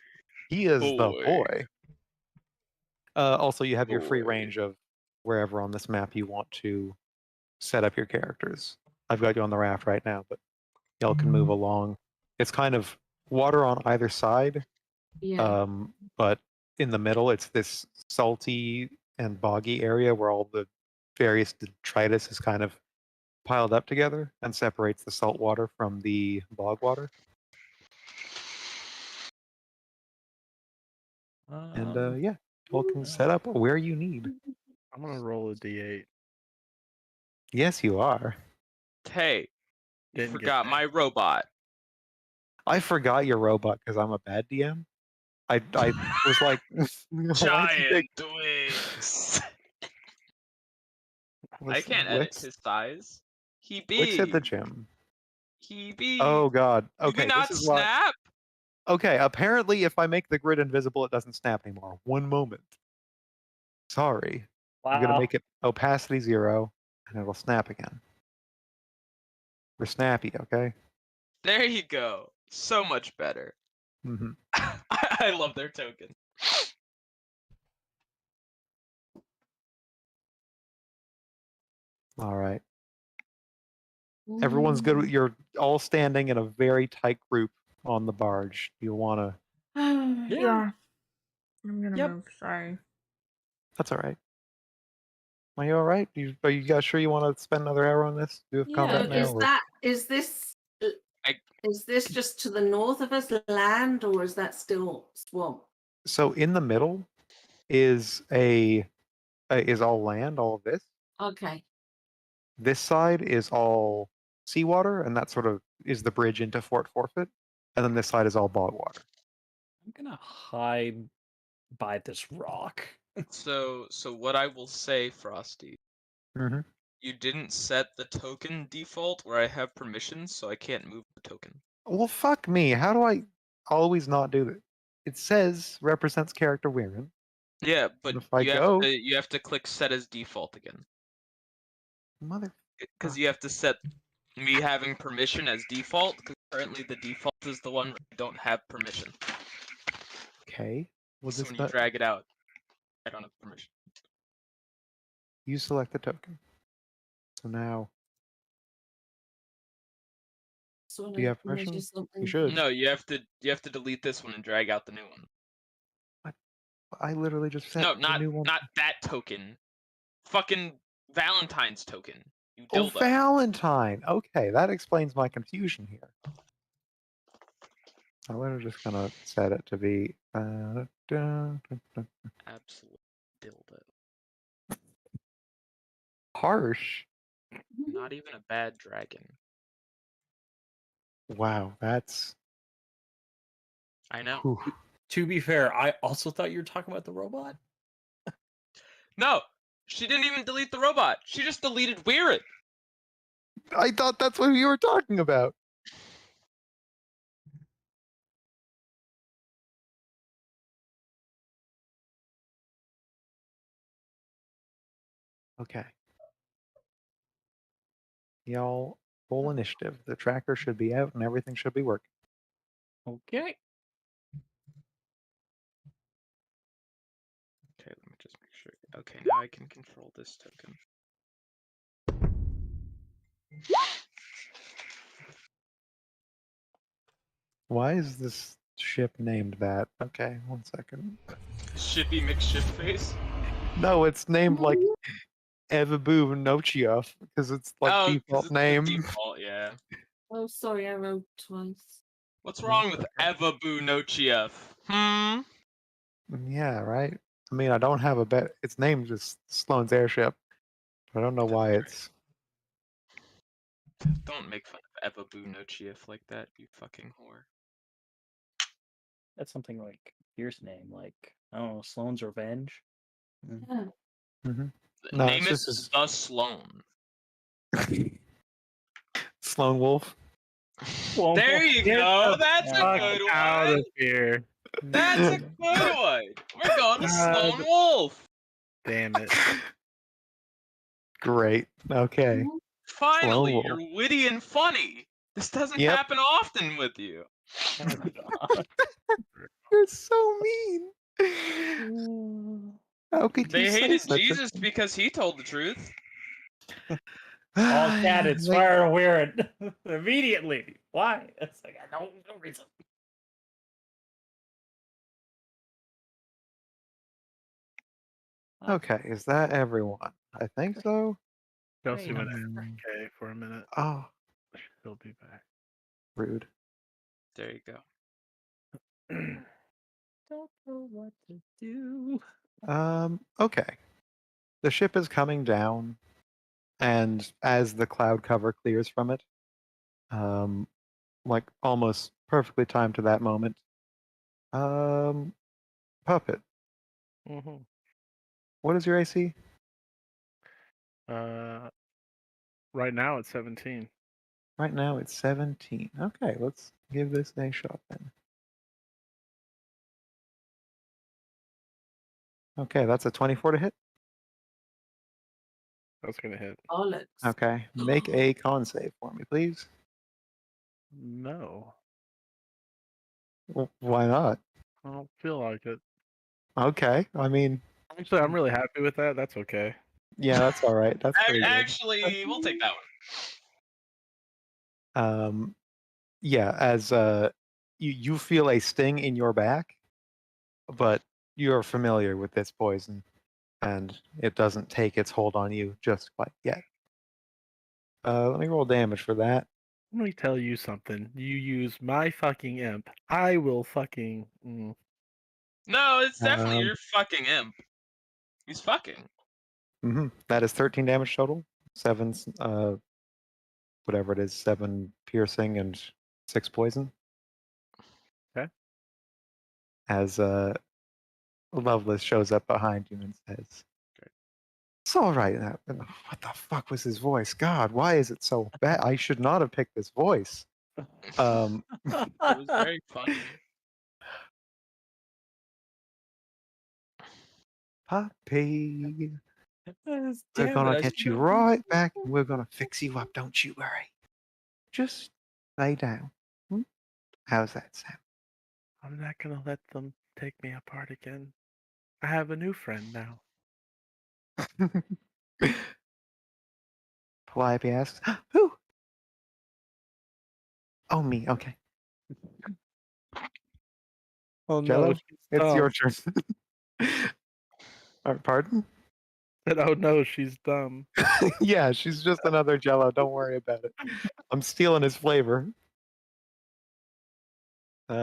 he is the boy. Also, you have your free Boy. range of wherever on this map you want to set up your characters. I've got you on the raft right now, but y'all can move along. It's kind of water on either side, Yeah. but in the middle, it's this salty and boggy area where all the various detritus is kind of piled up together and separates the salt water from the bog water. And yeah, y'all can set up where you need. I'm gonna roll a d8. Yes, you are. Hey, you Didn't get forgot that. my robot. I forgot your robot because I'm a bad DM. I was like, Giant wings. I can't edit Wix, his size. He Wix hit the big. gym. He big. Oh god. Do Okay, we not this is why. snap? Okay, apparently if I make the grid invisible, it doesn't snap anymore. 1 moment. Sorry. I'm gonna Wow. make it opacity 0, and it'll snap again. We're snappy, okay? There you go. So much better. Mm-hmm. I love their token. All right. Everyone's good. You're all standing in a very tight group on the barge. You wanna? Yeah. I'm gonna Yep. move. Sorry. That's all right. Are you all right? Are you guys sure you want to spend another hour on this? Do have combat now? or- Is this I- is this just to the north of us land, or is that still swamp? So in the middle is is all land. All of this. Okay. This side is all seawater, and that sort of is the bridge into Fort Forfeit. And then this side is all bog water. I'm gonna hide by this rock. So what I will say, Frosty, Mm-hmm. you didn't set the token default where I have permissions, so I can't move the token. Well, fuck me. How do I always not do that? It says represents character Weirin. Yeah, but if I you go- have to click set as default again. Mother. Because you have to set me having permission as default, because currently the default is the one where I don't have permission. Okay. Well, So this when you drag it out, I don't have permission. you select the token. So now, So do you have permission? You should. No, you have to delete this one and drag out the new one. I literally just set No, the new one. not that token. Fucking Valentine's token. You Oh, dildo. Valentine. Okay, that explains my confusion here. I'm literally just gonna set it to be. Absolute dildo. Harsh. Not even a bad dragon. Wow, that's I know. whew. To be fair, I also thought you were talking about the robot. No, she didn't even delete the robot. She just deleted Weird. I thought that's what you were talking about. Okay. Y'all roll initiative. The tracker should be out and everything should be working. Okay. Okay, let me just make sure. Okay, now I can control this token. Why is this ship named that? Okay, 1 second. Shippy McShipface. No, it's named like Evabu Nochia because it's like Oh, 'cause default it's the name. default, yeah. Oh, sorry, I wrote twice. What's wrong with Evabu Nochiev? Yeah, right. I mean, I don't have a bet. It's named just Sloane's airship. I don't know why it's. Don't make fun of Evabu Nochiev like that, you fucking whore. That's something like fierce name, like I don't know, Sloane's Revenge. Yeah. Mhm. The No, name it's it just the Sloan. Sloane Wolf. Well, There you Get go. the That's a fuck good out one. of here. That's a good one. We're going to God. Sloan Wolf. Damn it. Great. Okay. Mhm. Finally, Wolf. you're witty and funny. This doesn't Yep. happen often with you. oh god. You're so mean. How could They you say hated such Jesus because he told the truth. All candidates Like, fire and wear it immediately. Why? It's like I don't no reason. okay, is that everyone? I think so. Chelsea went Um, okay for a minute. oh, She'll be back. rude. There you go. Don't know what to do. Okay. The ship is coming down, and as the cloud cover clears from it, like almost perfectly timed to that moment, Puppet, Mm-hmm. what is your AC? Right now it's 17. Right now it's 17. Okay, let's give this a shot then. Okay, that's a 24 to hit. That's gonna hit. Bollocks. Okay, make a con save for me, please. No, Why not? I don't feel like it. Okay, I mean, Actually, I'm really happy with that. That's okay. yeah, that's all right. That's pretty good. Actually, we'll take that one. Yeah, as you feel a sting in your back, but you're familiar with this poison, and it doesn't take its hold on you just quite yet. Let me roll damage for that. Let me tell you something. You use my fucking imp. I will fucking. No, it's definitely Um, your fucking imp. He's fucking. That is 13 damage total. 7, whatever it is, 7 piercing and 6 poison. Okay. As Lovelace shows up behind you and says, Okay. "It's all right." What the fuck was his voice? God, why is it so bad? I should not have picked this voice. It was very funny. Puppy, we're Damn it, gonna I get you should've- right back and we're gonna fix you up. Don't you worry. Just lay down. How's that sound? I'm not gonna let them take me apart again. I have a new friend now. Calliope asks, "Who?" "Oh, me. Okay. Oh Jello, no, she's it's dumb. your turn." Pardon? Said, oh no, she's dumb. Yeah, she's just another Jello. Don't worry about it. I'm stealing his flavor.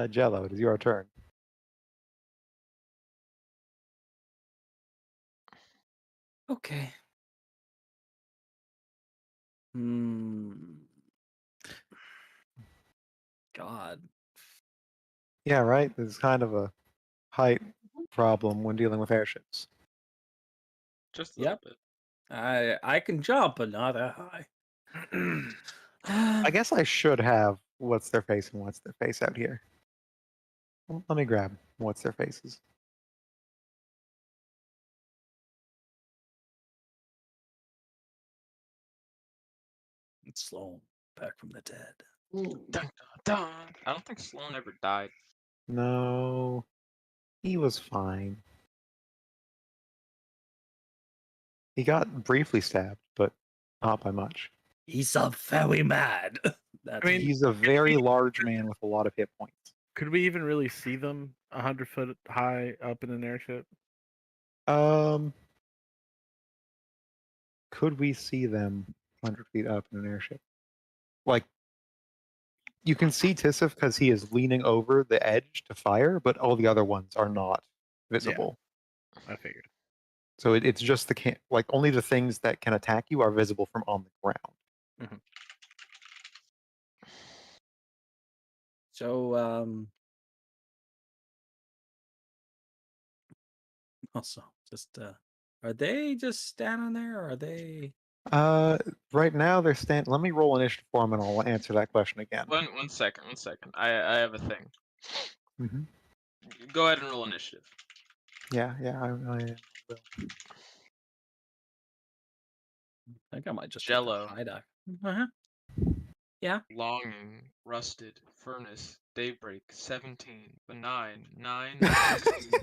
Jello, it is your turn. Okay. Hmm. God. Yeah, right. There's kind of a height problem when dealing with airships. Just a little Yep. bit. I can jump, but not that high. I guess I should have what's their face and what's their face out here. Well, let me grab what's their faces. It's Sloan back from the dead. Ooh. Dun, dun, dun. I don't think Sloan ever died. No, he was fine. He got briefly stabbed, but not by much. He's a very mad. That's I mean, He's a very large man with a lot of hit points. Could we even really see them 100 foot high up in an airship? Could we see them 100 feet up in an airship? Like, you can see Tisif because he is leaning over the edge to fire, but all the other ones are not visible. I figured. So it's just like only the things that can attack you are visible from on the ground. so also just are they just standing there or are they Right now they're standing. Let me roll initiative for him, and I'll answer that question again. One second. I have a thing. Mhm. Go ahead and roll initiative. Yeah, I will. I think I might just Jello. hide. Uh-huh. Yeah. Longing, rusted, furnace, daybreak, 17, benign, 9,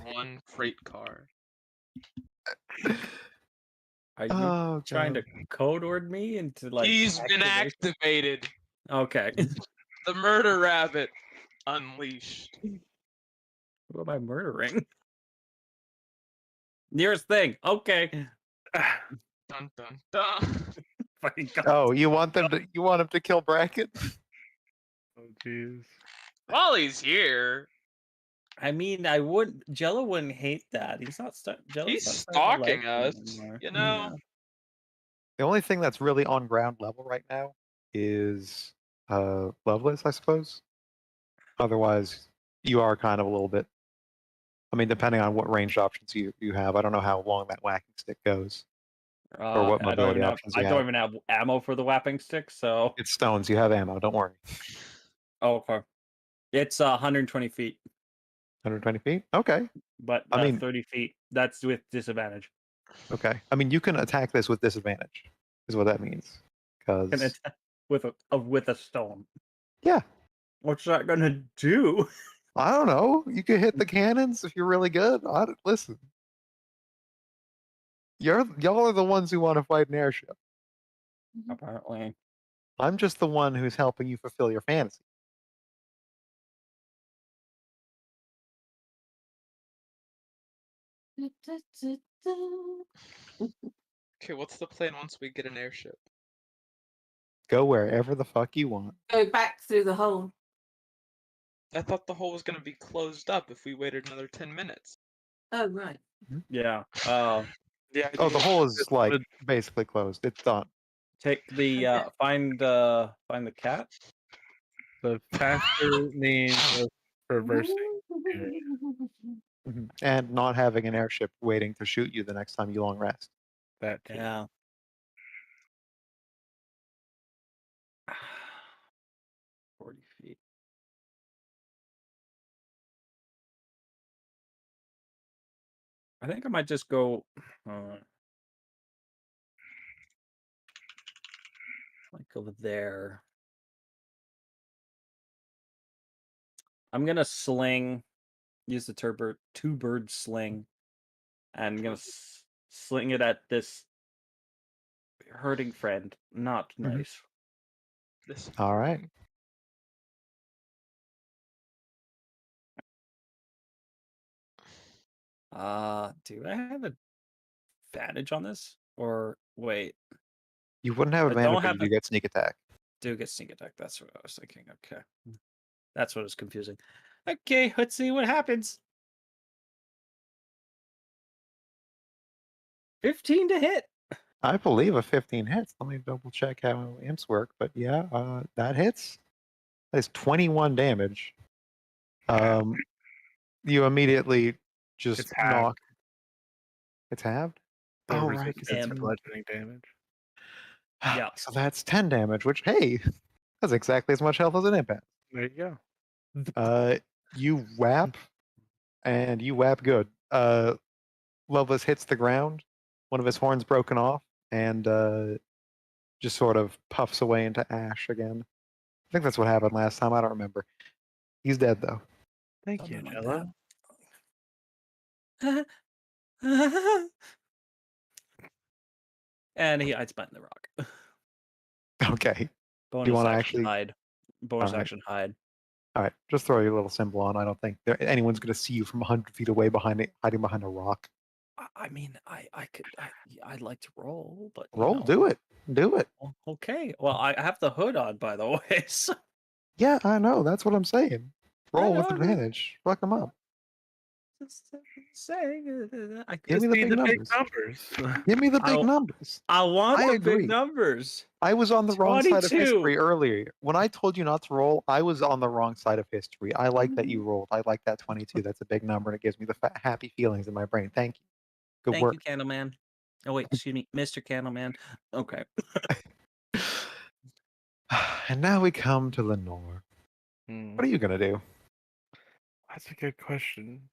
1 freight car. Are you Oh, trying to God. code word me into like He's been activation? activated. Okay. The murder rabbit unleashed. Who am I murdering? Nearest thing. Okay. Dun dun dun. Fucking God. Oh, you want him to kill Bracken? Oh, jeez. While he's here, I mean, Jello wouldn't hate that. He's not Jello's he's not starting to like stalking him us. anymore. You know. Yeah. The only thing that's really on ground level right now is Lovelace, I suppose. Otherwise, you are kind of a little bit. I mean, depending on what ranged options you have, I don't know how long that whacking stick goes, or what mobility options you I have. don't even have ammo for the whapping stick, so It's stones. You have ammo. Don't worry. okay. It's 120 feet, 120 feet. Okay. but I mean- 30 feet. That's with disadvantage. Okay. I mean, you can attack this with disadvantage, is what that means. Can Because attack with a stone. yeah, What's that gonna do? I don't know. You could hit the cannons if you're really good. Listen, y'all are the ones who want to fight an airship. Apparently. I'm just the one who's helping you fulfill your fantasy. Okay, what's the plan once we get an airship? Go wherever the fuck you want. Go back through the hole. I thought the hole was gonna be closed up if we waited another 10 minutes. Oh right. Yeah. Yeah. Oh, the hole is like basically closed. It's done. Take the Okay. find the cat. The faster means of reversing. And not having an airship waiting to shoot you the next time you long rest. That too. Yeah. 40 feet. I think I might just go like over there. I'm gonna use the two-bird sling, and I'm gonna sling it at this hurting friend. Not Mhm. nice. This All right. Do I have advantage on this? Or wait, You wouldn't have I don't advantage, but have you do get sneak attack. do get sneak attack. That's what I was thinking. Okay. That's what was confusing. Okay, let's see what happens. 15 to hit. I believe a 15 hits. Let me double check how imps work, but yeah, that hits. That's 21 damage. Half. You immediately just It's halved. knock. It's halved? The Oh, right. 'cause resistance it's to bludgeoning damage. Yeah. So that's 10 damage, which, hey, that's exactly as much health as an impact. There you go. You whap, and you whap good. Lovelace hits the ground, one of his horns broken off, and just sort of puffs away into ash again. I think that's what happened last time. I don't remember. He's dead, though. Thank you, Something like Jello. that. And he hides behind the rock. Okay. Bonus wanna action actually- hide. Bonus Alright. action hide. All right. Just throw your little symbol on. I don't think anyone's going to see you from 100 feet away hiding behind a rock. I mean, I'd like to roll, but you Roll. know. Do it. Do it. Well, okay. Well, I have the hood on, by the way. So Yeah, I know. That's what I'm saying. Roll with know, but- advantage. Fuck them up. just saying, I Give me Just the need big the big numbers. numbers. Give me the big I'll- numbers. I want I the agree. big numbers. I was on the wrong side of 22. history earlier. When I told you not to roll, I was on the wrong side of history. I like that you rolled. I like that 22. That's a big number, and it gives me the happy feelings in my brain. Thank you. Good Thank work. you, Candleman. Oh wait, excuse me, Mr. Candleman. Okay. And now we come to Lenore. Hmm, What are you going to do? That's a good question.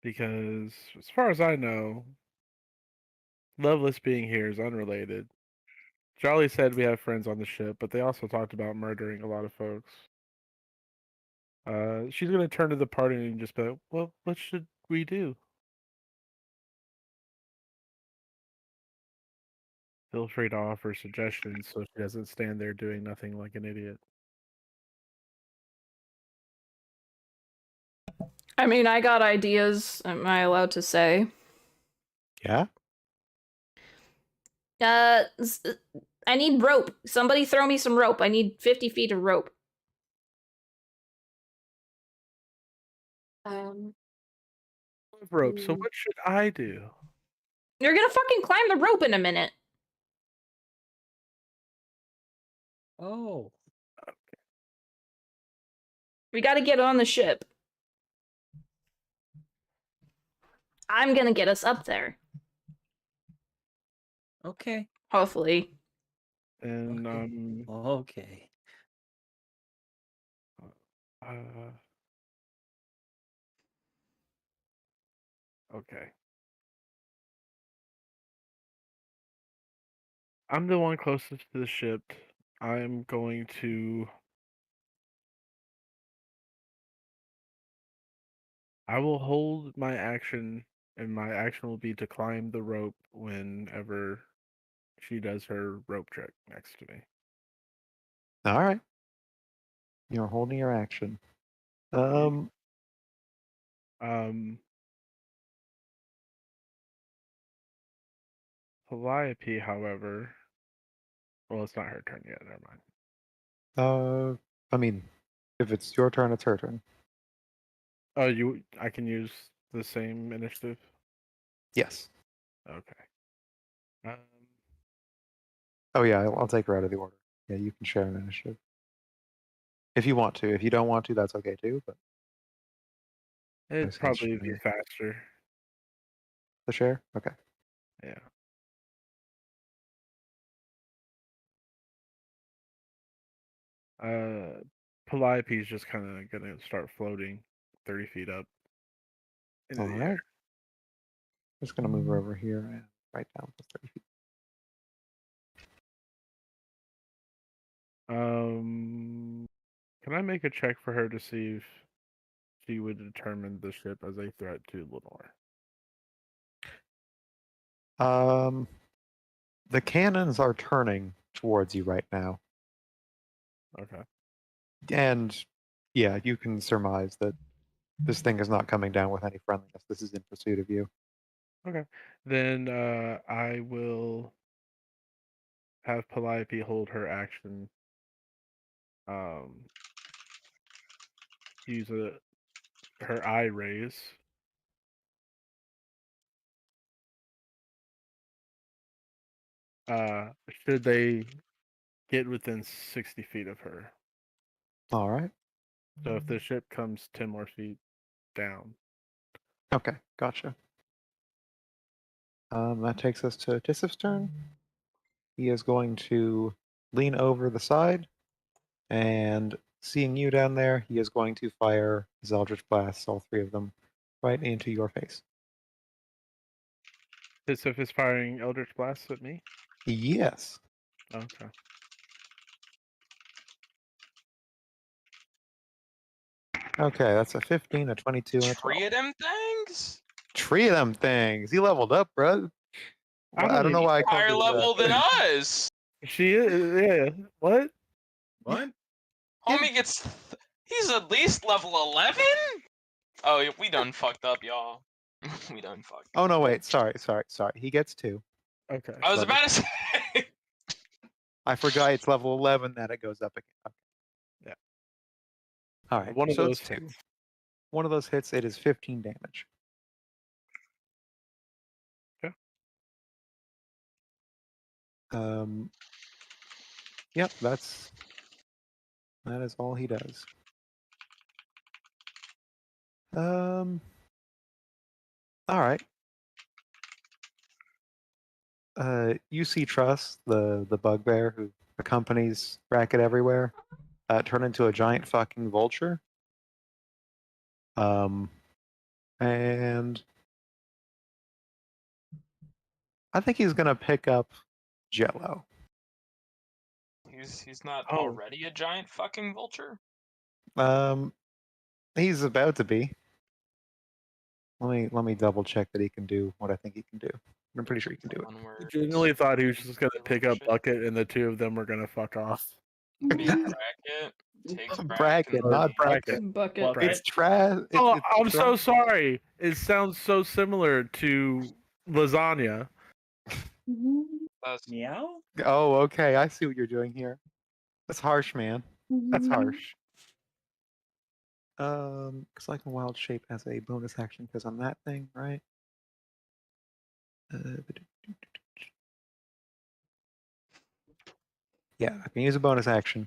Because as far as I know, Lovelace being here is unrelated. Jolly said we have friends on the ship, but they also talked about murdering a lot of folks. She's gonna turn to the party and just be like, "Well, what should we do?" Feel free to offer suggestions so she doesn't stand there doing nothing like an idiot. I mean, I got ideas. Am I allowed to say? Yeah? I need rope. Somebody throw me some rope. I need 50 feet of rope. Rope. So Mm. what should I do? You're gonna fucking climb the rope in a minute. Oh. We gotta get on the ship. I'm gonna get us up there. Okay. Hopefully. And Okay. okay. I'm the one closest to the ship. I'm going to. I will hold my action, and my action will be to climb the rope whenever she does her rope trick next to me. All right. You're holding your action. Calliope, however, well, it's not her turn yet. Never mind. I mean, if it's your turn, it's her turn. Oh, I can use the same initiative. Yes. Okay. Oh yeah, I'll take her out of the order. Yeah, you can share an initiative if you want to. If you don't want to, that's okay too. But It'd Makes sense probably to be me. faster. the share, okay. Yeah. Calliope is just kind of gonna start floating 30 feet up. into All the right. air. Just gonna move her over here and right down to 30 feet. Can I make a check for her to see if she would determine the ship as a threat to Lenore? The cannons are turning towards you right now, Okay. and yeah, you can surmise that this thing is not coming down with any friendliness. This is in pursuit of you. Okay. Then I will have Calliope hold her action. Use her eye raise. should they get within 60 feet of her. All right. So if the ship comes 10 more feet down. Okay, gotcha. That takes us to Tissif's turn. He is going to lean over the side, and seeing you down there, he is going to fire his Eldritch Blasts, all three of them, right into your face. Tisif is firing Eldritch Blasts at me? Yes. Okay. Okay, that's a 15, a 22, and a 12. Three of them things? Three of them things. He leveled up, bro. I don't know why I called Higher you level than us. She is, yeah. What? What? Homie gets. He's at least level 11? Oh, we done fucked up, y'all. We done fucked up. Oh no, wait. Sorry. He gets 2. Okay. I was level. about to say. I forgot it's level 11 that it goes up again. Okay. Yeah. All right. One of so those it's 2. hits. One of those hits, it is 15 damage. Okay. Yep, that is all he does. All right. You see Truss, the bugbear who accompanies Racket everywhere, turn into a giant fucking vulture. And I think he's gonna pick up Jello. He's not Oh. already a giant fucking vulture? He's about to be. Let me double check that he can do what I think he can do. I'm pretty sure he can do it. One word. I genuinely thought he was just gonna pick up Shit. Bucket and the two of them were gonna fuck off. Me and Bracket takes Bracket, and not Bracket. Bucket. It's trash. Oh, I'm so sorry. It sounds so similar to lasagna. That's Meow? Oh, okay. I see what you're doing here. That's harsh, man. That's harsh. Because like a wild shape has a bonus action because I'm that thing, right? Yeah, I can use a bonus action.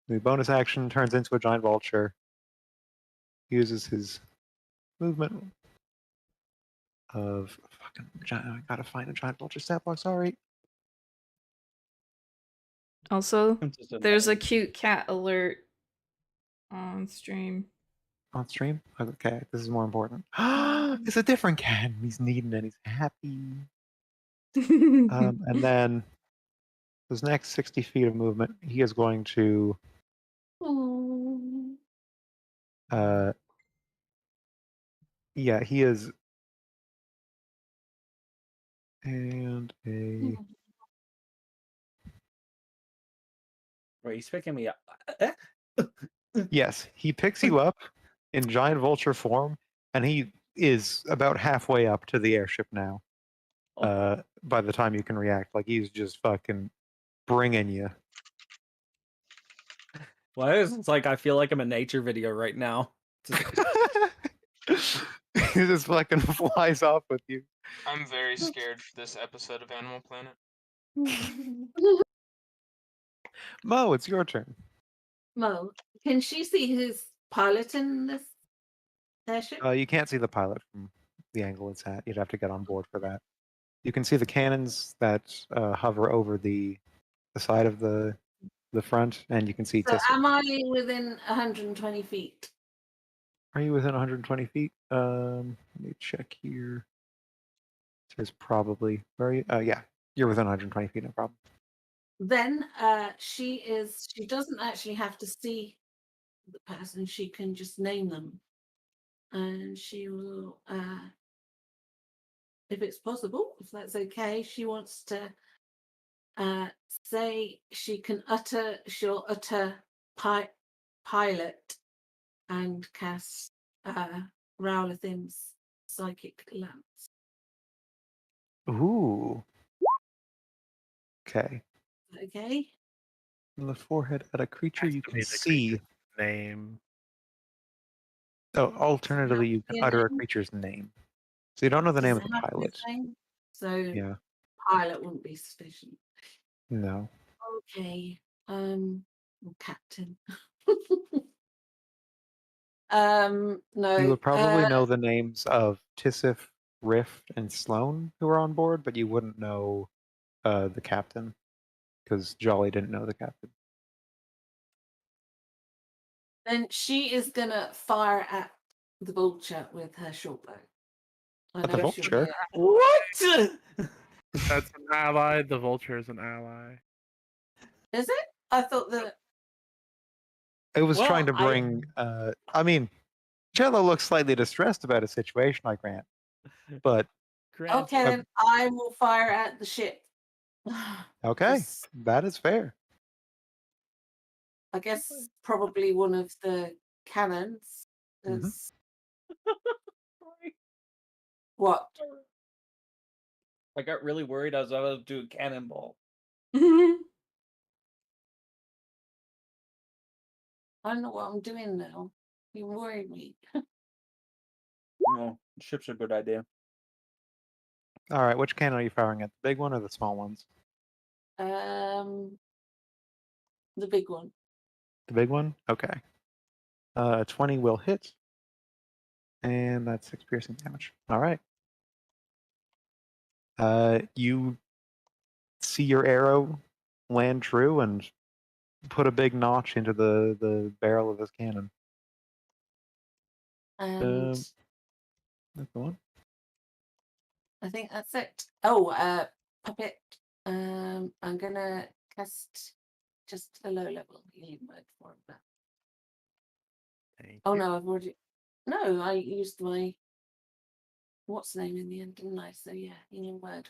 The bonus action turns into a giant vulture. Uses his movement of fucking giant. I gotta find a giant vulture stat block. Sorry. Also, Just a there's a name. cute cat alert on stream. On stream? Okay, this is more important. It's a different cat. He's needing and he's happy. And then his next 60 feet of movement, he is going to yeah, he is and a Wait, he's picking me up. yes, he picks you up in giant vulture form, and he is about halfway up to the airship now. By the time you can react, like he's just fucking bringing you. Why is it's like I feel like I'm a nature video right now? He just fucking flies off with you. I'm very scared for this episode of Animal Planet. Mo, it's your turn. Mo, can she see who's piloting this airship? You can't see the pilot from the angle it's at. You'd have to get on board for that. You can see the cannons that hover over the side of the front, and you can see So Tissa. am I within 120 feet? Are you within 120 feet? Let me check here. It says probably. Where are you? Yeah, you're within 120 feet, no problem. Then she doesn't actually have to see the person, she can just name them. And she will, if it's possible, if that's okay, she wants to say she'll utter pilot and cast Rowlathim's psychic lance. Ooh. Okay. Okay. On the forehead at a creature Has you to can be the see. creature's name. Oh, alternatively, you be can a utter a name? creature's name. So you don't know the name Does of it the have to be pilot. the same? So Yeah. pilot wouldn't be sufficient. No. Okay. Captain. no. You would probably know the names of Tissif, Riff, and Sloan who are on board, but you wouldn't know the captain because Jolly didn't know the captain. Then she is gonna fire at the vulture with her short bow. I At the know she'll vulture? be What? That's an ally. The vulture is an ally. Is it? I thought that. It was Well, trying to bring. I mean, Jello looks slightly distressed about a situation, I grant, but Granted. Okay, then I will fire at the ship. okay, Just- that is fair. I guess probably one of the cannons. Mhm. Is... What? I got really worried. I was about to do a cannonball. I don't know what I'm doing now. You worried me. No, ship's a good idea. All right, which cannon are you firing at? The big one or the small ones? The big one. The big one? Okay. 20 will hit. And that's 6 piercing damage. All right. You see your arrow land true and put a big notch into the barrel of this cannon. And That's the one. I think that's it. Oh, puppet. I'm gonna cast just a low level healing word for that. Thank Oh you. no, I've already. No, I used my what's name in the end, didn't I? So yeah, healing word.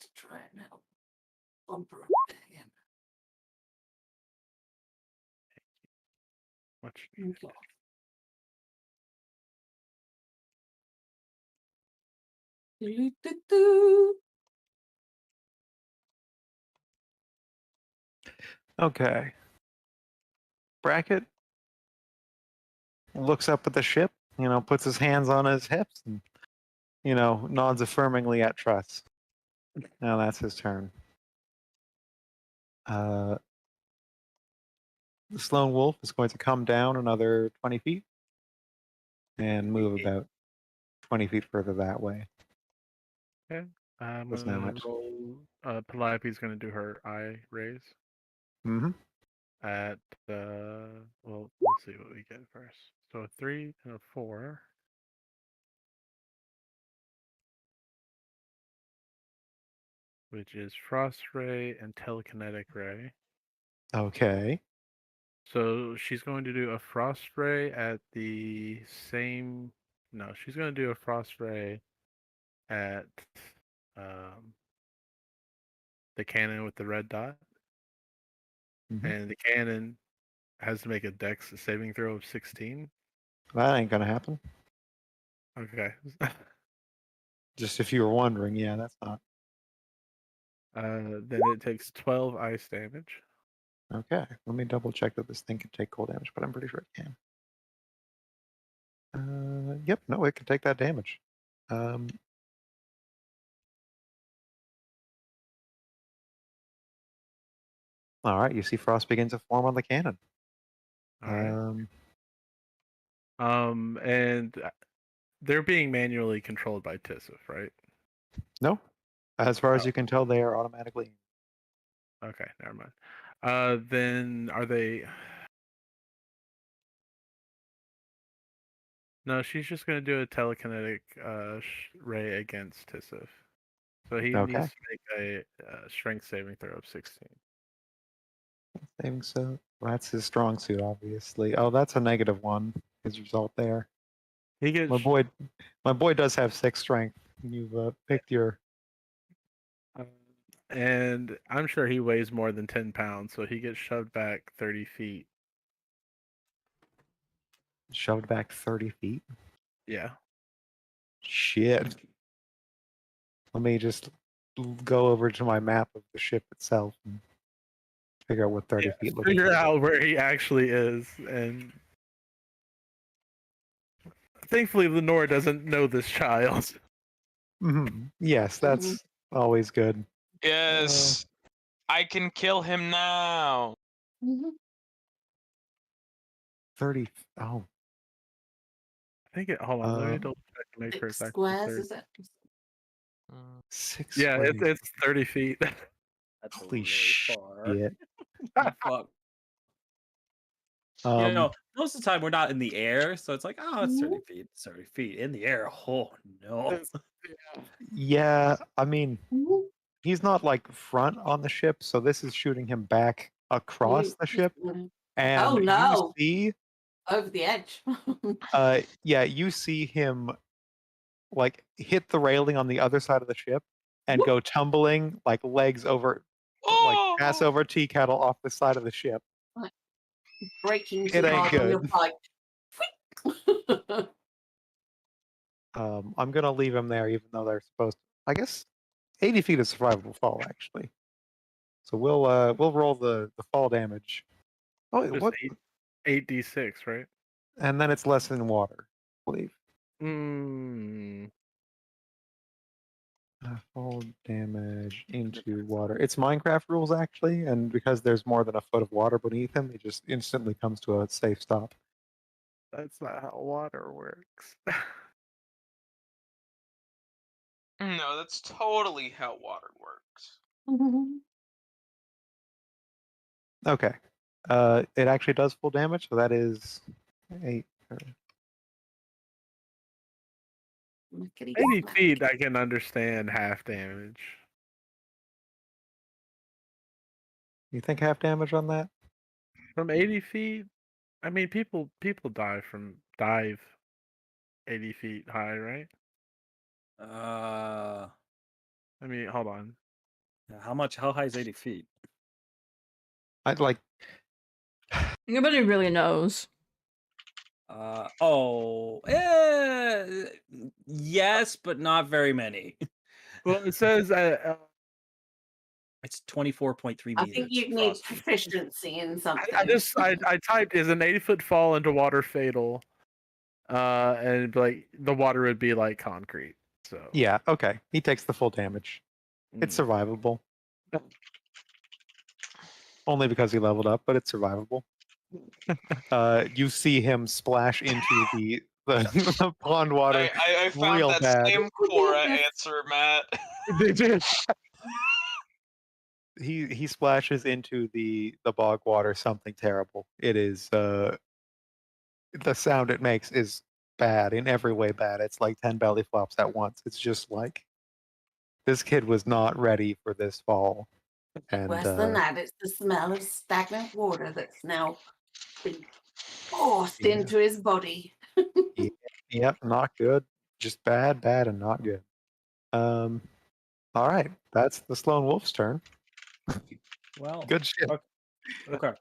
To try it now. Bumper up there again. Much Okay. Doo-doo-doo-doo. Okay. Bracket looks up at the ship, puts his hands on his hips and, nods affirmingly at Truss. Now that's his turn. The Sloan Wolf is going to come down another 20 feet and move about 20 feet further that way. I'm That's now gonna it. roll. Calliope's gonna do her eye raise Mm-hmm. at well, let's see what we get first. So a 3 and a 4. Which is Frost Ray and Telekinetic Ray. Okay. So she's going to do a Frost Ray at the same. No, she's going to do a Frost Ray at the cannon with the red dot. Mhm. And the cannon has to make a Dex saving throw of 16. That ain't gonna happen. Okay. Just if you were wondering, yeah, that's not. Then it takes 12 ice damage. Okay. Let me double check that this thing can take cold damage, but I'm pretty sure it can. Yep, no, it can take that damage. All right, you see frost begin to form on the cannon. All right. And they're being manually controlled by Tissif, right? No, as far as Oh. you can tell, they are automatically. Okay, never mind. Then are they? No, she's just gonna do a telekinetic ray against Tissif. So he Okay. needs to make a strength saving throw of 16. Saving so that's his strong suit, obviously. Oh, that's a -1. His result there. He gets My boy does have 6 strength. You've picked your. and I'm sure he weighs more than 10 pounds, so he gets shoved back 30 feet. Shoved back 30 feet. Yeah. Shit. Let me just go over to my map of the ship itself and figure out what 30 feet looks like. Figure out where he actually is, and thankfully Lenore doesn't know this child. Yes, that's always good. Yes. I can kill him now. 30. Oh, I think it. Hold on, let me Um, double check to make sure it's 6 actually squares, 30. is it? 6 Yeah, squares. it's 30 feet. That's Holy really far. shit. Fuck. Um, You know, most of the time we're not in the air, so it's like, oh, it's 30 feet. It's 30 feet. In the air, oh no. yeah, I mean, he's not like front on the ship, so this is shooting him back across the ship. And Oh you no! see, Over the edge. yeah, you see him like hit the railing on the other side of the ship and go tumbling like legs over, like ass over tea kettle off the side of the ship. Breaking It too ain't hard on your good. bike. I'm gonna leave him there, even though they're supposed to. I guess 80 feet is survivable fall, actually. So we'll roll the fall damage. Oh, Just what? 8d6, right? And then it's less than water, I believe. Mm. Fall damage into water. It's Minecraft rules, actually, and because there's more than a foot of water beneath him, he just instantly comes to a safe stop. That's not how water works. No, that's totally how water works. Okay. It actually does full damage, so that is 8. 80 feet, I can understand half damage. You think half damage on that? From 80 feet, I mean, people dive 80 feet high, right? I mean, hold on. How high is 80 feet? I'd like. Nobody really knows. Yes, but not very many. Well, it says It's 24.3 I meters. think you need Frost. proficiency in something. I typed, is an 80-foot fall into water fatal? And like the water would be like concrete. So Yeah, okay. He takes the full damage. It's survivable. Only because he leveled up, but it's survivable. You see him splash into the pond water I found real that bad. same Quora answer, Matt. He splashes into the bog water something terrible. It is the sound it makes is bad in every way bad. It's like 10 belly flops at once. It's just like this kid was not ready for this fall. And Worse than that, it's the smell of stagnant water that's now been forced into his body. Yep, not good. Just bad, and not good. All right, that's the Sloan Wolf's turn. Well, Good shit. Okay.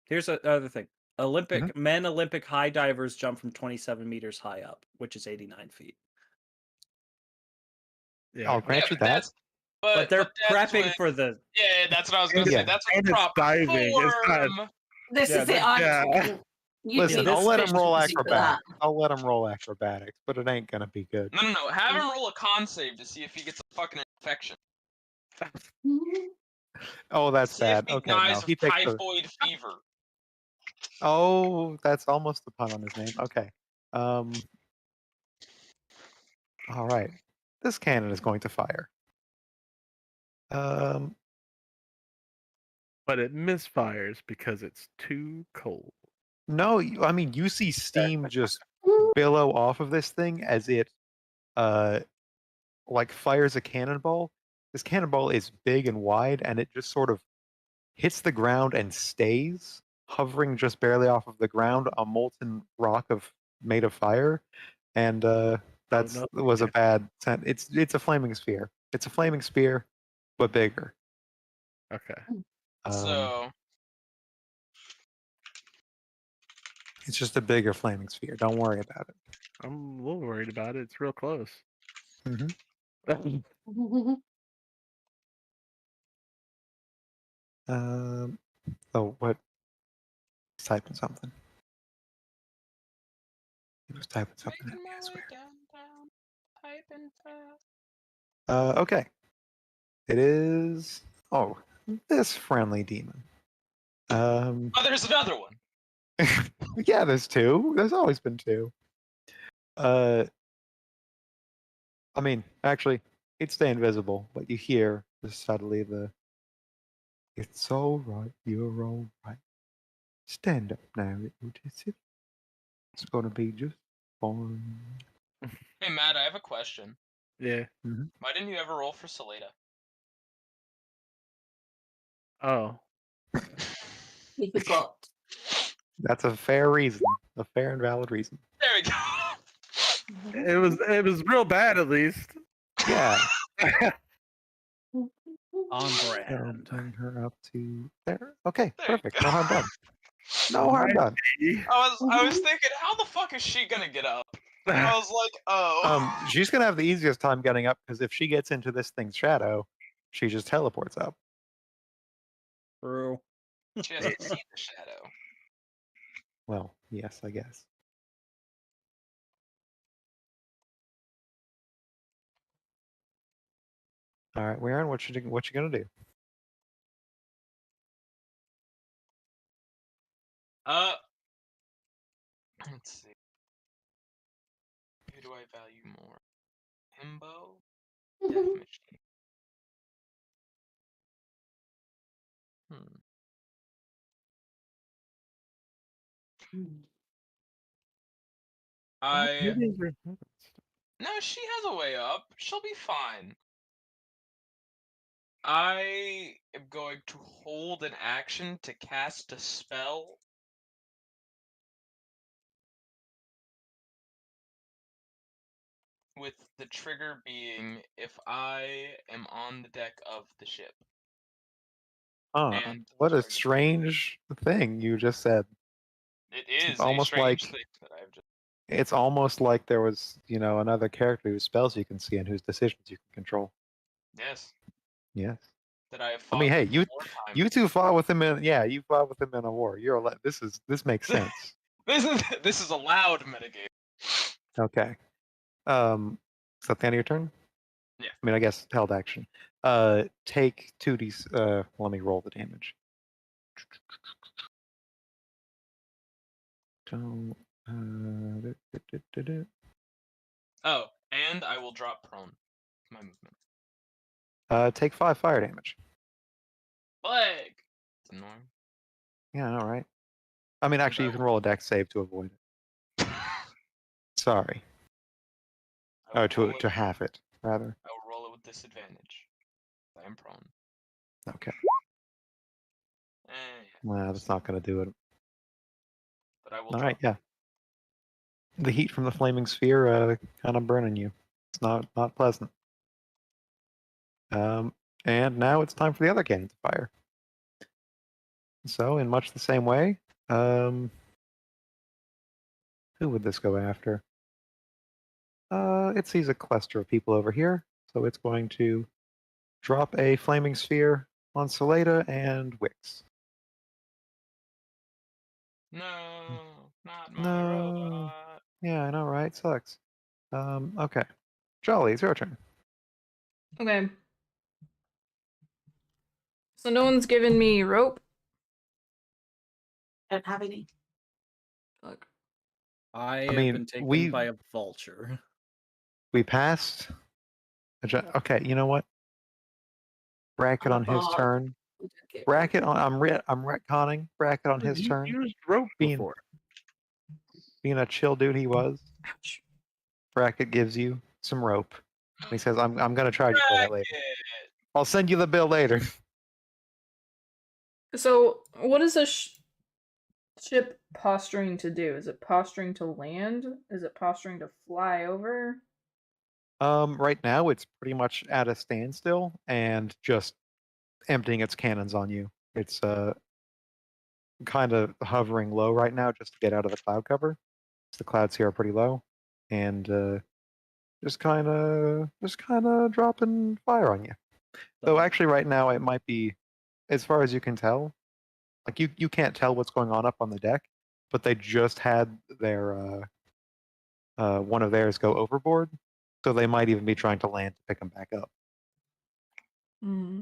Here's another thing. Olympic high divers jump from 27 meters high up, which is 89 feet. Yeah, I'll grant you that. But they're that's prepping when- for the. Yeah, that's what I was gonna say. That's and a it's proper diving. It's not. form. This Yeah, is it. You Listen, need I'll let him roll proficiency for that. acrobatics. I'll let him roll acrobatics, but it ain't gonna be good. No. Have him roll a con save to see if he gets a fucking infection. Oh, that's See if bad. he Okay, no, dies he of takes the. typhoid fever. Oh, that's almost the pun on his name. Okay. All right. This cannon is going to fire. But it misfires because it's too cold. No, I mean you see steam just billow off of this thing as it like fires a cannonball. This cannonball is big and wide, and it just sort of hits the ground and stays hovering just barely off of the ground, a molten rock made of fire, and that was a bad. It's a flaming sphere. It's a flaming spear, but bigger. Okay. So it's just a bigger flaming sphere. Don't worry about it. I'm a little worried about it. It's real close. Oh, what? He's typing something. He was typing something at me, I swear. typing fast. Okay. It is. Oh, this friendly demon. Oh, there's another one. Yeah, there's two. There's always been two. I mean, actually, he'd stay invisible, but you hear just subtly the. It's all right. You're all right. Stand up now, little tissy. It's gonna be just fine. Hey, Matt, I have a question. Yeah. Why didn't you ever roll for Salada? Oh. He forgot. That's a fair reason. A fair and valid reason. There we go. It was real bad at least. Yeah. On So brand. bring her up to there. Okay, There you perfect. go. No harm done. No harm done. I was thinking, how the fuck is she gonna get up? I was like, oh. She's gonna have the easiest time getting up because if she gets into this thing's shadow, she just teleports up. True. She has to see the shadow. Well, yes, I guess. All right, Warren, what you gonna do? Let's see. Who do I value more? Himbo? Death Machine. No, she has a way up. She'll be fine. I am going to hold an action to cast a spell. With the trigger being if I am on the deck of the ship. And What a strange thing you just said. It is It's almost a strange like thing that I've just. it's almost like there was, another character whose spells you can see and whose decisions you can control. Yes. Yes. That I have I fought mean, hey, with you 4 times. you two fought with him in you fought with him in a war. This makes sense. This is a loud metagame. Okay. Is that the end of your turn? Yeah. I mean, I guess held action. Take 2d. Let me roll the damage. Don't. Oh, and I will drop prone. My movement. Take 5 fire damage. Leg. It's annoying. Yeah, all right. I mean, actually, you can roll a dex save to avoid it. Sorry. Oh, to half it, rather. I will roll it with disadvantage. I am prone. Okay. Yeah. Well, that's not going to do it. But I will All right, yeah. The heat from the flaming sphere kind of burning you. It's not pleasant. And now it's time for the other cannon to fire. So, in much the same way, who would this go after? It sees a cluster of people over here, so it's going to drop a flaming sphere on Salada and Wix. No, not my No. robot. Yeah, I know, right? Sucks. Okay. Jolly, it's your turn. Okay. So no one's given me rope. Don't have any. Fuck. I have mean, been taken by a vulture. We passed. Okay, you know what? Bracket on his turn. Bracket on. I'm retconning. Bracket on his turn. Used rope before. Being a chill dude he was. Bracket gives you some rope. He says, "I'm gonna charge you for that later. I'll send you the bill later." So what is a ship posturing to do? Is it posturing to land? Is it posturing to fly over? Right now it's pretty much at a standstill and just emptying its cannons on you. It's kind of hovering low right now just to get out of the cloud cover. The clouds here are pretty low, and just kind of dropping fire on you. Though actually, right now it might be, as far as you can tell, like you can't tell what's going on up on the deck, but they just had their one of theirs go overboard, So they might even be trying to land to pick them back up. Mm-hmm.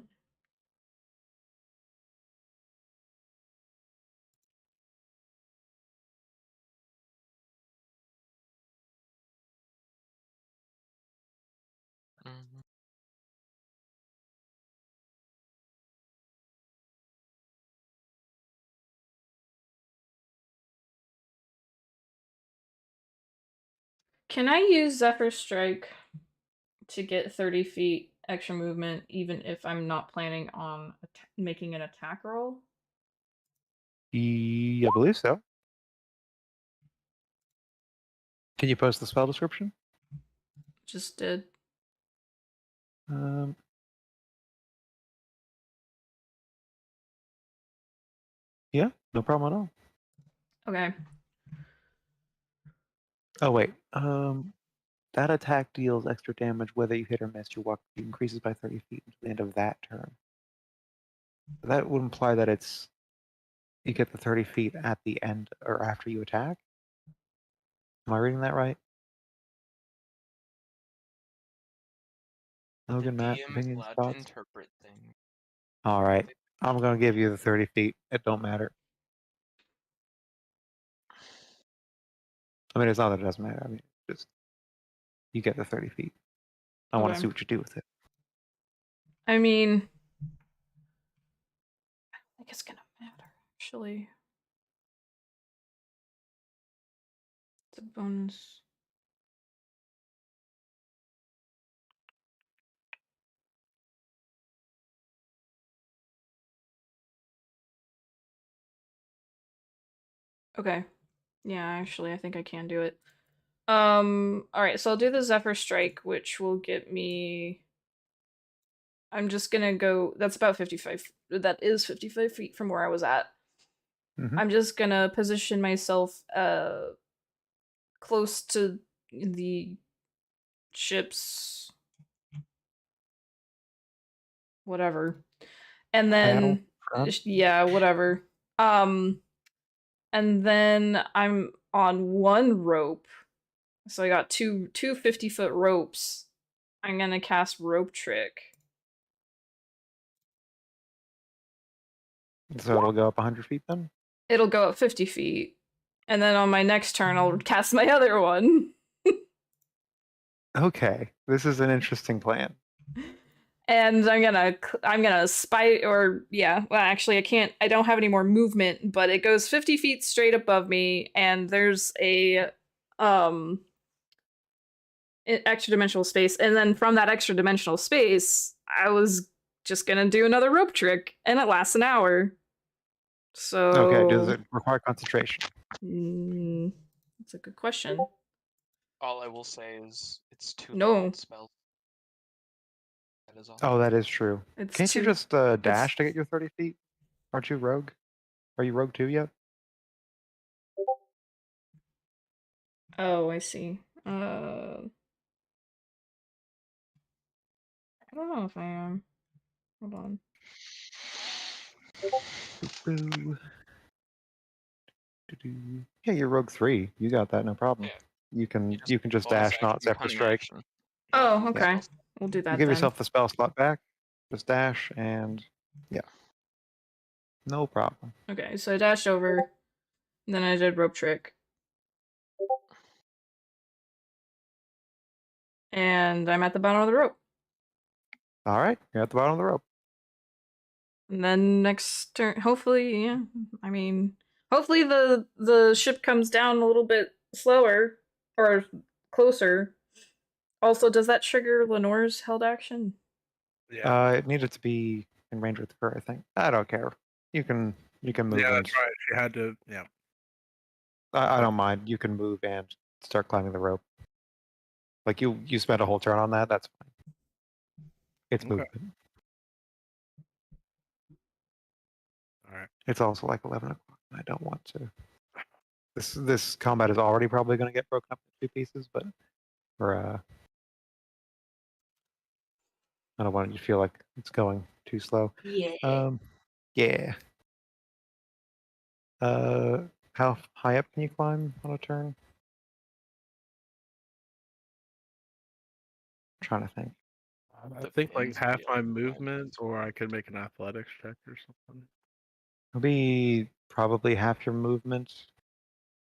Mhm. Can I use Zephyr Strike to get 30 feet extra movement, even if I'm not planning on making an attack roll? I believe so. Can you post the spell description? Just did. Um, yeah, no problem at all. Okay. Oh wait, that attack deals extra damage whether you hit or miss. Your walk speed increases by 30 feet until the end of that turn. That would imply that you get the 30 feet at the end or after you attack. Am I reading that right? The Logan, Matt, DM is opinions, allowed to thoughts? interpret things. All right, I'm gonna give you the 30 feet. It don't matter. I mean, it's not that it doesn't matter. I mean, just you get the 30 feet. I want to Okay. see what you do with it. I mean, I don't think it's gonna matter, actually. It's a bonus. Okay. Yeah, actually, I think I can do it. Alright, so I'll do the Zephyr Strike, which will get me... I'm just gonna go... That's about 55... That is 55 feet from where I was at. Mhm. I'm just gonna position myself, close to the ship's... whatever. And Panel, then... front. Yeah, whatever. And then I'm on one rope. So I got two 50-foot ropes. I'm gonna cast Rope Trick. So it'll go up 100 feet then? It'll go up 50 feet. And then on my next turn, I'll cast my other one. Okay, this is an interesting plan. And I'm gonna spite, or yeah, well actually I don't have any more movement, but it goes 50 feet straight above me, and there's a extra dimensional space, and then from that extra dimensional space, I was just gonna do another rope trick, and it lasts an hour. So Okay, does it require concentration? That's a good question. All I will say is it's 2 No. leveled spells. That is all. Oh, that is true. It's Can't you two- just dash to get your 30 feet? Aren't you rogue? Are you rogue 2 yet? Oh, I see. I don't know if I am. Hold on. Boo. Yeah, you're rogue 3. You got that, no problem. Yeah. You can just bonus dash, not action, Zephyr cunning Strike. action. Oh, Yeah. okay. We'll do You that give then. yourself the spell slot back. Just dash and yeah. No problem. Okay, so I dashed over, and then I did rope trick. And I'm at the bottom of the rope. All right, you're at the bottom of the rope. And then next turn, hopefully, yeah. I mean, hopefully the ship comes down a little bit slower or closer. Also, does that trigger Lenore's held action? Yeah. It needed to be in range with her, I think. I don't care. You can move. Yeah, and that's right. She had to. Yeah. I don't mind. You can move and start climbing the rope. Like you spent a whole turn on that. That's fine. It's Okay. movement. All right. It's also like 11 o'clock. I don't want to. This combat is already probably going to get broken up into 2 pieces, but I don't want you to feel like it's going too slow. Yeah. Yeah. How high up can you climb on a turn? trying to think. I think like Depends half on my the movement, or I could make an athletics check or something. It'll be probably half your movement.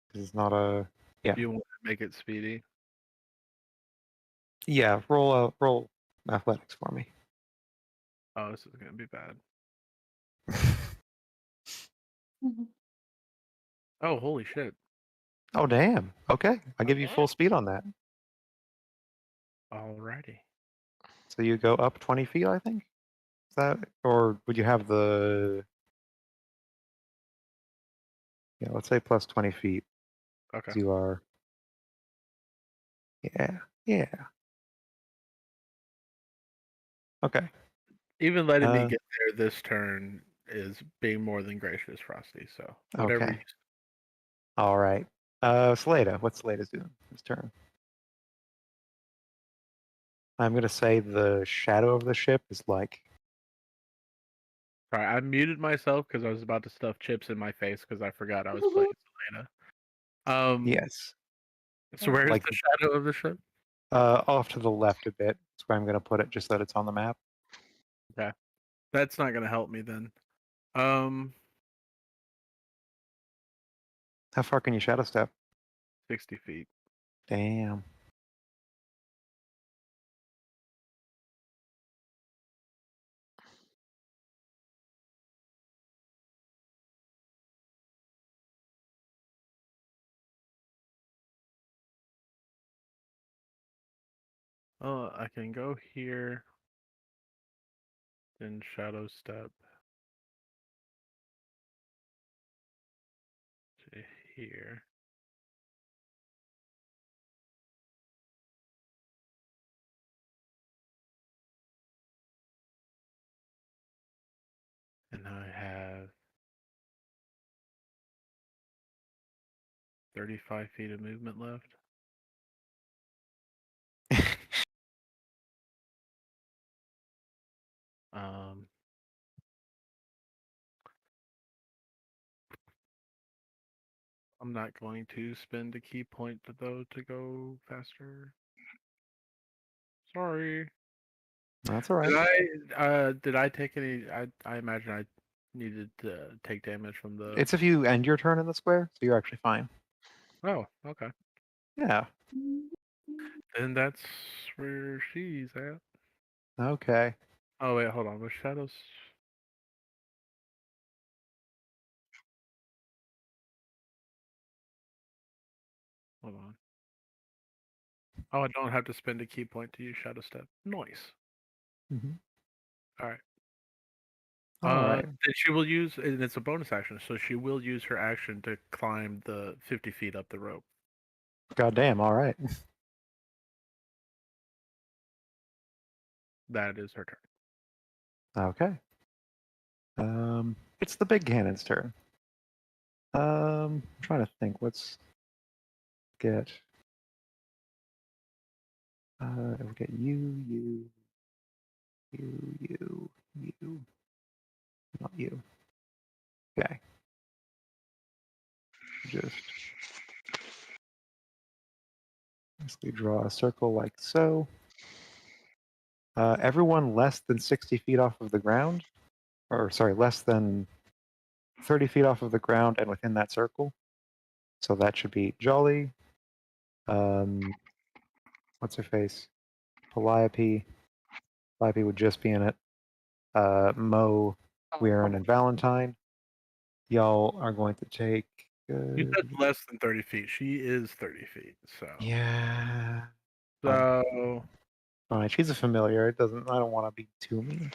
'Cause it's not a yeah. Do you want to make it speedy? Yeah, roll athletics for me. Oh, this is gonna be bad. Oh, holy shit! Oh damn. Okay, I'll give you full speed on that. Alrighty. So you go up 20 feet, I think. Is that, or would you have the? Yeah, let's say plus 20 feet. Okay. 'Cause you are. Yeah. Okay. Even letting me Uh, get there this turn is being more than gracious, Frosty. So whatever. Okay. All right. Slada, what's Slada's doing this turn? I'm gonna say the shadow of the ship is like. Sorry, I muted myself because I was about to stuff chips in my face because I forgot I was playing Selena. Yes. So where is Like the shadow of the ship? off to the left a bit. That's where I'm gonna put it, just so that it's on the map. Okay, that's not gonna help me then. How far can you shadow step? 60 feet. Damn. Oh, I can go here. Then shadow step to here. And I have 35 feet of movement left. I'm not going to spend a key point though to go faster. Sorry. That's all right. Did I take any? I imagine I needed to take damage from the. It's if you end your turn in the square, so you're actually fine. Oh, okay. Yeah. Then that's where she's at. Okay. Oh wait, hold on. Was shadows? Hold on. Oh, I don't have to spend a key point to use shadow step. Nice. Mm-hmm. All right. All right. Then she will use, and it's a bonus action, so she will use her action to climb the 50 feet up the rope. Goddamn. All right. That is her turn. Okay. It's the big cannon's turn. I'm trying to think. Let's get. We'll get you, not you. Okay. Just basically draw a circle like so. Everyone less than 60 feet off of the ground, or sorry, less than 30 feet off of the ground and within that circle. So that should be Jolly. What's her face? Calliope. Calliope would just be in it. Mo, Weirin, and Valentine. Y'all are going to take. You said less than 30 feet. She is 30 feet, so. Yeah. So. Fine. She's a familiar. It doesn't. I don't want to be too mean.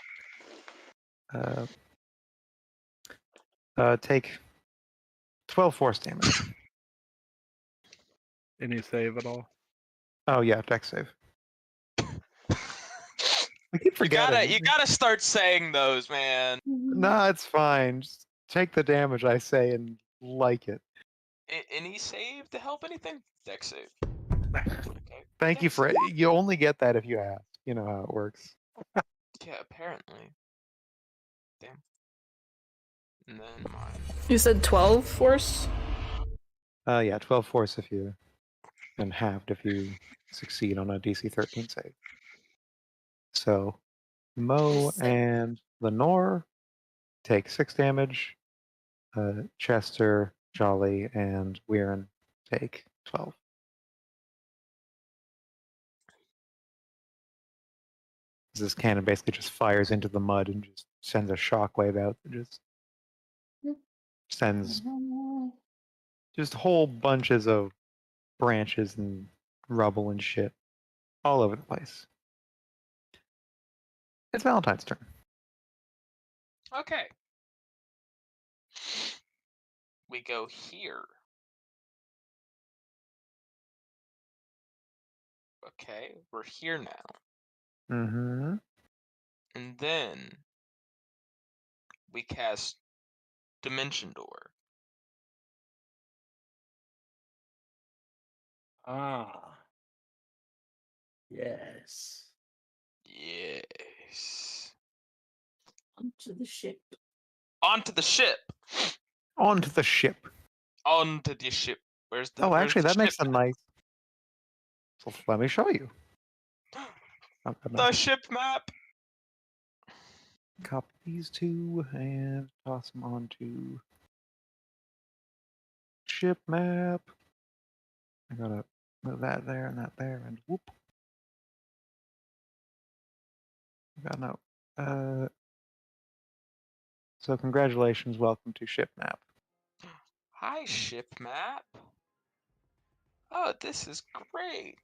Take 12 force damage. Any save at all? Oh yeah, dex save. I keep forgetting. You gotta start saying those, man. Nah, it's fine. Just take the damage I say and like it. Any save to help anything? Dex save. Okay. Thank you for it. You only get that if you ask. You know how it works. Yeah, apparently. Damn. And then mine. You said 12 force? Yeah, 12 force if you, and halved if you succeed on a DC 13 save. So Mo Six. and Lenore take 6 damage. Chester, Jolly, and Weirin take 12. This cannon basically just fires into the mud and just sends a shockwave out that just sends just whole bunches of branches and rubble and shit all over the place. It's Valentine's turn. Okay. We go here. Okay, we're here now. Mm-hmm. And then we cast Dimension Door. Ah. Yes. Yes. Onto the ship. Onto the ship. Onto the ship. Onto the ship. Where's the? Oh, where's actually, the that makes ship? a nice. So let me show you. I'm The gonna ship map. copy these two and toss them onto ship map. I gotta move that there and that there, and whoop. Got no. So congratulations, welcome to ship map. Hi, ship map. Oh, this is great.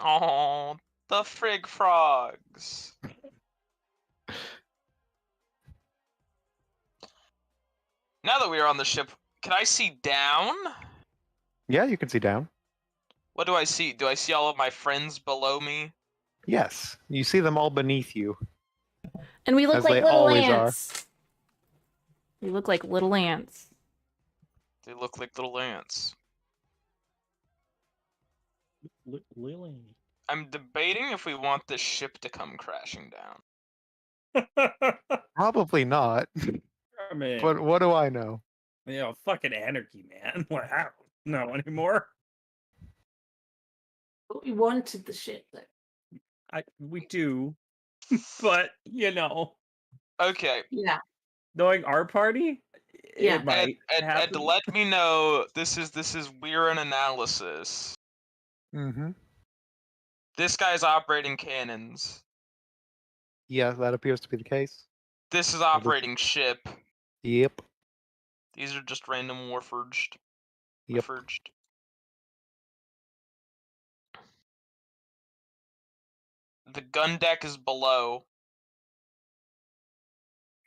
Oh, the frig frogs. Now that we are on the ship, can I see down? Yeah, you can see down. What do I see? Do I see all of my friends below me? Yes, you see them all beneath you. And we look As like they little always are. ants. We look like little ants. They look like little ants. Lily. I'm debating if we want this ship to come crashing down. Probably not. I mean, But what do I know? fucking anarchy, man. Wow. No anymore. But we wanted the ship though. We do, but Okay. Yeah. knowing our party, Yeah. it might And happen. let me know. This is we're an analysis. Mm-hmm. This guy's operating cannons. Yeah, that appears to be the case. This is operating ship. Yep. These are just random warforged. Yep. Warforged. The gun deck is below.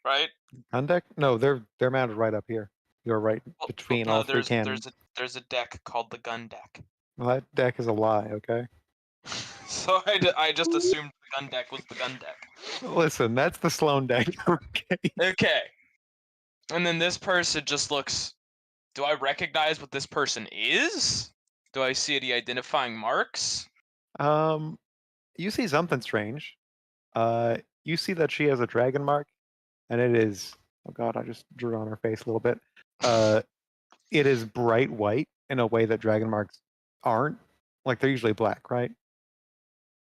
Right? Gun deck? No, they're mounted right up here. You're right between all three cannons. There's a deck called the gun deck. Well, that deck is a lie, okay? So I just assumed the gun deck was the gun deck. Listen, that's the Sloan deck, okay? Okay. And then this person just looks. Do I recognize what this person is? Do I see any identifying marks? You see something strange. You see that she has a dragon mark, and it is. Oh God, I just drew on her face a little bit. It is bright white in a way that dragon marks aren't. Like they're usually black, right?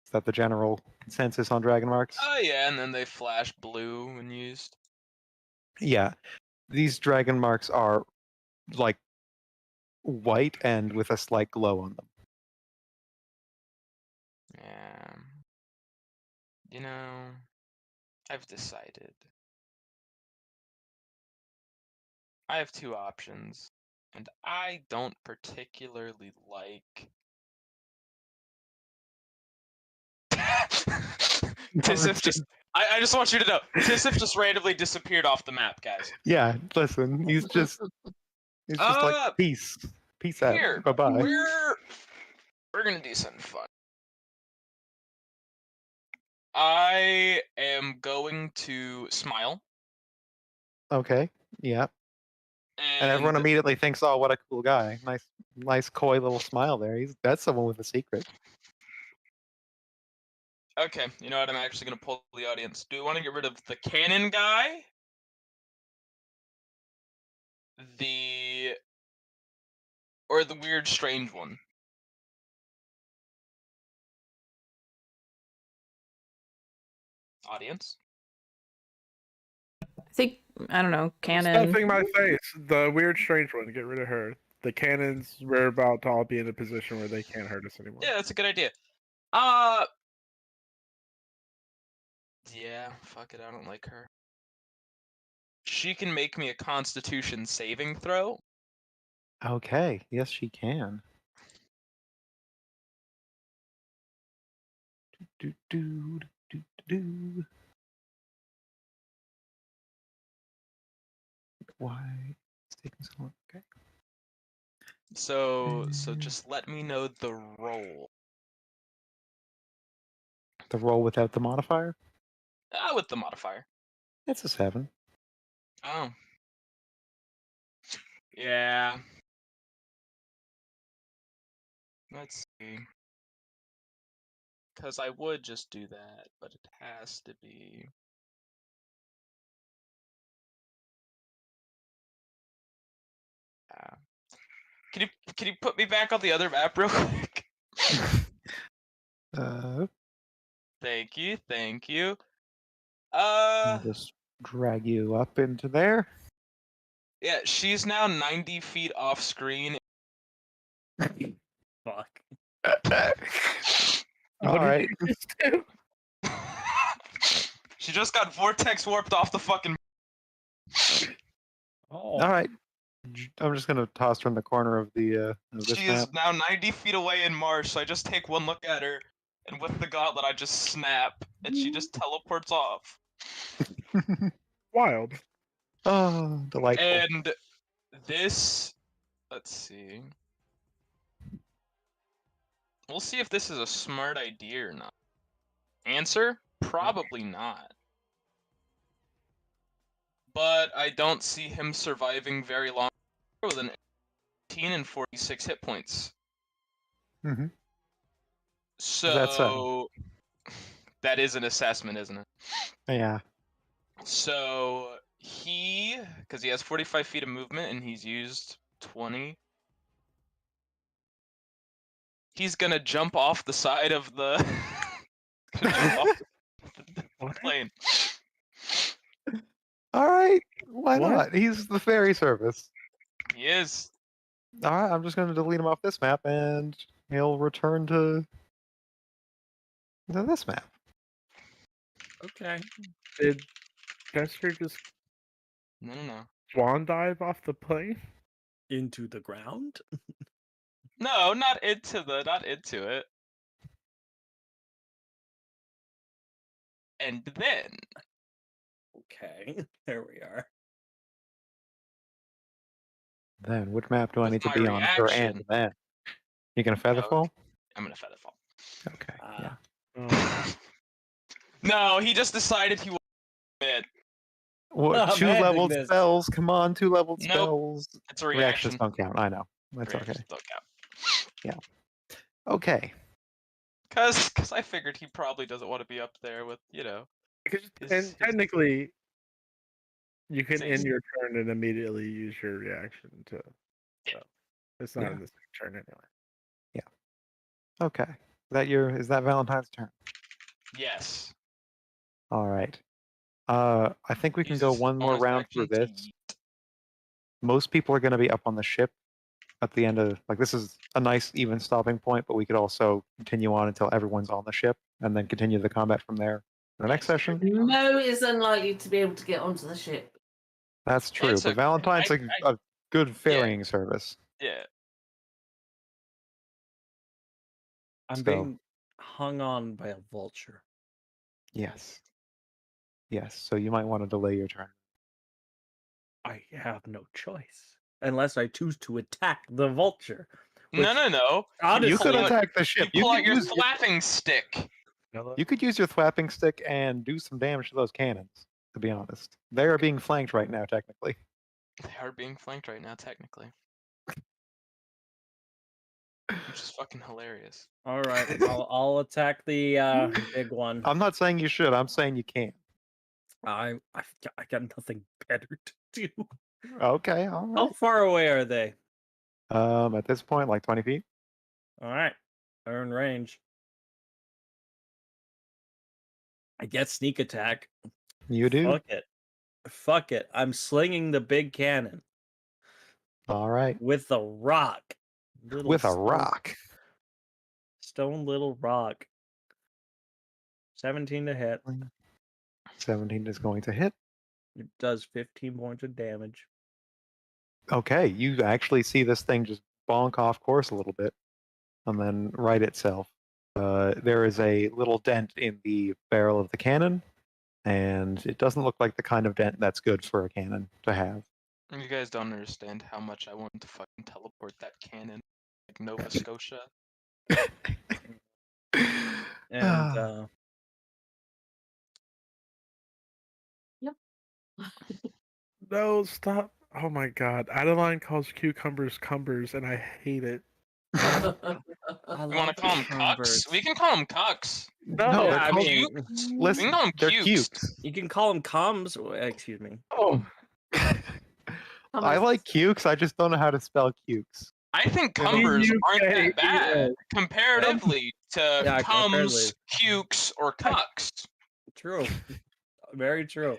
Is that the general consensus on dragon marks? Oh yeah, and then they flash blue when used. Yeah, these dragon marks are like white and with a slight glow on them. Yeah. I've decided. I have two options, and I don't particularly like. Tisif just. I just want you to know, Tisif just randomly disappeared off the map, guys. Yeah, listen, he's just like peace out, Here, bye bye. we're gonna do something fun. I am going to smile. Okay, yeah. And everyone immediately thinks, "Oh, what a cool guy! Nice, coy little smile there. That's someone with a secret." Okay, you know what? I'm actually gonna pull the audience. Do we want to get rid of the cannon guy? Or the weird, strange one? Audience. I think I don't know. Cannon. Stuffing my face. The weird, strange one. Get rid of her. The cannons. We're about to all be in a position where they can't hurt us anymore. Yeah, that's a good idea. Yeah, fuck it. I don't like her. She can make me a Constitution saving throw. Okay, yes, she can. Do, do, do, do, do. Why it's taking so long? Okay. So just let me know the roll. The roll without the modifier? With the modifier. It's a 7. Oh. Yeah. Let's see. Because I would just do that, but it has to be. Can you put me back on the other map real quick? Thank you, thank you. I'll just drag you up into there. Yeah, she's now 90 feet off screen. Fuck. All right. She just got vortex warped off the fucking. Oh. All right. I'm just gonna toss her in the corner of the of this She map. is now 90 feet away in Marsh, so I just take one look at her, and with the gauntlet I just snap, and she just teleports off. Wild. Oh, delightful. And this, let's see. We'll see if this is a smart idea or not. Answer? Probably not. But I don't see him surviving very long with an 18 and 46 hit points. Mm-hmm. So that is an assessment, isn't it? Yeah. So because he has 45 feet of movement and he's used 20, he's gonna jump off the side of the, the plane. All right. Why What? not? He's the ferry service. He is. All right. I'm just gonna delete him off this map, and he'll return to this map. Okay. Did Chester just No. swan dive off the plane? Into the ground? No, not into it. And then. Okay. There we are. Then, which map do I With need to my be on for and reaction. then? You gonna featherfall? I'm gonna featherfall. Okay. Yeah. Oh. No, he just decided he was it. What? I'm 2 ending leveled this. spells. Come on, 2 leveled Nope. spells. It's a Reactions reaction. don't count. I know. That's okay. Reactions don't count. Okay. Cause I figured he probably doesn't want to be up there with, And technically, you can Six. end your turn and immediately use your reaction to. Yeah. So it's not Yeah. in the same turn anyway. Okay. Is that Valentine's turn? Yes. All right. I think we can go Uses one more bonus round action through to this. yeet. Most people are going to be up on the ship at the end of this is a nice even stopping point, but we could also continue on until everyone's on the ship and then continue the combat from there. The next Yes, session. Mo is unlikely to be able to get onto the ship. That's true, It's but okay. Valentine's a good ferrying service. Yeah. I'm So- being hung on by a vulture. Yes. Yes. So you might want to delay your turn. I have no choice. Unless I choose to attack the vulture. No. Honestly, You could pull out- attack the You ship. pull out your use flapping stick. You could use your thwapping stick and do some damage to those cannons, to be honest. They are being flanked right now, technically. They are being flanked right now, technically. Which is fucking hilarious. All right, I'll attack the big one. I'm not saying you should, I'm saying you can. I got nothing better to do. Okay, all How right. far away are they? At this point, like 20 feet. All right, they're in range. I get sneak attack. You do. Fuck it. Fuck it. I'm slinging the big cannon All right. with a rock. Little With a stone- rock. Stone little rock. 17 to hit. 17 is going to hit. It does 15 points of damage. Okay, you actually see this thing just bonk off course a little bit and then right itself. There is a little dent in the barrel of the cannon, and it doesn't look like the kind of dent that's good for a cannon to have. You guys don't understand how much I want to fucking teleport that cannon, like Nova Scotia. And No, stop. Oh my god. Adeline calls cucumbers cumbers, and I hate it. I You want to call them cucks? We can call them cucks. No, they're I called- mean, Listen, we can call them they're cukes. cukes. you can call them coms. Excuse me. Oh, I like cukes, I just don't know how to spell cukes. I think Yeah. cumbers aren't that C-U-K-E-S. bad comparatively to Yeah, cums, comparatively. cukes, or cucks. True. Very true.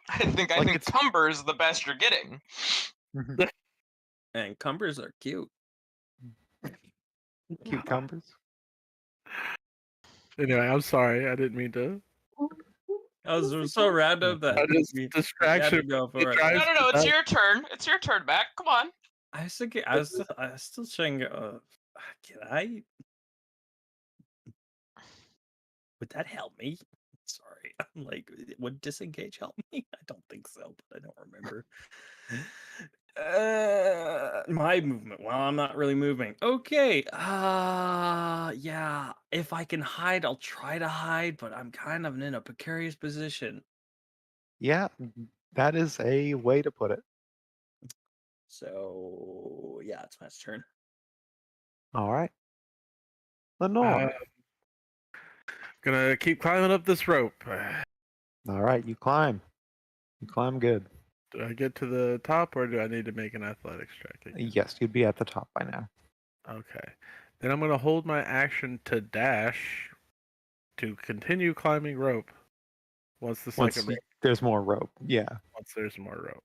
I think Like it's- cumber is the best you're getting. And cumbers are cute. Cucumbers. anyway, I'm sorry. I didn't mean to. That was so random that I just we had distraction. to go for it it. drives No, me it's nuts. your turn. It's your turn, Mac. Come on. I was thinking, I was still saying, can I? Would that help me? Sorry, I'm like, would disengage help me? I don't think so, but I don't remember. My movement. Well, I'm not really moving. Okay. Yeah. If I can hide, I'll try to hide, but I'm kind of in a precarious position. Yeah, that is a way to put it. So yeah, it's my turn. All right. Lenore. Gonna keep climbing up this rope. All right, you climb. You climb good. Do I get to the top, or do I need to make an athletics check? again? Yes, you'd be at the top by now. Okay. Then I'm gonna hold my action to dash to continue climbing rope. Once the Once second rope, there's more rope. Yeah. once there's more rope.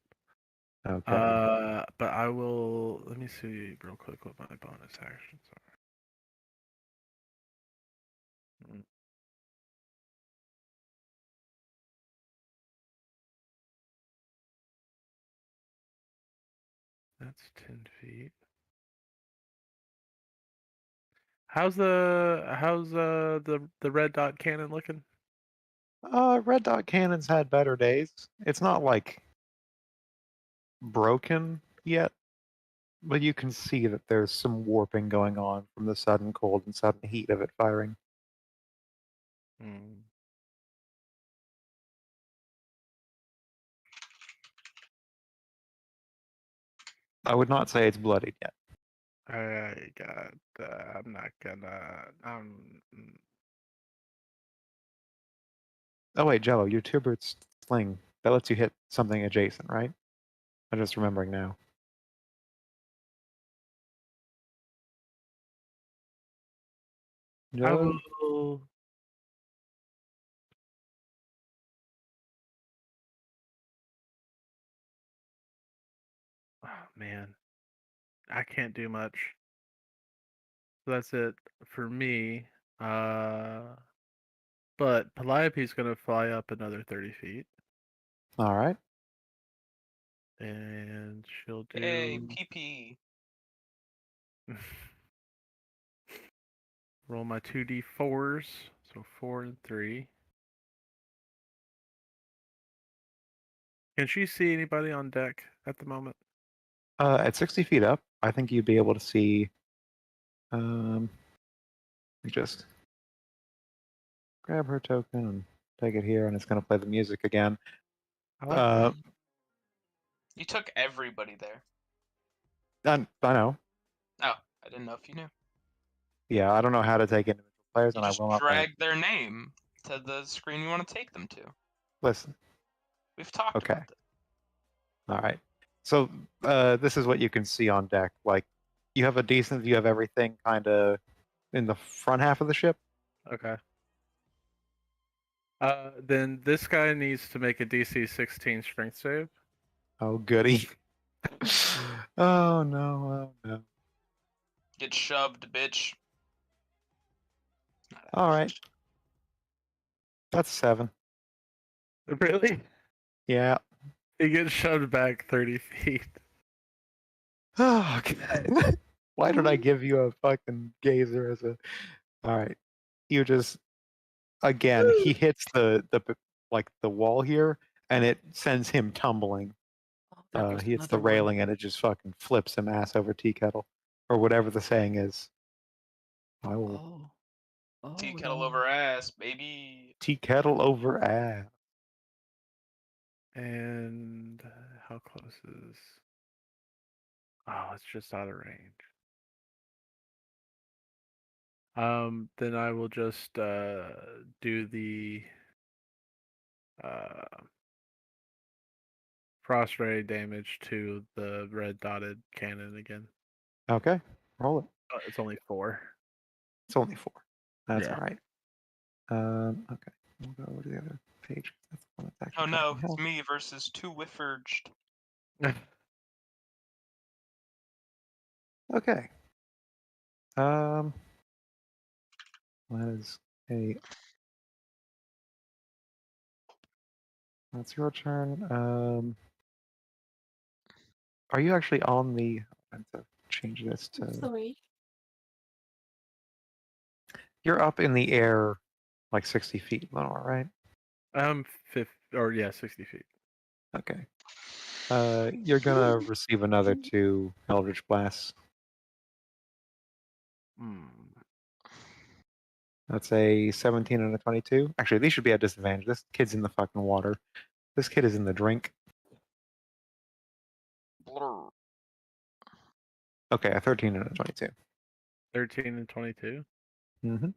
Okay. But I will. Let me see real quick what my bonus actions are. That's 10 feet. How's the red dot cannon looking? Red dot cannon's had better days. It's not like broken yet, but you can see that there's some warping going on from the sudden cold and sudden heat of it firing. Hmm. I would not say it's bloodied yet. I got. I'm not gonna. Oh wait, Jello, your two-bird sling, that lets you hit something adjacent, right? I'm just remembering now. I Jello? will. Oh man, I can't do much. So that's it for me. But Calliope's gonna fly up another 30 feet, All right. and she'll do. Hey, PP. Roll my 2d4s, so 4 and 3. Can she see anybody on deck at the moment? At 60 feet up, I think you'd be able to see. Just grab her token and take it here, and it's going to play the music again. I like You took everybody there. I know. Oh, I didn't know if you knew. Yeah, I don't know how to take individual players, You and I just will not. play. drag their name to the screen you want to take them to. Listen. We've talked Okay. about this. All right. So this is what you can see on deck. Like, you have a decent view of everything kind of in the front half of the ship. Okay. Then this guy needs to make a DC 16 strength save. Oh goody. Oh no, oh no. Get shoved, bitch. Alright. That's 7. Really? Yeah. He gets shoved back 30 feet. Oh, God. Why did I give you a fucking gazer as a... Alright. You just... Again, he hits the wall here, and it sends him tumbling. Oh, there goes He hits the another one. railing, and it just fucking flips him ass over tea kettle. Or whatever the saying is. I will... Oh. Oh, Tea kettle no. over ass, baby. Tea kettle over ass. And how close is? Oh, it's just out of range. Then I will just do the frost ray damage to the red dotted cannon again. Okay. Roll it. Oh, it's only 4. It's only 4. That's Yeah. alright. Okay. We'll go over to the other page. That's the one that's Oh actually no, tracking it's health. me versus 2 Whiffurged. Okay. That is a... That's your turn. Are you actually on the... I have to change this to... Sorry. You're up in the air like 60 feet, Lenore, right? 60 feet. Okay. You're gonna receive another 2 Eldritch Blasts. That's a 17 and a 22. Actually, these should be at disadvantage. This kid's in the fucking water. This kid is in the drink. Blur. Okay, a 13 and a 22. 13 and 22. Mm-hmm.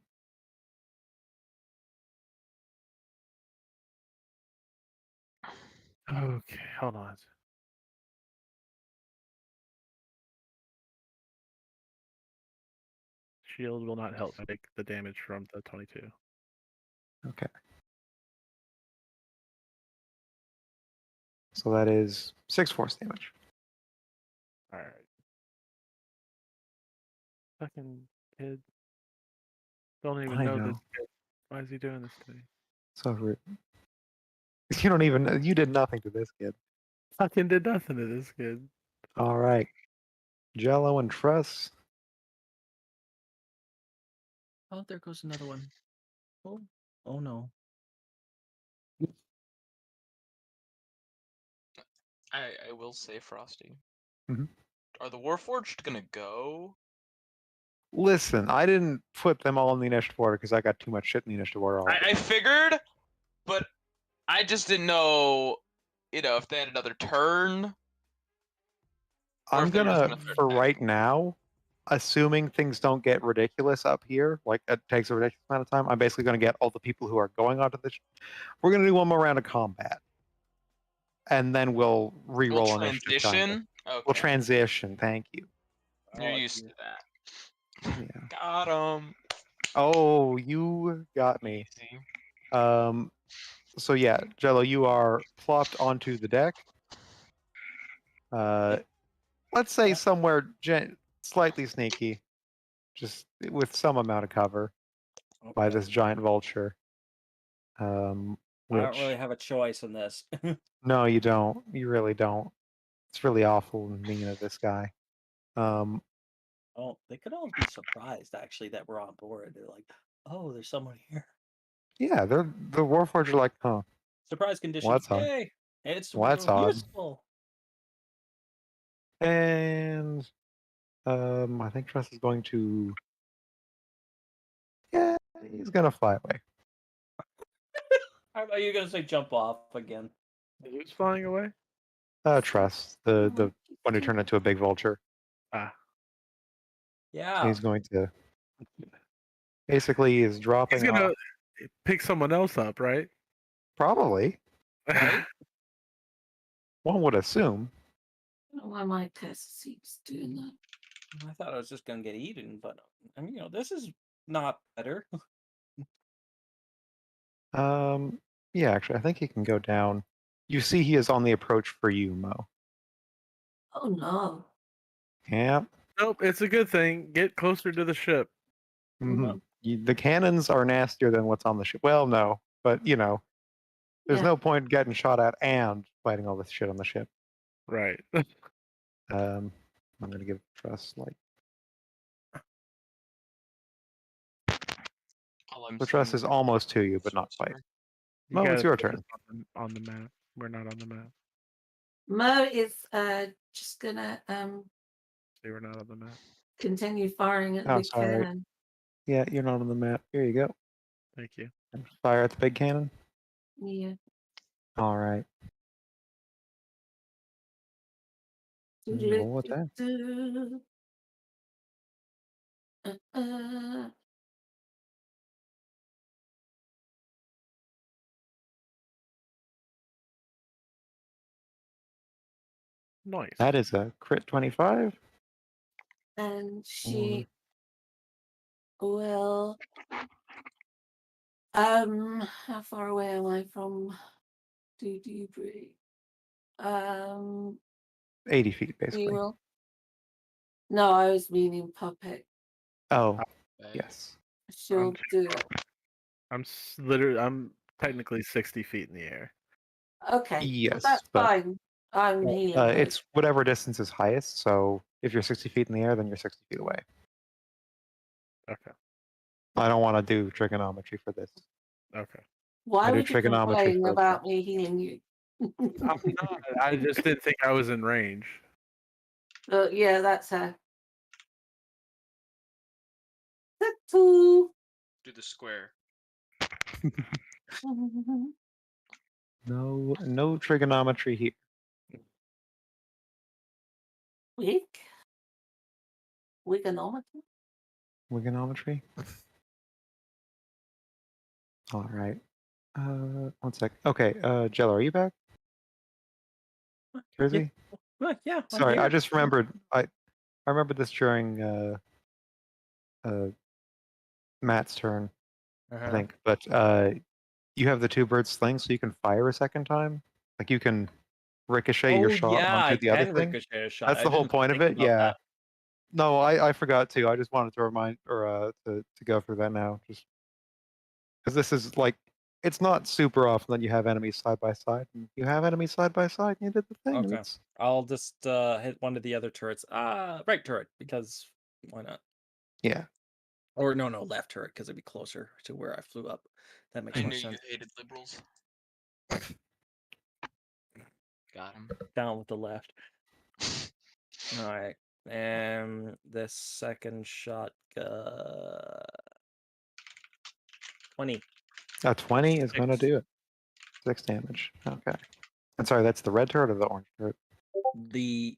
Okay, hold on. Shield will not help make the damage from the 22. Okay. So that is 6 force damage. All right. Fucking kid. Don't even I know know. this kid. Why is he doing this to me? So rude. You don't even... You did nothing to this kid. Fucking did nothing to this kid. All right. Jello and Truss. Oh, there goes another one. Oh, oh no. I will say, Frosty. Mhm. Are the Warforged gonna go? Listen, I didn't put them all in the initiative order because I got too much shit in the initiative order already. I figured, but I just didn't know, if they had another turn. Or I'm if they were just gonna, gonna start for attacking. right now, assuming things don't get ridiculous up here, like it takes a ridiculous amount of time, I'm basically gonna get all the people who are going onto the... We're gonna do one more round of combat. And then we'll re-roll We'll initiative. Kind of. transition? Okay. We'll transition, thank you. You're used to that. Yeah. Got him. Oh, you got me. Easy. So yeah, Jello, you are plopped onto the deck. Let's say somewhere slightly sneaky, just with some amount of cover by Okay. this giant vulture. I don't really have a choice in this. No, you don't. You really don't. It's really awful and mean of this guy. Oh, they could all be surprised actually that we're on board. They're like, "Oh, there's someone here." Yeah, the Warforged are like, huh? Surprise condition. Well, that's odd. Yay! It's Well, that's real odd. useful. And I think Tress is going to... Yeah, he's going to fly away. Are you gonna say jump off again? Who's flying away? Tress, the one who turned into a big vulture. Ah. Yeah. He's going to... Basically, he's dropping He's gonna off. pick someone else up, right? Probably. Right? One would assume. I don't know why my test keeps doing that. I thought I was just gonna get eaten, but I mean, this is not better. Yeah, actually, I think he can go down. You see, he is on the approach for you, Mo. Oh no. Yeah. Nope, it's a good thing. Get closer to the ship. Mhm. The cannons are nastier than what's on the ship. Well, no, but you know, there's Yeah. no point getting shot at and fighting all this shit on the ship. Right. I'm gonna give Trust like All the Trust is almost to you, but not quite. Mo, it's your turn. On the map. We're not on the map. Mo is just gonna They were not on the map. continue firing at the Oh, big sorry. cannon. Yeah, you're not on the map. Here you go. Thank you. And fire at the big cannon. Yeah. All right. Roll with that. Nice. That is a crit 25. And she will how far away am I from Dewberry? 80 feet, You basically. will. No, I was meaning puppet. Oh, yes. She'll do it. I'm technically 60 feet in the air. Okay. Yes, That's but fine. I'm healing. her. it's whatever distance is highest. So if you're 60 feet in the air, then you're 60 feet away. Okay. I don't want to do trigonometry for this. Okay. Why I do would you trigonometry complain for about me healing you? I'm not. I just didn't think I was in range. Yeah, that's her. Two. Do the square. No trigonometry here. Weak. Wigonometry. Wigonometry. All right. One sec. Okay. Jello, are you back? Jersey? Yeah. I'm Sorry, I here. just remembered. I remember this during Matt's turn, I Uh-huh. think. But you have the two bird sling, so you can fire a second time. Like you can ricochet your shot yeah, onto I the other can thing. ricochet a shot. That's I the whole didn't point of think it. about Yeah. that. No, I forgot to. I just wanted to remind or to go through that now, just because this is like it's not super often that you have enemies side by side. And you have enemies side by side, and you did the thing. Okay. It's I'll just hit one of the other turrets. Right turret, because why not? yeah. Or no, left turret, because it'd be closer to where I flew up. That makes I more knew sense. you hated liberals. Got him. Down with the left. All right. And the second shot, 20. A 20 is going to 6. do it. 6 damage. Okay. I'm sorry, that's the red turret or the orange turret? The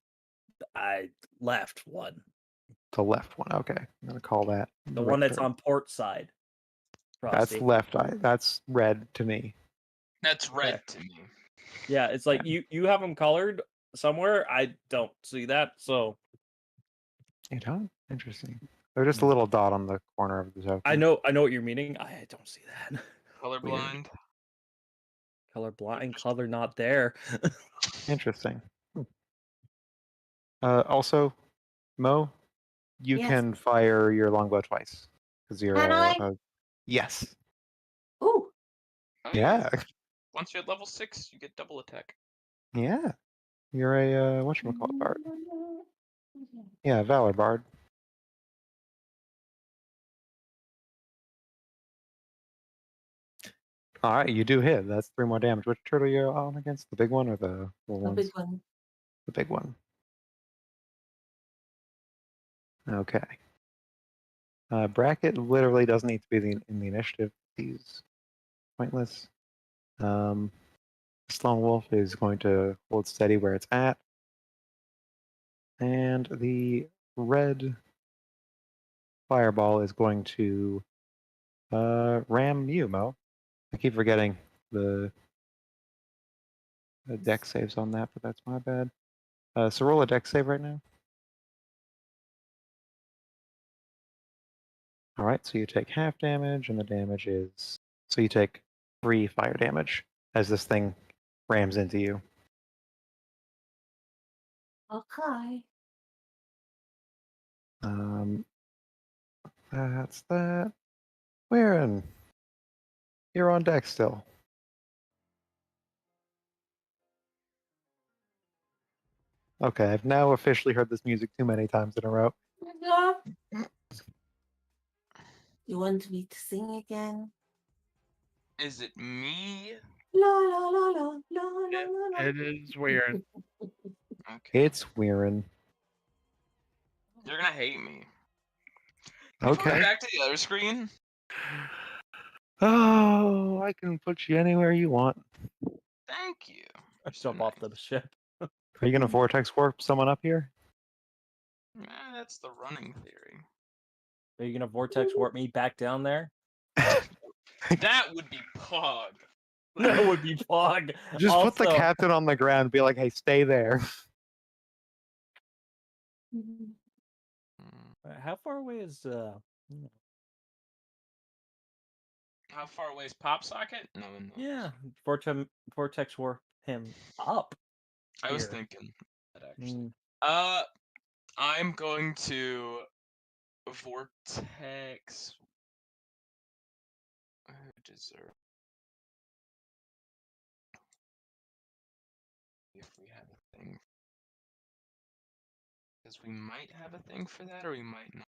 left one. The left one. Okay. I'm going to call that The red one that's turret. on port side. That's Frosty. left eye. That's red to me. That's red Okay. to me. Yeah, it's like you have them colored somewhere. I don't see that. So You don't? Interesting. They're just a little dot on the corner of the token. I know what you're meaning. I don't see that. Colorblind. Color blind, color not there. Interesting. Also, Mo, you Yes. can fire your longbow twice because you're Can I? yes. Ooh. Oh, Yeah. Once you're at level 6, you get double attack. Yeah. You're a whatchamacallit bard. Yeah, Valor Bard. All right, you do hit. That's 3 more damage. Which turtle you're on against? The big one or the little The ones? big one. The big one. Okay. Bracket literally doesn't need to be in the initiative. He's pointless. Stone Wolf is going to hold steady where it's at. And the red fireball is going to ram you, Mo. I keep forgetting the deck saves on that, but that's my bad. So roll a deck save right now. All right, so you take half damage, and the damage is so you take 3 fire damage as this thing rams into you. Okay. That's that. Weirin, you're on deck still. Okay, I've now officially heard this music too many times in a row. Yeah. You want me to sing again? Is it me? La la la la la la la. It is weird. Okay. It's Weirin. You're gonna hate me. Can you put me Okay. back to the other screen? Oh, I can put you anywhere you want. Thank you. I jump off the ship. Are you gonna vortex warp someone up here? That's the running theory. Are you gonna vortex warp me back down there? That would be pog. That would be fog. Just put the captain on the ground and be like, hey, stay there. How far away is How far away is Pop Socket? No one knows. yeah, vortex warp him up. I was here. thinking that actually. I'm going to vortex. Who deserves? If we have a thing, because we might have a thing for that, or we might not.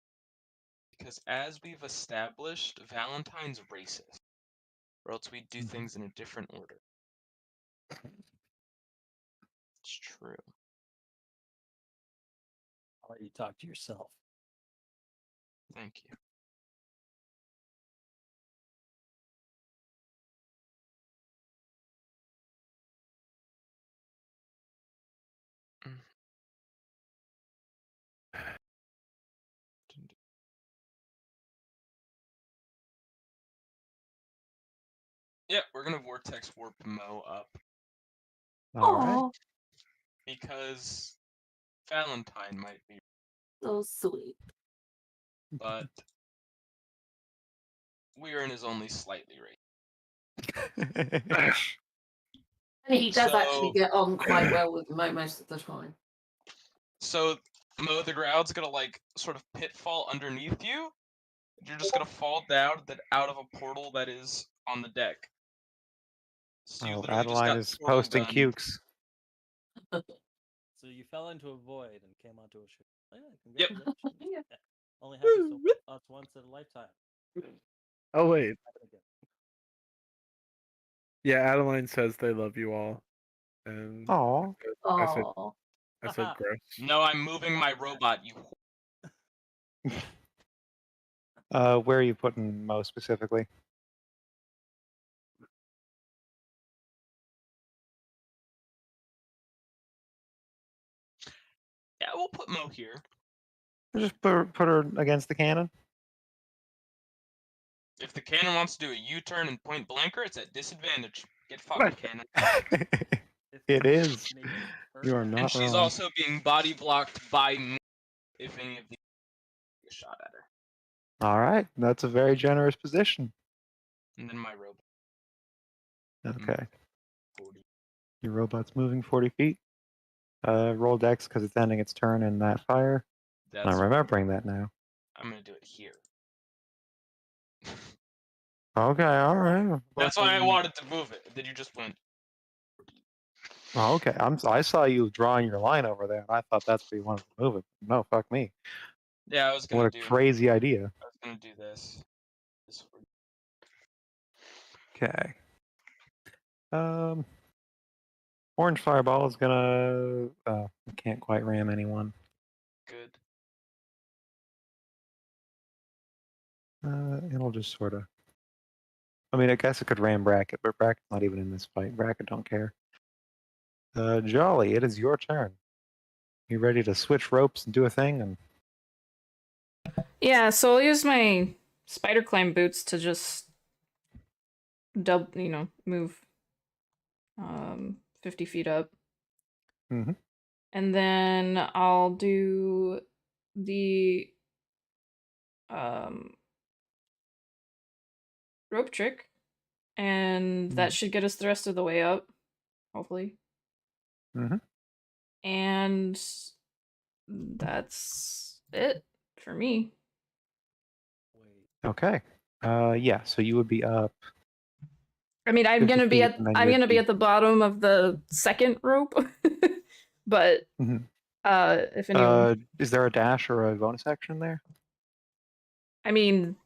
Because as we've established, Valentine's racist, or else we do things in a different order. It's true. I'll let you talk to yourself. Thank you. Yeah, we're gonna vortex warp Mo up. All right. Because Valentine might be, So sweet. but Weirin is only slightly right. And he does So- actually get on quite well with Mo most of the time. So Mo the Groud's gonna like sort of pitfall underneath you. You're just gonna fall down out of a portal that is on the deck. So you Oh, literally just Adeline got is portal posting gunned. cukes. So you fell into a void and came onto a ship. Oh, yeah, Yep. congratulations. Yeah. Yeah. Only happens to us once in a lifetime. Oh wait, Happen again. yeah. Adeline says they love you all, and Aw. Oh. I said gross. No, I'm moving my robot. You. Where are you putting Mo specifically? Yeah, we'll put Mo here. Just put her against the cannon. If the cannon wants to do a U-turn and point blanker, it's at disadvantage. Get fucked, cannon. It is. You are And not she's wrong. also being body blocked by me if any of these get a shot at her. All right, that's a very generous position. And then my robot. Okay, 40. your robot's moving 40 feet. Roll dex because it's ending its turn in that fire. That's I'm remembering that now. I'm gonna do it here. Okay, all right. That's why I wanted to move it. Then you just went. Oh, okay, I saw you drawing your line over there, and I thought that's where you wanted to move it. No, fuck me. Yeah, I was gonna What do. a crazy idea. I was gonna do this. Okay. Orange fireball is gonna. Can't quite ram anyone. Good. It'll just sort of. I mean, I guess it could ram Bracket, but Bracket's not even in this fight. Bracket don't care. Jolly, it is your turn. You ready to switch ropes and do a thing? And Yeah, so I'll use my spider climb boots to just move 50 feet up. Mhm. And then I'll do the rope trick and that should get us the rest of the way up, hopefully. Mhm. And that's it for me. Okay. Yeah. So you would be up. I mean, I'm 50 gonna be feet, at and then I'm you'd gonna be be- at the bottom of the second rope, but Mhm. if anyone, Is there a dash or a bonus action there? I mean,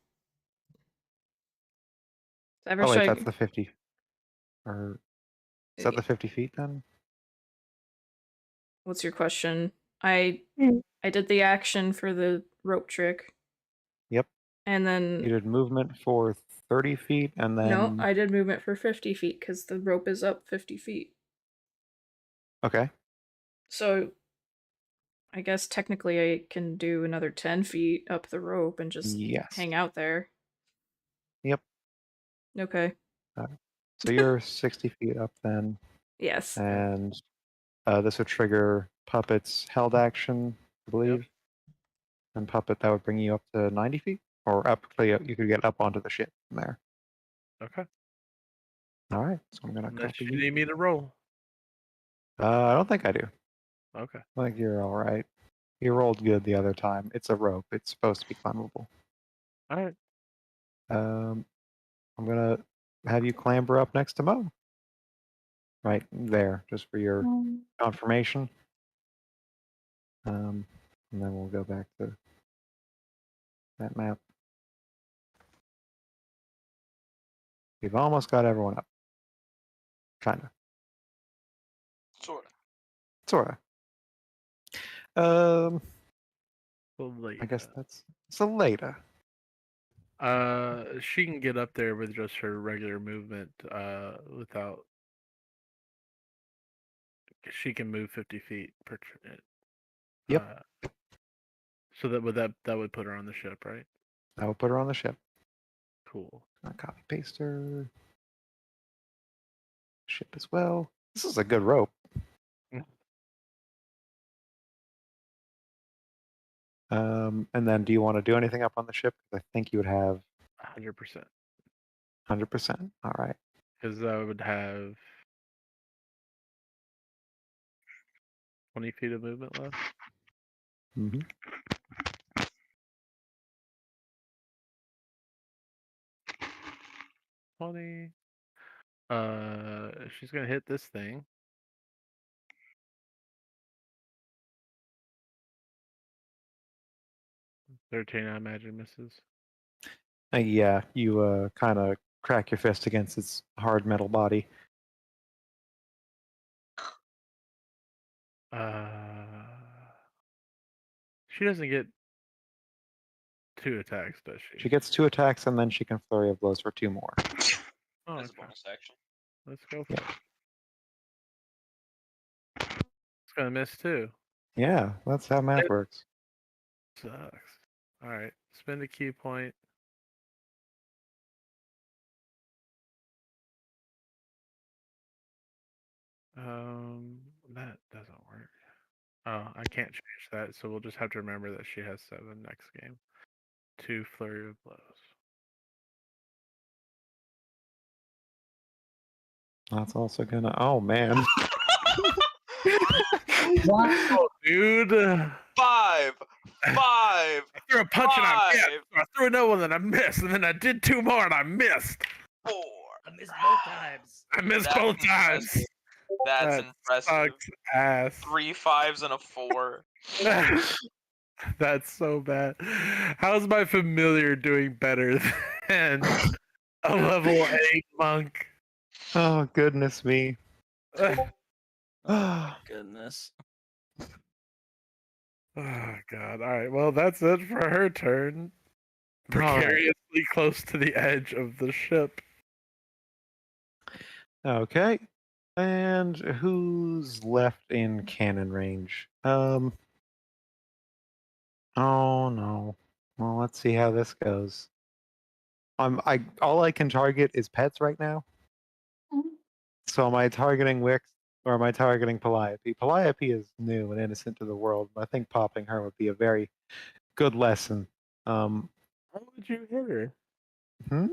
ever Oh wait, strike. that's the 50. Or is that the 50 feet then? What's your question? I did the action for the rope trick, Yep. and You then did movement for 30 feet, and then no, I did movement for 50 feet because the rope is up 50 feet. okay. So I guess technically I can do another 10 feet up the rope and just Yes. hang out there. Yep. Okay. So you're 60 feet up then, Yes. and this would trigger Puppet's held action, I believe. And Puppet, that would bring you up to 90 feet, or up. You could get up onto the ship from there. Okay. All right. So I'm gonna Unless copy you you. need me to roll. I don't think I do. Okay. I think you're all right. You rolled good the other time. It's a rope. It's supposed to be climbable. All right. I'm gonna have you clamber up next to Mo. Right there, just for your confirmation. And then we'll go back to that map. We've almost got everyone up. Kinda. Sorta. Sorta. I guess that's Salada. She can get up there with just her regular movement, without. She can move 50 feet per turn. Yep. So that would put her on the ship, right? I will put her on the ship. Cool. I'll copy paste her. Ship as well. This is a good rope. And then do you want to do anything up on the ship? I think you would have 100%. 100%. All right. Because I would have 20 feet of movement left. Mm-hmm. She's gonna hit this thing. $13, I imagine, misses. Yeah, you kind of crack your fist against its hard metal body. She doesn't get 2 attacks, does she? She gets 2 attacks, and then she can flurry of blows for 2 more. Oh, That's a okay. bonus action. Let's go for it. It's gonna miss too. Yeah, that's how math works. Sucks. All right, spend a key point. That doesn't work. Oh, I can't change that, so we'll just have to remember that she has 7 next game. 2 flurry of blows. That's also gonna. Oh man. Oh, dude. 5. I threw a punch and I missed. I threw another one and I missed, and then I did 2 more and I missed. 4. I missed both times. I missed That's both times. impressive. That's That impressive. sucks ass. 3 5s and a 4. That's so bad. How's my familiar doing better than a level 8 monk? Oh goodness me. Oh, goodness. Oh god. Alright, well that's it for her turn. Precariously close to the edge of the ship. Okay. And who's left in cannon range? Oh no. Well, let's see how this goes. All I can target is pets right now. So am I targeting Wix or am I targeting Calliope? Calliope is new and innocent to the world, but I think popping her would be a very good lesson. How would you hit her? Hmm?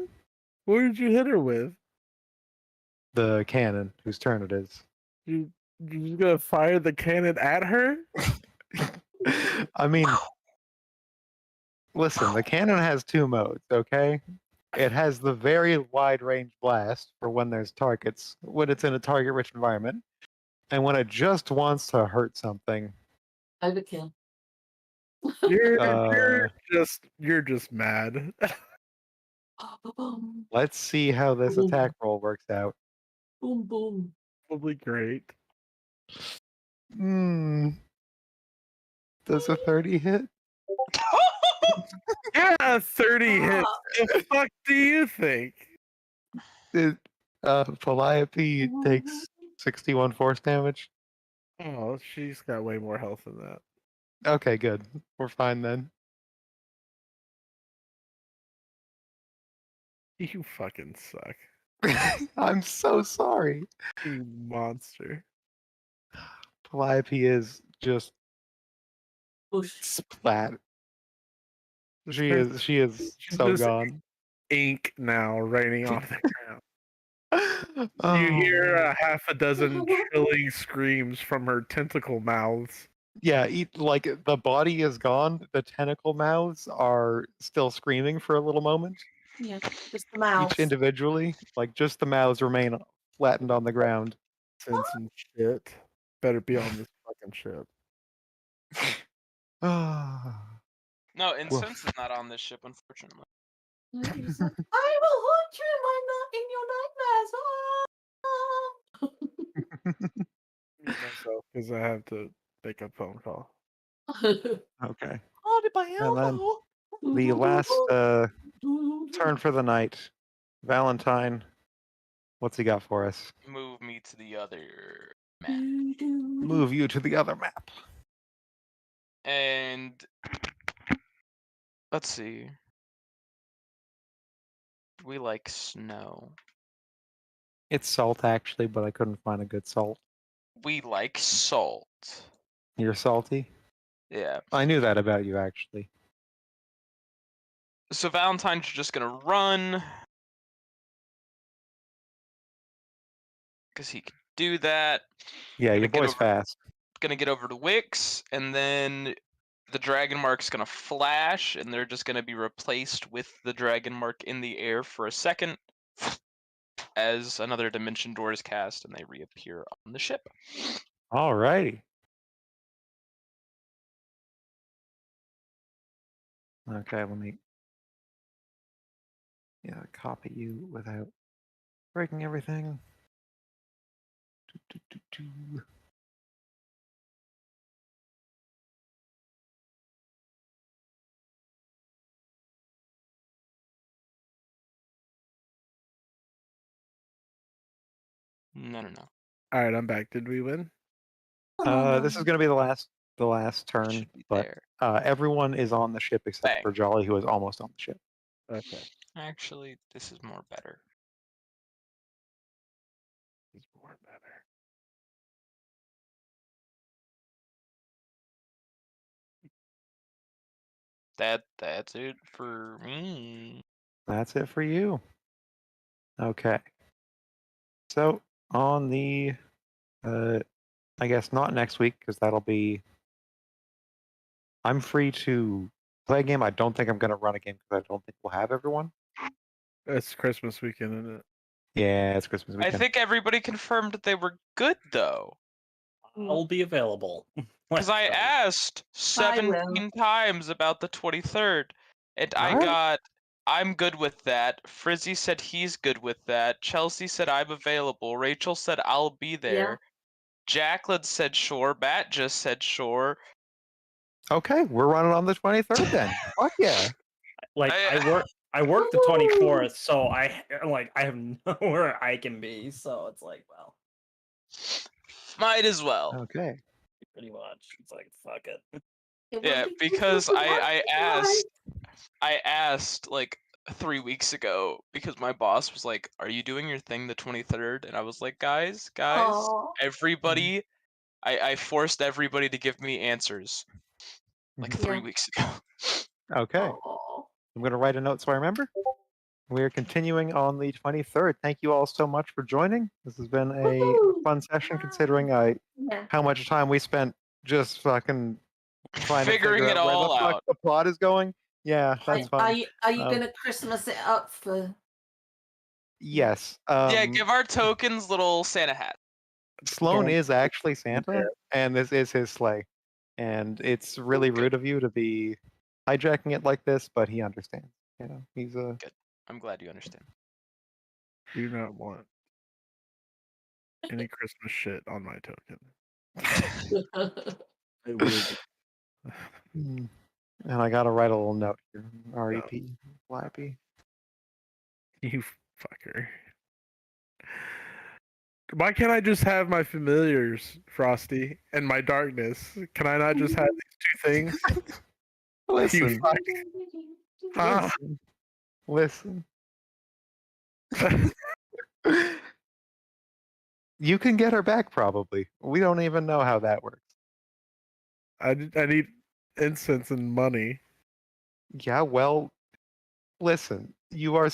What did you hit her with? the cannon, whose turn it is. You just gonna fire the cannon at her? I mean, listen, the cannon has 2 modes, okay? It has the very wide range blast for when there's targets, when it's in a target rich environment, and when it just wants to hurt something. Overkill. You're just mad. Boom, Let's see how this attack roll works out. boom, boom. Probably great. Does a 30 hit? Yeah, 30 hits. The fuck do you think? Calliope takes 61 force damage. Oh, she's got way more health than that. Okay, good. We're fine then. You fucking suck. I'm so sorry. You monster. Calliope is just Push. splat. She is She's so just gone. ink now raining off the ground. Oh, You hear man. a half a dozen chilling screams from her tentacle mouths. Yeah, like the body is gone. The tentacle mouths are still screaming for a little moment. Yeah, just the mouth. Each individually, like just the mouths remain flattened on the ground. Sense and shit. Better be on this fucking ship. No, Woof. Incense is not on this ship, unfortunately. He's like, I will haunt you in your nightmares. Myself, because I have to make a phone call. Okay. Haunted by And then Elmo. the last turn for the night. Valentine, what's he got for us? Move me to the other map. Move you to the other map. And let's see. We like snow. It's salt actually, but I couldn't find a good salt. We like salt. You're salty? Yeah. I knew that about you actually. So Valentine's just gonna run. Because he can do that. Yeah, Gonna your get boy's over- fast. Gonna get over to Wix, and then the dragon mark's gonna flash, and they're just gonna be replaced with the dragon mark in the air for a second as another dimension door is cast and they reappear on the ship. Alrighty. Okay, let me copy you without breaking everything. No. All right, I'm back. Did we win? This is going to be the last turn, Should be but there. everyone is on the ship except Bang. for Jolly, who is almost on the ship. Okay. Actually, this is more better. It's more better. That's it for me. That's it for you. Okay. So on the, I guess not next week because that'll be. I'm free to play a game. I don't think I'm going to run a game because I don't think we'll have everyone. It's Christmas weekend, isn't it? Yeah, it's Christmas weekend. I think everybody confirmed that they were good though. I'll be available. Because I asked I will. 17 times about the 23rd, and I Alright. got, I'm good with that. Frizzy said he's good with that. Chelsea said I'm available. Rachel said I'll be there. Jacqueline said sure. Matt just said sure. Okay, we're running on the 23rd then. Fuck yeah. Like I work the 24th, so I have nowhere I can be. So it's like, well, Might as well. Okay. pretty much. It's like, fuck it. Yeah, because I asked like 3 weeks ago because my boss was like, "Are you doing your thing the 23rd?" And I was like, "Guys, Aw. everybody." I forced everybody to give me answers like 3 weeks ago. Okay. Aw. I'm going to write a note so I remember. we're continuing on the 23rd. Thank you all so much for joining. This has been a Woohoo! fun session considering Yeah. how much time we spent just fucking trying to Figuring figure it out where all the fuck out. the plot is going. Yeah, that's Are fun. you Um, gonna Christmas it up for? Yes. Yeah, give our tokens little Santa hat. Sloan Don't- is actually Santa, and this is his sleigh. And it's really rude of you to be hijacking it like this, but he understands. You know, he's a I'm glad you understand. Do not want any Christmas shit on my token. It would. Mm. And I gotta write a little note here. R.E.P. Flappy. You fucker. Why can't I just have my familiars, Frosty, and my darkness? Can I not just have these two things? Listen. You fuck. Ah. Listen. You can get her back, probably. We don't even know how that works. I need incense and money. Yeah, well, listen. You are